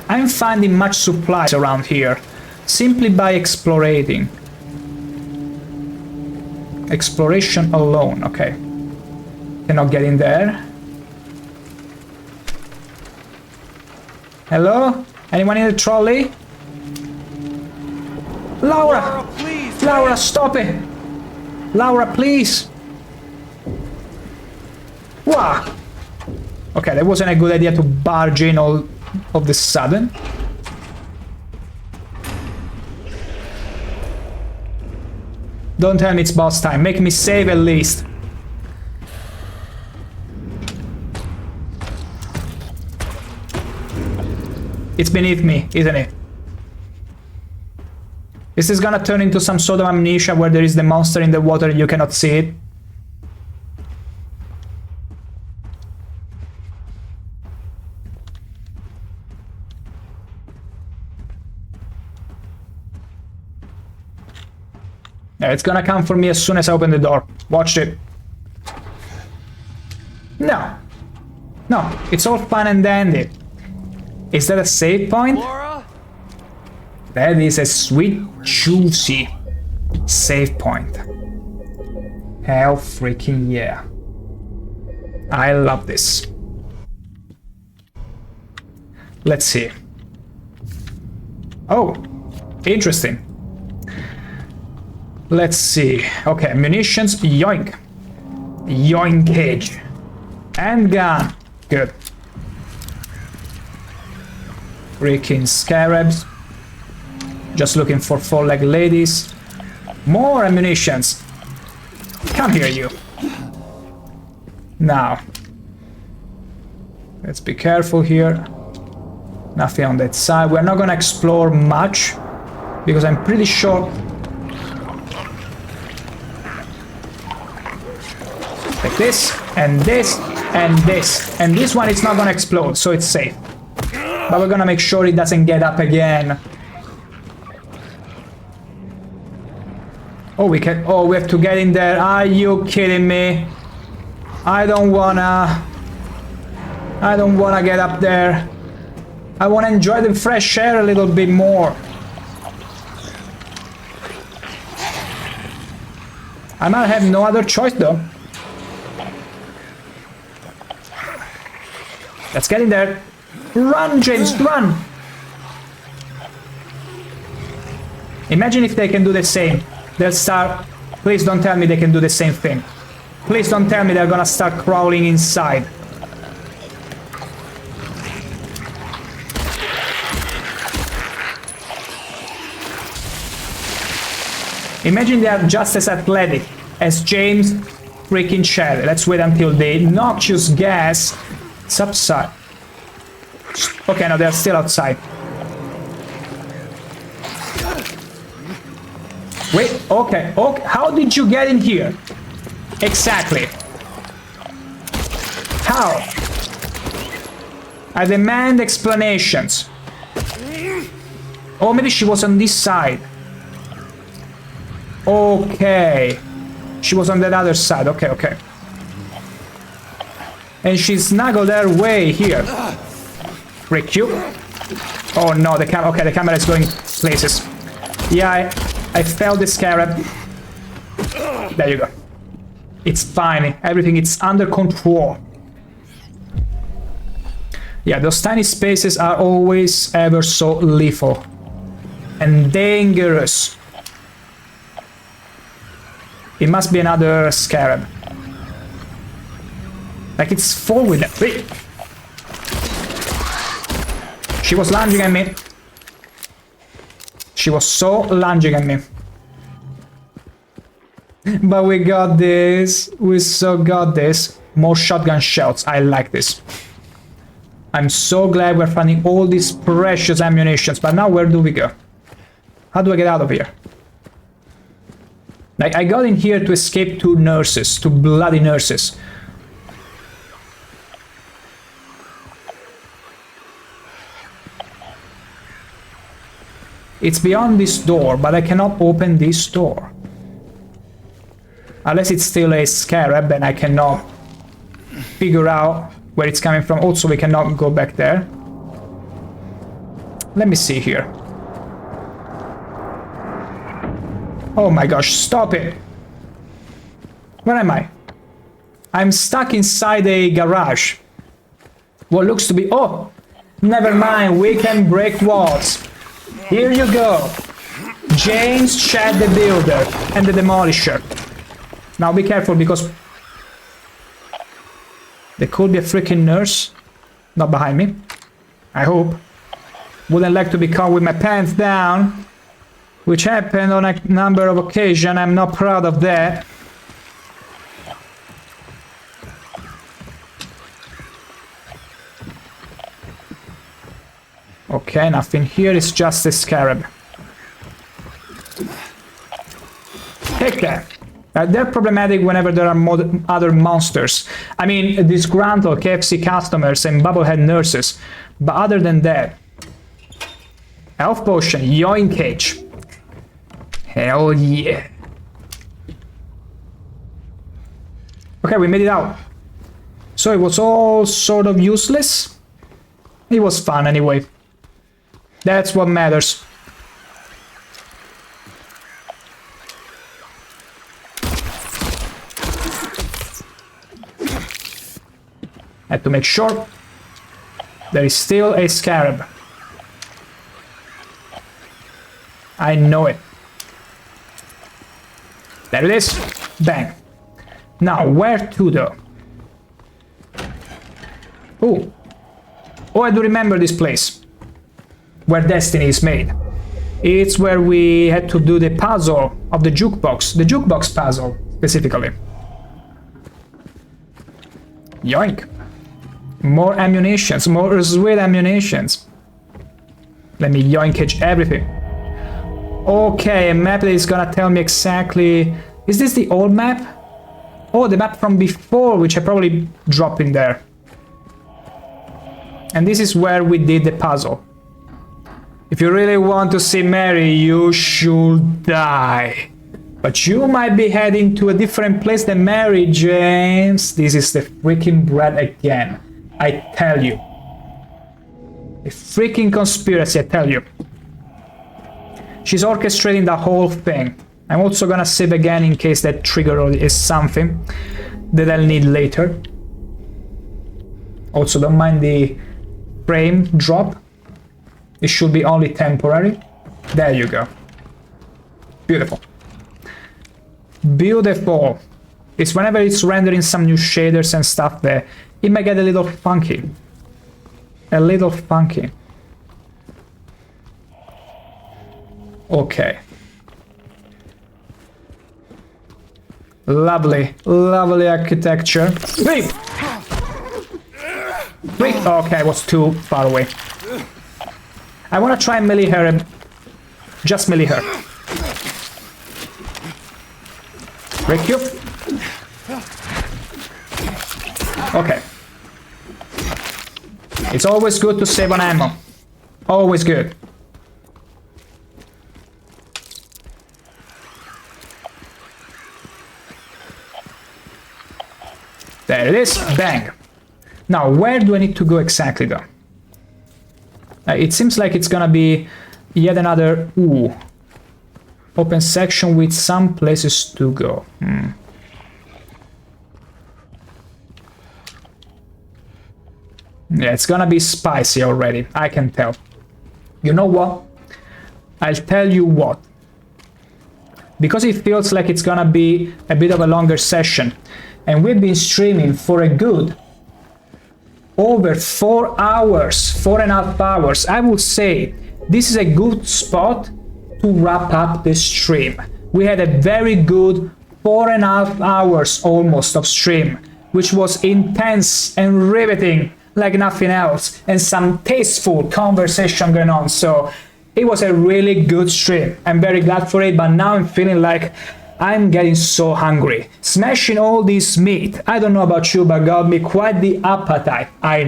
Speaker 1: I'm finding much supplies around here simply by exploring. Exploration alone, okay. Cannot get in there. Hello? Anyone in the trolley? Laura!
Speaker 2: Please!
Speaker 1: Laura, stop it! Laura, please! Wow! Okay, that wasn't a good idea to barge in all of the sudden. Don't tell me it's boss time. Make me save at least. It's beneath me, isn't it? Is this gonna turn into some sort of amnesia where there is the monster in the water and you cannot see it? Yeah, it's gonna come for me as soon as I open the door. Watch it. No. No, it's all fun and dandy. Is that a save point?
Speaker 2: Laura?
Speaker 1: That is a sweet, juicy save point. Hell freaking yeah. I love this. Let's see. Oh, interesting. Let's see. Okay, munitions, yoink. Yoinkage. Handgun. Good. Freaking scarabs. Just looking for four-legged ladies. More ammunitions. Come here, you. Now. Let's be careful here. Nothing on that side. We're not gonna explore much because I'm pretty sure... Like this, and this, and this. And this one is not gonna explode, so it's safe. But we're gonna make sure it doesn't get up again. Oh, we have to get in there. Are you kidding me? I don't wanna get up there. I wanna enjoy the fresh air a little bit more. I might have no other choice though. Let's get in there. Run, James, run! Imagine if they can do the same. They'll start... Please don't tell me they can do the same thing. Please don't tell me they're gonna start crawling inside. Imagine they are just as athletic as James freaking shed. Let's wait until the noxious gas subsides. Okay, no, they're still outside. Wait, okay, okay. How did you get in here? Exactly. How? I demand explanations. Oh, maybe she was on this side. Okay. She was on that other side. Okay, okay. And she snuggled her way here. Freak you. Oh no, the camera. Okay, the camera is going places. Yeah, I felt the scarab. There you go. It's fine. Everything is under control. Yeah, those tiny spaces are always ever so lethal and dangerous. It must be another scarab. Like it's full with them. Wait. She was lunging at me. She was so lunging at me. But we got this. We so got this. More shotgun shells. I like this. I'm so glad we're finding all these precious ammunitions. But now where do we go? How do I get out of here? Like, I got in here to escape two nurses. Two bloody nurses. It's beyond this door, but I cannot open this door. Unless it's still a scarab and I cannot figure out where it's coming from. Also, we cannot go back there. Let me see here. Oh my gosh, stop it! Where am I? I'm stuck inside a garage. What looks to be... Oh! Never mind, we can break walls. Here you go. James, Chad the Builder, and the Demolisher. Now be careful because... there could be a freaking nurse. Not behind me. I hope. Wouldn't like to be caught with my pants down. Which happened on a number of occasions. I'm not proud of that. Okay, nothing here. It's just a scarab. Take that. They're problematic whenever there are other monsters. I mean, disgruntled KFC customers and bubblehead nurses. But other than that... Health potion, yoinkage. Hell yeah. Okay, we made it out. So it was all sort of useless. It was fun anyway. That's what matters. Had to make sure there is still a scarab. I know it. There it is. Bang. Now, where to though? Oh. Oh, I do remember this place. Where destiny is made. It's where we had to do the puzzle of the jukebox. The jukebox puzzle, specifically. Yoink. More ammunitions. More sweet ammunitions. Let me yoinkage everything. Okay, a map that is gonna tell me exactly... Is this the old map? Oh, the map from before, which I probably dropped in there. And this is where we did the puzzle. If you really want to see Mary, you should die. But you might be heading to a different place than Mary, James. This is the freaking bread again. I tell you. A freaking conspiracy, I tell you. She's orchestrating the whole thing. I'm also gonna save again in case that trigger is something that I'll need later. Also, don't mind the frame drop. It should be only temporary. There you go. Beautiful. Beautiful. It's whenever it's rendering some new shaders and stuff there, it might get a little funky. A little funky. Okay. Lovely, lovely architecture. Wait! Wait! Okay, I was too far away. I want to try and melee her. Just melee her. Break you. Okay. It's always good to save on ammo. Always good. There it is. Bang. Now, where do I need to go exactly, though? It seems like it's gonna be yet another open section with some places to go. Yeah, it's gonna be spicy already, I can tell. You know what? I'll tell you what. Because it feels like it's gonna be a bit of a longer session, and we've been streaming for a good over 4 hours, 4.5 hours, I would say this is a good spot to wrap up the stream. We had a very good 4.5 hours almost of stream, which was intense and riveting like nothing else, and some tasteful conversation going on. So it was a really good stream. I'm very glad for it, but now I'm feeling like I'm getting so hungry. Smashing all this meat, I don't know about you, but got me quite the appetite. I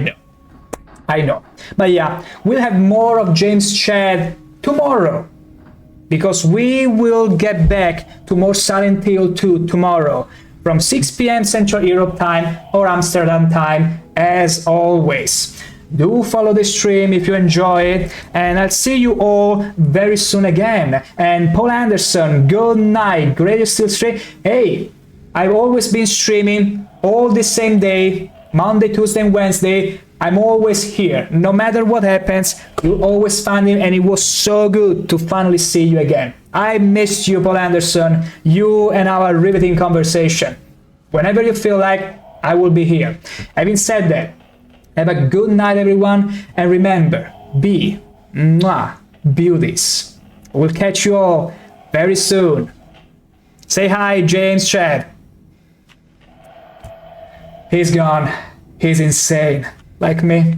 Speaker 1: know. But yeah, we'll have more of James Chad tomorrow, because we will get back to more Silent Hill 2 tomorrow from 6 p.m. Central Europe time or Amsterdam time, as always. Do follow the stream if you enjoy it, and I'll see you all very soon again. And Paul Anderson, good night. Great still stream. Hey, I've always been streaming all the same day, Monday, Tuesday, and Wednesday. I'm always here. No matter what happens, you'll always find me, and it was so good to finally see you again. I missed you, Paul Anderson, you and our riveting conversation. Whenever you feel like, I will be here. Having said that, have a good night, everyone, and remember, be beauties. We'll catch you all very soon. Say hi, James Chad. He's gone. He's insane, like me.